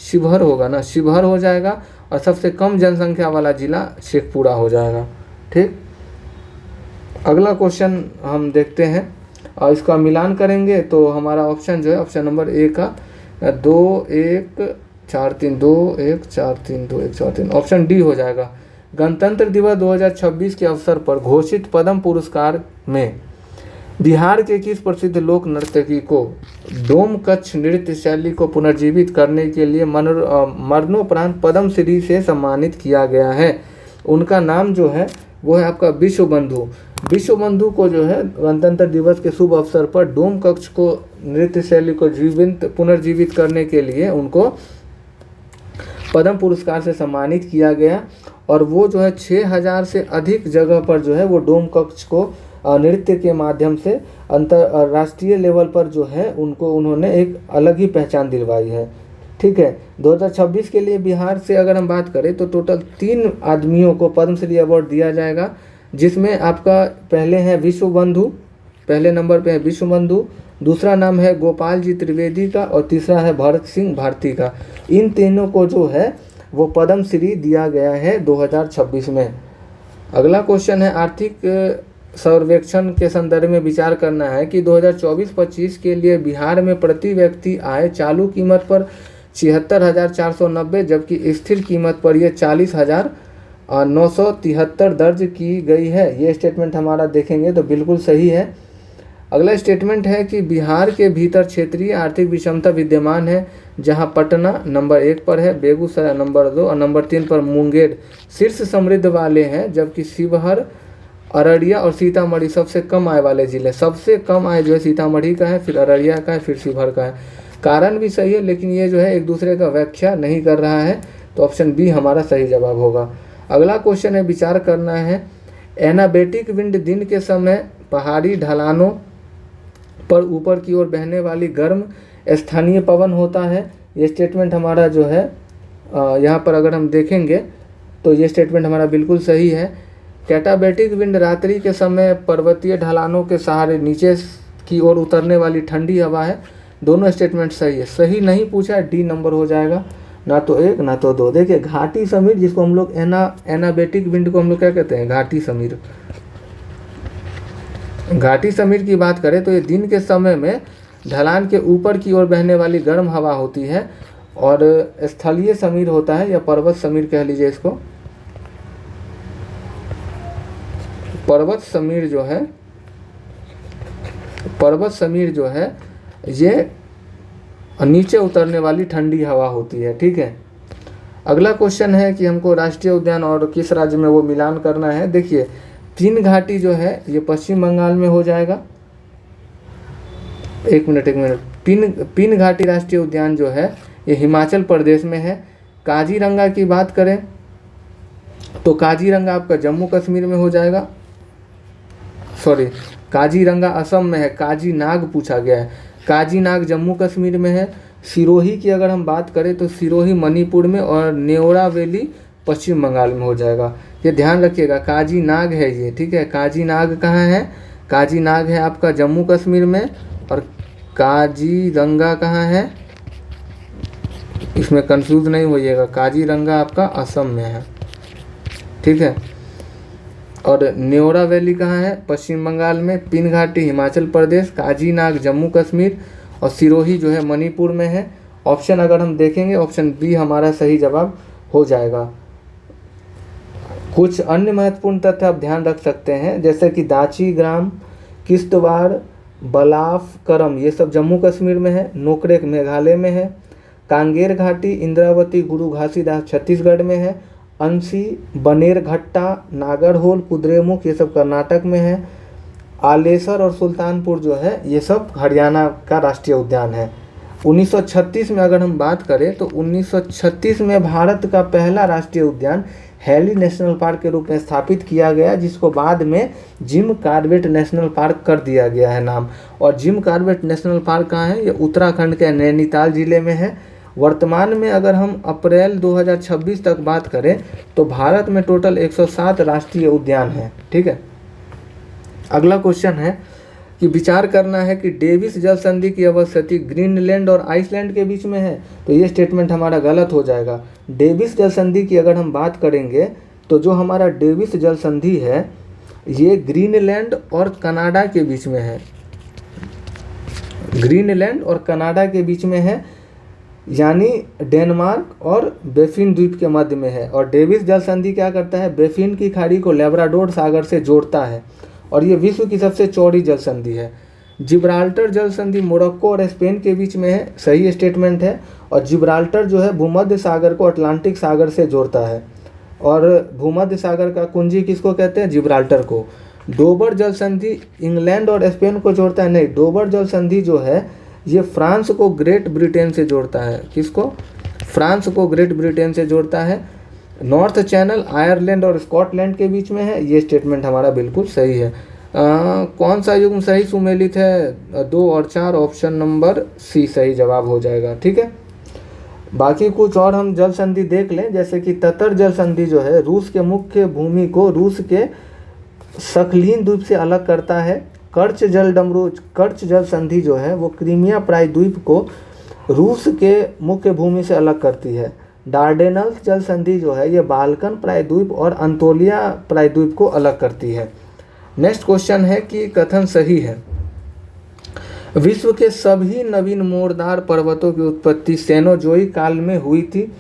शिवहर होगा ना, शिवहर हो जाएगा। और सबसे कम जनसंख्या वाला जिला शेखपुरा हो जाएगा। ठीक, अगला क्वेश्चन हम देखते हैं और इसका मिलान करेंगे तो हमारा ऑप्शन जो है ऑप्शन नंबर ए का 2 1 4 3 ऑप्शन डी हो जाएगा। गणतंत्र दिवस 2026 के अवसर पर घोषित पद्म पुरस्कार में बिहार के किस प्रसिद्ध लोक नर्तकी को डोम कच्छ नृत्य शैली को पुनर्जीवित करने के लिए मरणोपरांत पद्मश्री से सम्मानित किया गया है? उनका नाम जो है वो है आपका विश्वबंधु। विश्वबंधु को जो है गणतंत्र दिवस के शुभ अवसर पर डोम कच्छ को नृत्य शैली को पुनर्जीवित करने के लिए उनको पद्म पुरस्कार से सम्मानित किया गया। और वो जो है 6000 से अधिक जगह पर जो है वो डोम कच्छ को नृत्य के माध्यम से अंतर्राष्ट्रीय लेवल पर जो है उन्होंने एक अलग ही पहचान दिलवाई है। ठीक है, 2026 के लिए बिहार से अगर हम बात करें तो टोटल 3 आदमियों को पद्मश्री अवार्ड दिया जाएगा, जिसमें आपका पहले हैं विश्वबंधु, पहले नंबर पे है विश्वबंधु, दूसरा नाम है गोपाल जी त्रिवेदी का और तीसरा है भरत सिंह भारती का। इन तीनों को जो है वो पद्मश्री दिया गया है 2026 में। अगला क्वेश्चन है आर्थिक सर्वेक्षण के संदर्भ में विचार करना है कि 2024-25 के लिए बिहार में प्रति व्यक्ति आय चालू कीमत पर 76,490 जबकि स्थिर कीमत पर यह 40,973 दर्ज की गई है। ये स्टेटमेंट हमारा देखेंगे तो बिल्कुल सही है। अगला स्टेटमेंट है कि बिहार के भीतर क्षेत्रीय आर्थिक विषमता विद्यमान है, जहां पटना नंबर 1 पर है, बेगूसराय नंबर 2 और नंबर 3 पर मुंगेर शीर्ष समृद्ध वाले हैं, जबकि शिवहर, अररिया और सीतामढ़ी सबसे कम आय वाले जिले। सबसे कम आय जो है सीतामढ़ी का है, फिर अररिया का है, फिर शिवहर का है। कारण भी सही है, लेकिन ये जो है एक दूसरे का व्याख्या नहीं कर रहा है, तो ऑप्शन बी हमारा सही जवाब होगा। अगला क्वेश्चन है विचार करना है एनाबेटिक विंड दिन के समय पहाड़ी ढलानों पर ऊपर की ओर बहने वाली गर्म स्थानीय पवन होता है। ये स्टेटमेंट हमारा जो है यहाँ पर अगर हम देखेंगे तो ये स्टेटमेंट हमारा बिल्कुल सही है। कैटाबेटिक विंड रात्रि के समय पर्वतीय ढलानों के सहारे नीचे की ओर उतरने वाली ठंडी हवा है। दोनों स्टेटमेंट सही है। सही नहीं पूछा, डी नंबर हो जाएगा, ना तो 1 ना तो 2। देखिए घाटी समीर, जिसको हम लोग एनाबेटिक विंड को हम लोग क्या कहते हैं, घाटी समीर। घाटी समीर की बात करें तो ये दिन के समय में ढलान के ऊपर की ओर बहने वाली गर्म हवा होती है, और स्थलीय समीर होता है या पर्वत समीर कह लीजिए इसको। पर्वत समीर जो है ये नीचे उतरने वाली ठंडी हवा होती है। ठीक है, अगला क्वेश्चन है कि हमको राष्ट्रीय उद्यान और किस राज्य में वो मिलान करना है। देखिए पिन घाटी जो है ये पश्चिम बंगाल में हो जाएगा। एक मिनट पिन घाटी राष्ट्रीय उद्यान जो है ये हिमाचल प्रदेश में है। काजीरंगा की बात करें तो काजीरंगा आपका जम्मू कश्मीर में हो जाएगा। सॉरी, काजीरंगा असम में है, काजीनाग पूछा गया है। काजीनाग जम्मू कश्मीर में है। सिरोही की अगर हम बात करें तो सिरोही मणिपुर में और नेवरा वैली पश्चिम बंगाल में हो जाएगा। ये ध्यान रखिएगा, काजीनाग है ये। ठीक है, काजीनाग कहाँ है? काजीनाग है आपका जम्मू कश्मीर में, और काजीरंगा कहाँ है, इसमें कंफ्यूज नहीं होइएगा, काजीरंगा आपका असम में है। ठीक है, और न्योरा वैली कहाँ है? पश्चिम बंगाल में। पिन घाटी हिमाचल प्रदेश, काजीनाग जम्मू कश्मीर और सिरोही जो है मणिपुर में है। ऑप्शन अगर हम देखेंगे ऑप्शन बी हमारा सही जवाब हो जाएगा। कुछ अन्य महत्वपूर्ण तथ्य आप ध्यान रख सकते हैं, जैसे कि दाची ग्राम, किश्तवाड़, बलाफ करम ये सब जम्मू कश्मीर में है। नोकरेक मेघालय में है। कांगेर घाटी, इंद्रावती, गुरु घासीदास छत्तीसगढ़ में है। अंसी, बनेरघट्टा, नागरहोल, कुद्रेमुख ये सब कर्नाटक में है। आलेसर और सुल्तानपुर जो है ये सब हरियाणा का राष्ट्रीय उद्यान है। 1936 में अगर हम बात करें तो 1936 में भारत का पहला राष्ट्रीय उद्यान हैली नेशनल पार्क के रूप में स्थापित किया गया, जिसको बाद में जिम कॉर्बेट नेशनल पार्क कर दिया गया है नाम। और जिम कॉर्बेट नेशनल पार्क कहाँ है? ये उत्तराखंड के नैनीताल जिले में है। वर्तमान में अगर हम अप्रैल 2026 तक बात करें तो भारत में टोटल 107 राष्ट्रीय उद्यान हैं। ठीक है, अगला क्वेश्चन है कि विचार करना है कि डेविस जल संधि की अवस्थिति ग्रीनलैंड और आइसलैंड के बीच में है, तो ये स्टेटमेंट हमारा गलत हो जाएगा। डेविस जल संधि की अगर हम बात करेंगे तो जो हमारा डेविस जल संधि है ये ग्रीनलैंड और कनाडा के बीच में है। ग्रीनलैंड और कनाडा के बीच में है। यानी डेनमार्क और बेफिन द्वीप के मध्य में है। और डेविस जल संधि क्या करता है, बेफिन की खाड़ी को लेब्राडोर सागर से जोड़ता है और ये विश्व की सबसे चौड़ी जल संधि है। जिब्राल्टर जल संधि मोरक्को और स्पेन के बीच में है, सही स्टेटमेंट है। और जिब्राल्टर जो है भूमध्य सागर को अटलांटिक सागर से जोड़ता है और भूमध्य सागर का कुंजी किसको कहते हैं, जिब्राल्टर को। डोबर जल संधि इंग्लैंड और स्पेन को जोड़ता है, नहीं, डोबर जल संधि जो है ये फ्रांस को ग्रेट ब्रिटेन से जोड़ता है। किसको, फ्रांस को ग्रेट ब्रिटेन से जोड़ता है। नॉर्थ चैनल आयरलैंड और स्कॉटलैंड के बीच में है, ये स्टेटमेंट हमारा बिल्कुल सही है। कौन सा युग्म सही सुमेलित है, 2 और 4, ऑप्शन नंबर सी सही जवाब हो जाएगा। ठीक है, बाकी कुछ और हम जल संधि देख लें, जैसे कि ततर जल संधि जो है रूस के मुख्य भूमि को रूस के सखलिन द्वीप से अलग करता है। कर्च जल संधि जो है वो क्रीमिया प्रायद्वीप को रूस के मुख्य भूमि से अलग करती है। डार्डेनल्स जल संधि जो है ये बाल्कन प्रायद्वीप और अंतोलिया प्रायद्वीप को अलग करती है। नेक्स्ट क्वेश्चन है कि कथन सही है, विश्व के सभी नवीन मोरदार पर्वतों की उत्पत्ति सेनोजोइक काल में हुई थी,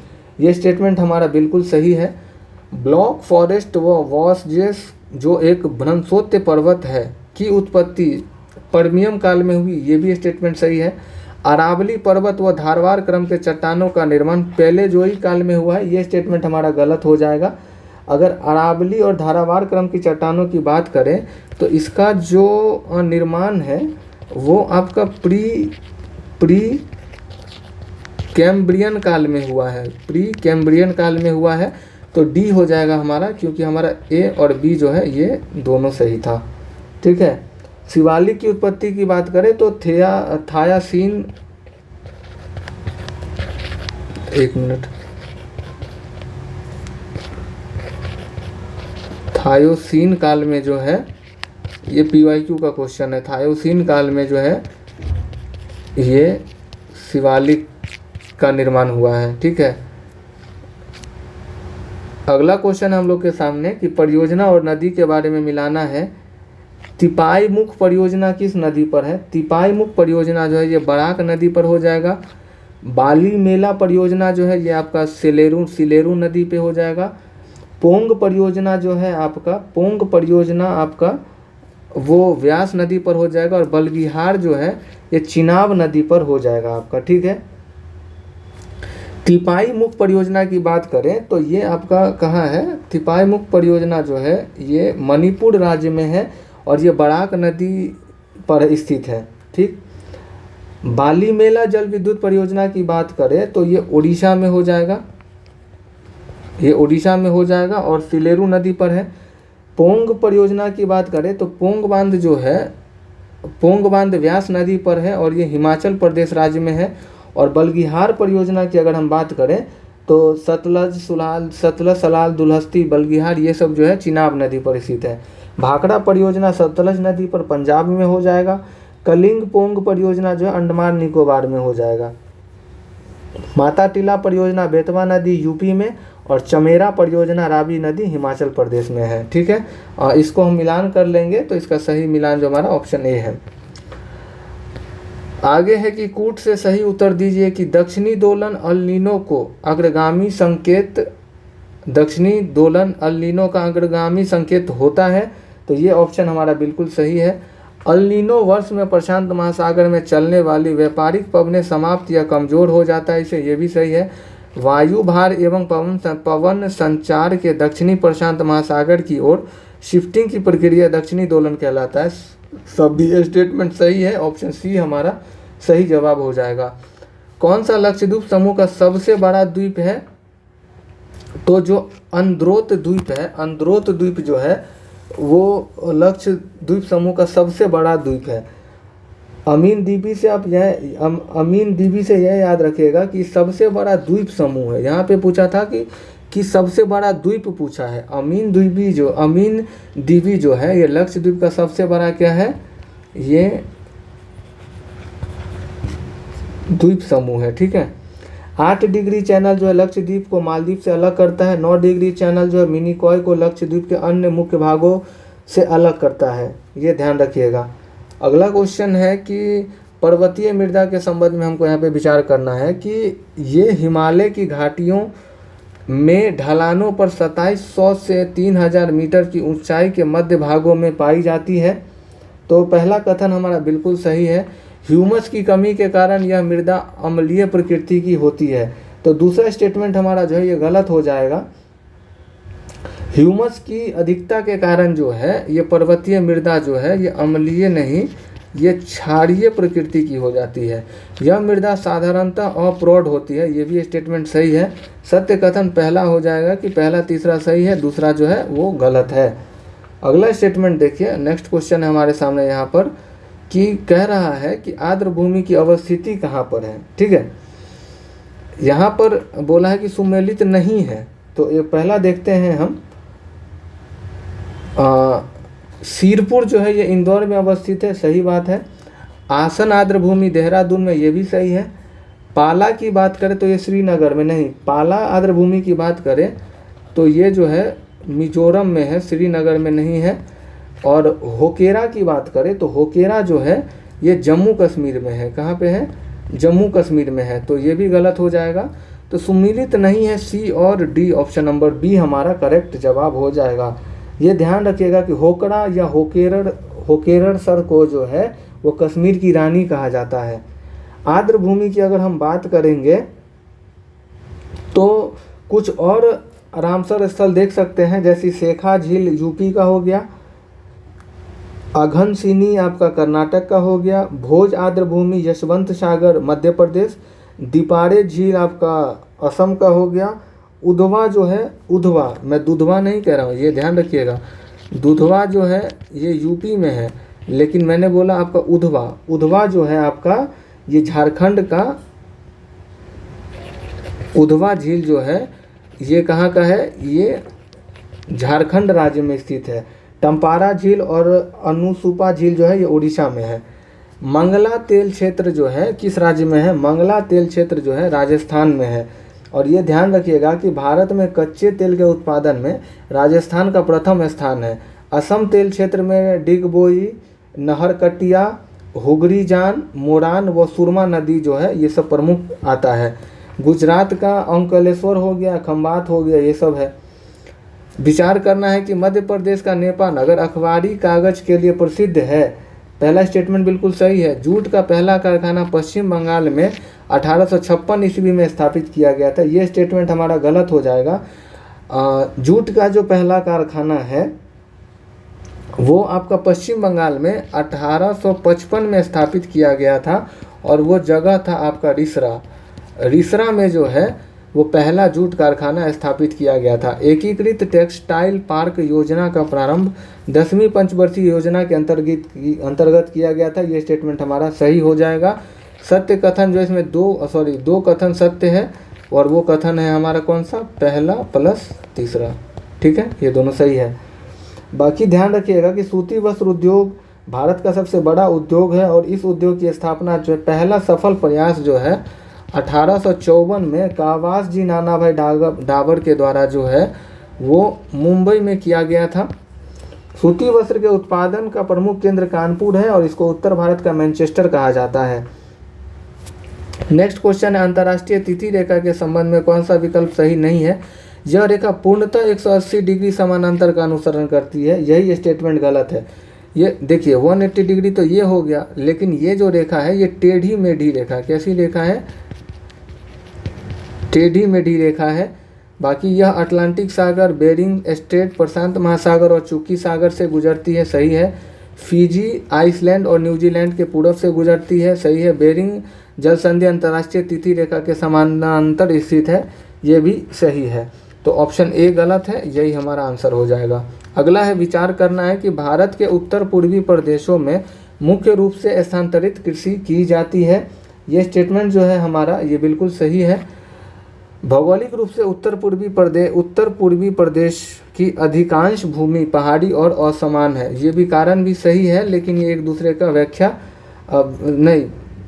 ये स्टेटमेंट हमारा बिल्कुल सही है। ब्लॉक फॉरेस्ट व वॉसजेस जो एक भ्रंशोत्य पर्वत है की उत्पत्ति पर्मियम काल में हुई, ये भी स्टेटमेंट सही है। अरावली पर्वत व धारवार क्रम के चट्टानों का निर्माण पैलेजोइक काल में हुआ है, ये स्टेटमेंट हमारा गलत हो जाएगा। अगर अरावली और धारावार क्रम की चट्टानों की बात करें तो इसका जो निर्माण है वो आपका प्री कैम्ब्रियन काल में हुआ है, प्री कैम्ब्रियन काल में हुआ है, तो डी हो जाएगा हमारा, क्योंकि हमारा ए और बी जो है ये दोनों सही था। ठीक है, शिवालिक की उत्पत्ति की बात करें तो थायासीन, एक मिनट, थायोसीन काल में जो है, ये PYQ का क्वेश्चन है, थायोसीन काल में जो है ये शिवालिक का निर्माण हुआ है। ठीक है, अगला क्वेश्चन हम लोग के सामने कि परियोजना और नदी के बारे में मिलाना है। तिपाई मुख परियोजना किस नदी पर है, तिपाई मुख परियोजना जो है ये बराक नदी पर हो जाएगा। बाली मेला परियोजना जो है ये आपका सिलेरू नदी पे हो जाएगा। पोंग परियोजना जो है आपका, पोंग परियोजना आपका वो व्यास नदी पर हो जाएगा। और बलविहार जो है ये चिनाब नदी पर हो जाएगा आपका। ठीक है, तिपाई मुख परियोजना की बात करें तो ये आपका कहाँ है, तिपाई मुख परियोजना जो है ये मणिपुर राज्य में है और ये बराक नदी पर स्थित है। ठीक, बाली मेला जल विद्युत परियोजना की बात करें तो ये उड़ीसा में हो जाएगा, ये उड़ीसा में हो जाएगा और सिलेरू नदी पर है। पोंग परियोजना की बात करें तो पोंग बांध जो है, पोंग बांध व्यास नदी पर है और ये हिमाचल प्रदेश राज्य में है। और बलगिहार परियोजना की अगर हम बात करें तो सतलज सलाल दुलहस्ती बलगिहार ये सब जो है चिनाब नदी पर स्थित है। भाखड़ा परियोजना सतलज नदी पर पंजाब में हो जाएगा। कलिंग पोंग परियोजना जो है अंडमान निकोबार में हो जाएगा। माता टीला परियोजना बेतवा नदी यूपी में और चमेरा परियोजना रावी नदी हिमाचल प्रदेश में है। ठीक है, इसको हम मिलान कर लेंगे तो इसका सही मिलान जो हमारा ऑप्शन ए है। आगे है कि कूट से सही उत्तर दीजिए कि दक्षिणी दोलन अल नीनो को अग्रगामी संकेत, दक्षिणी दोलन अल नीनो का अग्रगामी संकेत होता है, तो ये ऑप्शन हमारा बिल्कुल सही है। अल नीनो वर्ष में प्रशांत महासागर में चलने वाली व्यापारिक पवनें समाप्त या कमज़ोर हो जाता है, इसे ये भी सही है। वायु भार एवं पवन संचार के दक्षिणी प्रशांत महासागर की ओर शिफ्टिंग की प्रक्रिया दक्षिणी दोलन कहलाता है। सभी स्टेटमेंट सही है, ऑप्शन सी हमारा सही जवाब हो जाएगा। कौन सा लक्षद्वीप समूह का सबसे बड़ा द्वीप है, तो जो अंद्रोत द्वीप है, अंद्रोत द्वीप जो है वो लक्षद्वीप समूह का सबसे बड़ा द्वीप है। अमीन दीवी से यह याद रखिएगा कि सबसे बड़ा द्वीप समूह है, यहाँ पे पूछा था कि सबसे बड़ा द्वीप पूछा है। अमीन दीवी जो है ये लक्षद्वीप का सबसे बड़ा क्या है, ये द्वीप समूह है। ठीक है, 8 डिग्री चैनल जो है लक्षद्वीप को मालदीव से अलग करता है। 9 डिग्री चैनल जो है मिनिकॉय को लक्षद्वीप के अन्य मुख्य भागों से अलग करता है, ये ध्यान रखिएगा। अगला क्वेश्चन है कि पर्वतीय मृदा के संबंध में हमको यहाँ पे विचार करना है कि ये हिमालय की घाटियों में ढलानों पर 2700 से 3000 मीटर की ऊंचाई के मध्य भागों में पाई जाती है। तो पहला कथन हमारा बिल्कुल सही है। ह्यूमस की कमी के कारण यह मृदा अम्लीय प्रकृति की होती है। तो दूसरा स्टेटमेंट हमारा जो है ये गलत हो जाएगा। ह्यूमस की अधिकता के कारण जो है ये पर्वतीय मृदा जो है ये अम्लीय नहीं, ये क्षारीय प्रकृति की हो जाती है। यह मृदा साधारणतः अप्रौढ़ होती है, ये भी स्टेटमेंट सही है। सत्य कथन पहला हो जाएगा कि पहला तीसरा सही है, दूसरा जो है वो गलत है। अगला स्टेटमेंट देखिए, नेक्स्ट क्वेश्चन है हमारे सामने यहाँ पर कि कह रहा है कि आर्द्र भूमि की अवस्थिति कहाँ पर है। ठीक है, यहाँ पर बोला है कि सुमेलित नहीं है। तो ये पहला देखते हैं हम, सीरपुर जो है ये इंदौर में अवस्थित है, सही बात है। आसन आर्द्र भूमि देहरादून में, ये भी सही है। पाला की बात करें तो ये श्रीनगर में नहीं, पाला आर्द्र भूमि की बात करें तो ये जो है मिजोरम में है, श्रीनगर में नहीं है। और होकेरा की बात करें तो होकेरा जो है ये जम्मू कश्मीर में है। कहाँ पे है? जम्मू कश्मीर में है, तो ये भी गलत हो जाएगा। तो सुमिलित नहीं है, सी और डी ऑप्शन नंबर बी हमारा करेक्ट जवाब हो जाएगा। ये ध्यान रखिएगा कि होकड़ा या होकेरर सर को जो है वो कश्मीर की रानी कहा जाता है। आर्द्र भूमि की अगर हम बात करेंगे तो कुछ और रामसर स्थल देख सकते हैं, जैसे शेखा झील यूपी का हो गया, अघनसिनी आपका कर्नाटक का हो गया, भोज आर्द्र भूमि यशवंत सागर मध्य प्रदेश, दीपारे झील आपका असम का हो गया, उधवा जो है, उधवा, मैं दुधवा नहीं कह रहा हूँ, ये ध्यान रखिएगा, दुधवा जो है ये यूपी में है, लेकिन मैंने बोला आपका उधवा, उधवा जो है आपका ये झारखंड का, उधवा झील जो है ये कहाँ का है? ये झारखंड राज्य में स्थित है। टम्पारा झील और अनुसूपा झील जो है ये उड़ीसा में है। मंगला तेल क्षेत्र जो है किस राज्य में है? मंगला तेल क्षेत्र जो है राजस्थान में है। और ये ध्यान रखिएगा कि भारत में कच्चे तेल के उत्पादन में राजस्थान का प्रथम स्थान है। असम तेल क्षेत्र में डिगबोई, नहरकटिया, हुगरीजान, मोरान व सुरमा नदी जो है ये सब प्रमुख आता है। गुजरात का अंकलेश्वर हो गया, खंबात हो गया, ये सब है। विचार करना है कि मध्य प्रदेश का नेपा नगर अखबारी कागज के लिए प्रसिद्ध है। पहला स्टेटमेंट बिल्कुल सही है। जूट का पहला कारखाना पश्चिम बंगाल में 1856 ईस्वी में स्थापित किया गया था, ये स्टेटमेंट हमारा गलत हो जाएगा। जूट का जो पहला कारखाना है वो आपका पश्चिम बंगाल में 1855 में स्थापित किया गया था और वो जगह था आपका रिसरा। रिसरा में जो है वो पहला जूट कारखाना स्थापित किया गया था। एकीकृत टेक्सटाइल पार्क योजना का प्रारंभ 10वीं पंचवर्षीय योजना के अंतर्गत किया गया था, ये स्टेटमेंट हमारा सही हो जाएगा। सत्य कथन जो इसमें दो कथन सत्य है और वो कथन है हमारा कौन सा? पहला प्लस तीसरा। ठीक है, ये दोनों सही है। बाकी ध्यान रखिएगा कि सूती वस्त्र उद्योग भारत का सबसे बड़ा उद्योग है और इस उद्योग की स्थापना जो पहला सफल प्रयास जो है 1854 में कावास जी नानाभाई डाबर के द्वारा जो है वो मुंबई में किया गया था। सूती वस्त्र के उत्पादन का प्रमुख केंद्र कानपुर है और इसको उत्तर भारत का मैनचेस्टर कहा जाता है। नेक्स्ट क्वेश्चन है, अंतर्राष्ट्रीय तिथि रेखा के संबंध में कौन सा विकल्प सही नहीं है? यह रेखा पूर्णतः 180 डिग्री समानांतर का अनुसरण करती है, यही स्टेटमेंट गलत है। ये देखिए 180 डिग्री तो ये हो गया, लेकिन ये जो रेखा है ये टेढ़ी मेढ़ी रेखा, कैसी रेखा है? टेढ़ी मेढ़ी रेखा है। बाकी यह अटलांटिक सागर, बेरिंग स्ट्रेट, प्रशांत महासागर और चुकी सागर से गुजरती है, सही है। फिजी, आइसलैंड और न्यूजीलैंड के पूर्व से गुजरती है, सही है। बेरिंग जल संधि अंतर्राष्ट्रीय तिथि रेखा के समानांतर स्थित है, ये भी सही है। तो ऑप्शन ए गलत है, यही हमारा आंसर हो जाएगा। अगला है, विचार करना है कि भारत के उत्तर पूर्वी प्रदेशों में मुख्य रूप से स्थानांतरित कृषि की जाती है। ये स्टेटमेंट जो है हमारा ये बिल्कुल सही है। भौगोलिक रूप से उत्तर पूर्वी प्रदेश की अधिकांश भूमि पहाड़ी और असमान है, ये भी कारण भी सही है, लेकिन ये एक दूसरे का व्याख्या नहीं।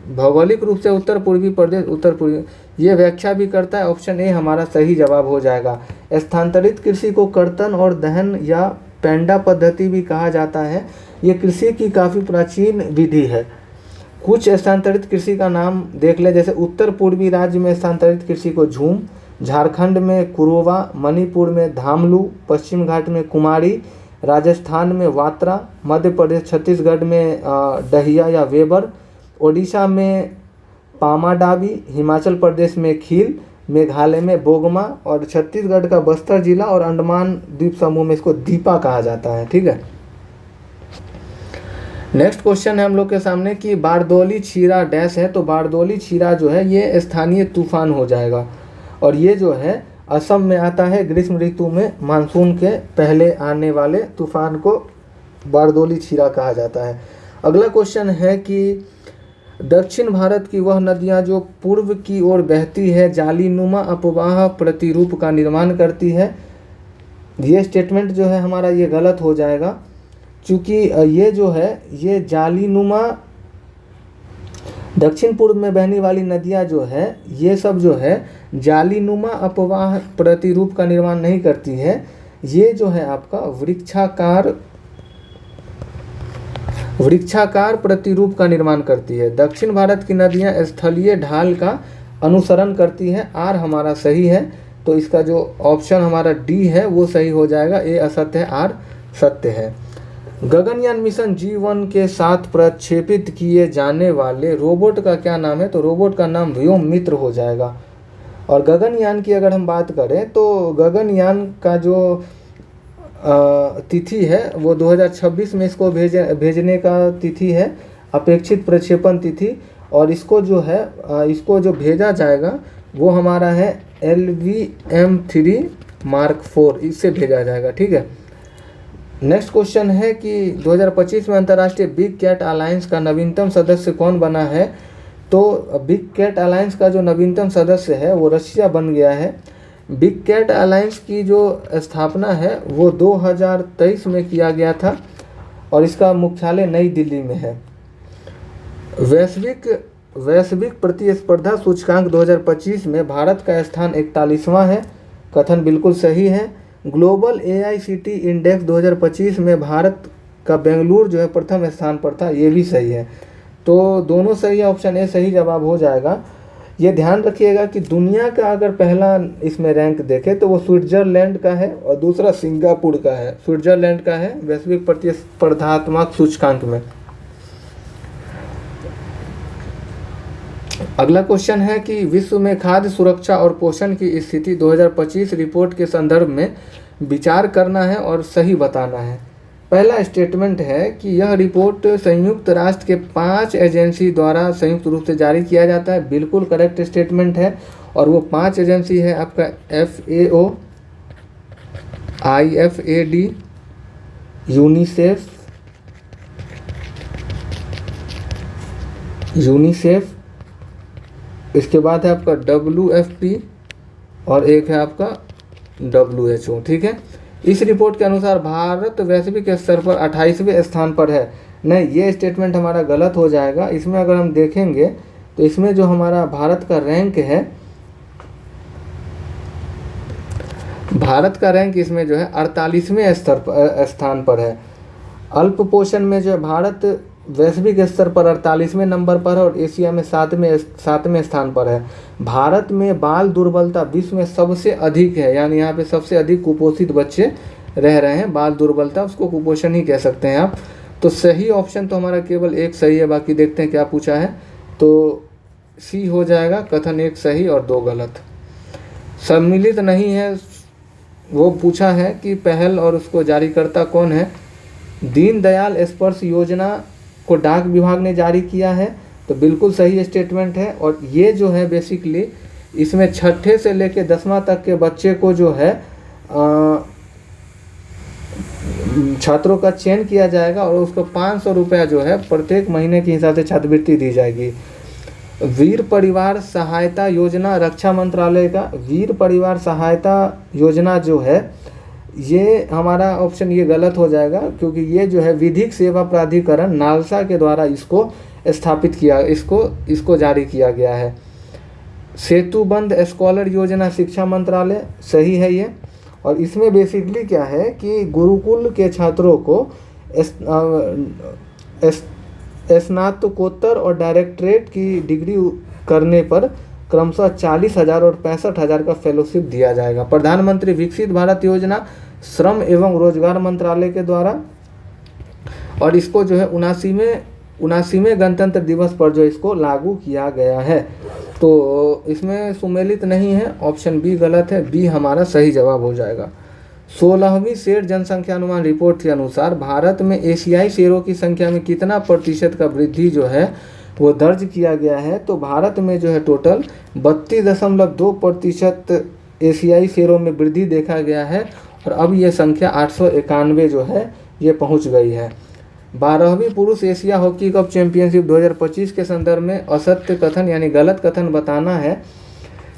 भौगोलिक रूप से उत्तर पूर्वी ये व्याख्या भी करता है। ऑप्शन ए हमारा सही जवाब हो जाएगा। स्थानांतरित कृषि को कर्तन और दहन या पेंडा पद्धति भी कहा जाता है। ये कृषि की काफ़ी प्राचीन विधि है। कुछ स्थानांतरित कृषि का नाम देख ले, जैसे उत्तर पूर्वी राज्य में स्थानांतरित कृषि को झूम, झारखंड में कुरोवा, मणिपुर में धामलू, पश्चिम घाट में कुमारी, राजस्थान में वात्रा, मध्य प्रदेश छत्तीसगढ़ में डहिया या वेबर, ओडिशा में पामाडाबी, हिमाचल प्रदेश में खील, मेघालय में बोगमा और छत्तीसगढ़ का बस्तर जिला और अंडमान द्वीप समूह में इसको दीपा कहा जाता है। ठीक है। नेक्स्ट क्वेश्चन है हम लोग के सामने कि बारदौली छीरा डैश है। तो बारदौली छीरा जो है ये स्थानीय तूफान हो जाएगा और ये जो है असम में आता है। ग्रीष्म ऋतु में मानसून के पहले आने वाले तूफान को बारदौली छीरा कहा जाता है। अगला क्वेश्चन है कि दक्षिण भारत की वह नदियां जो पूर्व की ओर बहती है जालीनुमा अपवाह प्रतिरूप का निर्माण करती है। ये स्टेटमेंट जो है हमारा ये गलत हो जाएगा, क्योंकि ये जो है ये जालीनुमा दक्षिण पूर्व में बहने वाली नदियां जो है ये सब जो है जालीनुमा अपवाह प्रतिरूप का निर्माण नहीं करती है। ये जो है आपका वृक्षाकार प्रतिरूप का निर्माण करती है। दक्षिण भारत की नदियां स्थलीय ढाल का अनुसरण करती हैं। आर हमारा सही है, तो इसका जो ऑप्शन हमारा डी है वो सही हो जाएगा। ए असत्य है, आर सत्य है। गगनयान मिशन G1 के साथ प्रक्षेपित किए जाने वाले रोबोट का क्या नाम है? तो रोबोट का नाम व्योम मित्र हो जाएगा। और गगनयान की अगर हम बात करें तो गगनयान का जो तिथि है वो 2026 में इसको भेजने का तिथि है, अपेक्षित प्रक्षेपण तिथि। और इसको जो है इसको जो भेजा जाएगा वो हमारा है LVM-3 Mark 4, इससे भेजा जाएगा। ठीक है। नेक्स्ट क्वेश्चन है कि 2025 में अंतर्राष्ट्रीय बिग कैट अलायंस का नवीनतम सदस्य कौन बना है? तो बिग कैट अलायंस का जो नवीनतम सदस्य है वो रशिया बन गया है। बिग कैट अलायंस की जो स्थापना है वो 2023 में किया गया था और इसका मुख्यालय नई दिल्ली में है। वैश्विक प्रतिस्पर्धा सूचकांक 2025 में भारत का स्थान 41वां है। कथन बिल्कुल सही है। ग्लोबल AICT इंडेक्स 2025 में भारत का बेंगलुरु जो है प्रथम स्थान पर था, ये भी सही है। तो दोनों सही है, ऑप्शन ए सही जवाब हो जाएगा। ये ध्यान रखिएगा कि दुनिया का अगर पहला इसमें रैंक देखें तो वो स्विट्जरलैंड का है और दूसरा सिंगापुर का है। स्विट्जरलैंड का है वैश्विक प्रतिस्पर्धात्मक सूचकांक में। अगला क्वेश्चन है कि विश्व में खाद्य सुरक्षा और पोषण की स्थिति 2025 रिपोर्ट के संदर्भ में विचार करना है और सही बताना है। पहला स्टेटमेंट है कि यह रिपोर्ट संयुक्त राष्ट्र के 5 एजेंसी द्वारा संयुक्त रूप से जारी किया जाता है। बिल्कुल करेक्ट स्टेटमेंट है। और वो 5 एजेंसी है आपका FAO, IFAD, यूनिसेफ, इसके बाद है आपका WFP और एक है आपका WHO। ठीक है। इस रिपोर्ट के अनुसार भारत वैश्विक स्तर पर 28वें स्थान पर है। नहीं, ये स्टेटमेंट हमारा गलत हो जाएगा। इसमें अगर हम देखेंगे तो इसमें जो हमारा भारत का रैंक है, भारत का रैंक इसमें जो है 48वें स्थान पर है। अल्प पोषण में जो है भारत वैश्विक स्तर पर 48वें नंबर पर है और एशिया में 7वें स्थान पर है। भारत में बाल दुर्बलता विश्व में सबसे अधिक है, यानी यहाँ पे सबसे अधिक कुपोषित बच्चे रह रहे हैं। बाल दुर्बलता उसको कुपोषण ही कह सकते हैं आप। तो सही ऑप्शन तो हमारा केवल एक सही है, बाकी देखते हैं क्या पूछा है। तो सी हो जाएगा। कथन 1 सही और 2 गलत। सम्मिलित नहीं है, वो पूछा है कि पहल और उसको जारीकर्ता कौन है। दीनदयाल स्पर्श योजना को डाक विभाग ने जारी किया है, तो बिल्कुल सही स्टेटमेंट है। और ये जो है बेसिकली इसमें 6ठे से लेकर 10वां तक के बच्चे को जो है छात्रों का चयन किया जाएगा और उसको 500 रुपया जो है प्रत्येक महीने के हिसाब से छात्रवृत्ति दी जाएगी। वीर परिवार सहायता योजना रक्षा मंत्रालय का वीर परिवार सहायता योजना जो है ये हमारा ऑप्शन ये गलत हो जाएगा, क्योंकि ये जो है विधिक सेवा प्राधिकरण नालसा के द्वारा इसको स्थापित किया, इसको जारी किया गया है। सेतुबंध स्कॉलर योजना शिक्षा मंत्रालय, सही है ये। और इसमें बेसिकली क्या है कि गुरुकुल के छात्रों को स्नातकोत्तर और डायरेक्टरेट की डिग्री करने पर क्रमशः 40,000 और 65,000 का फेलोशिप दिया जाएगा। प्रधानमंत्री विकसित भारत योजना श्रम एवं रोजगार मंत्रालय के द्वारा, और इसको जो है 79वें गणतंत्र दिवस पर जो इसको लागू किया गया है। तो इसमें सुमेलित नहीं है, ऑप्शन बी गलत है, बी हमारा सही जवाब हो जाएगा। 16वीं शेर जनसंख्या अनुमान रिपोर्ट के अनुसार भारत में एशियाई शेरों की संख्या में कितना प्रतिशत का वृद्धि जो है वो दर्ज किया गया है। तो भारत में जो है टोटल 32.2% एशियाई शेरों में वृद्धि देखा गया है, और अब ये संख्या 891 जो है ये पहुंच गई है। 12वीं पुरुष एशिया हॉकी कप चैंपियनशिप 2025 के संदर्भ में असत्य कथन यानी गलत कथन बताना है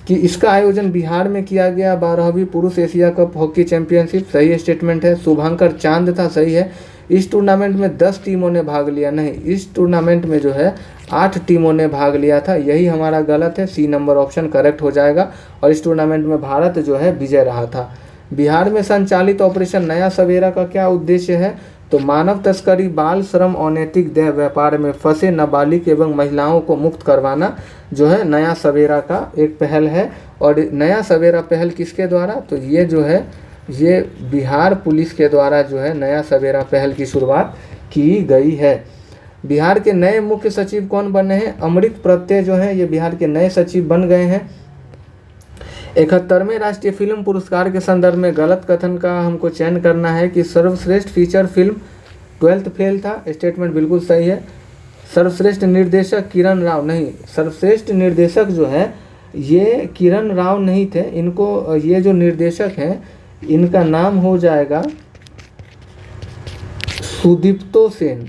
कि इसका आयोजन बिहार में किया गया। 12वीं पुरुष एशिया कप हॉकी चैंपियनशिप सही स्टेटमेंट है। शुभंकर चांद था, सही है। इस टूर्नामेंट में 10 टीमों ने भाग लिया, नहीं, इस टूर्नामेंट में जो है 8 टीमों ने भाग लिया था, यही हमारा गलत है। सी नंबर ऑप्शन करेक्ट हो जाएगा, और इस टूर्नामेंट में भारत जो है विजय रहा था। बिहार में संचालित ऑपरेशन नया सवेरा का क्या उद्देश्य है। तो मानव तस्करी, बाल श्रम, अनैतिक देह व्यापार में फंसे नाबालिग एवं महिलाओं को मुक्त करवाना जो है नया सवेरा का एक पहल है। और नया सवेरा पहल किसके द्वारा, तो ये जो है ये बिहार पुलिस के द्वारा जो है नया सवेरा पहल की शुरुआत की गई है। बिहार के नए मुख्य सचिव कौन बने हैं, अमृत प्रत्यय जो है ये बिहार के नए सचिव बन गए हैं। 71वें राष्ट्रीय फिल्म पुरस्कार के संदर्भ में गलत कथन का हमको चयन करना है कि सर्वश्रेष्ठ फीचर फिल्म 12th फेल था, स्टेटमेंट बिल्कुल सही है। सर्वश्रेष्ठ निर्देशक किरण राव, नहीं, सर्वश्रेष्ठ निर्देशक जो है ये किरण राव नहीं थे, इनको ये जो निर्देशक हैं इनका नाम हो जाएगा सुदीप्तो सेन।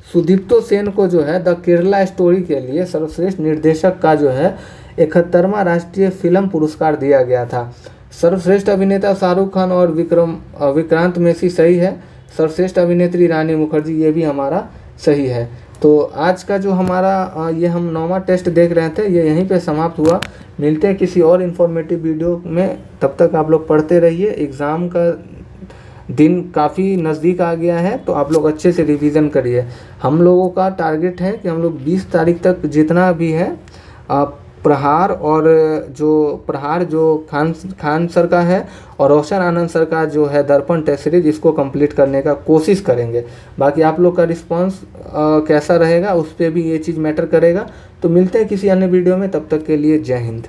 सुदीप्तो सेन को जो है द केरला स्टोरी के लिए सर्वश्रेष्ठ निर्देशक का जो है 71वां राष्ट्रीय फिल्म पुरस्कार दिया गया था। सर्वश्रेष्ठ अभिनेता शाहरुख खान और विक्रांत मैसी, सही है। सर्वश्रेष्ठ अभिनेत्री रानी मुखर्जी, ये भी हमारा सही है। तो आज का जो हमारा ये हम 9वां टेस्ट देख रहे थे ये यहीं पे समाप्त हुआ। मिलते हैं किसी और इन्फॉर्मेटिव वीडियो में, तब तक आप लोग पढ़ते रहिए। एग्ज़ाम का दिन काफ़ी नज़दीक आ गया है, तो आप लोग अच्छे से रिवीजन करिए। हम लोगों का टारगेट है कि हम लोग 20 तारीख तक जितना भी है प्रहार जो खान सर का है और रोशन आनंद सर का जो है दर्पण टेस्ट सीरीज, इसको कंप्लीट करने का कोशिश करेंगे। बाकी आप लोग का रिस्पांस कैसा रहेगा उस पर भी ये चीज़ मैटर करेगा। तो मिलते हैं किसी अन्य वीडियो में, तब तक के लिए जय हिंद।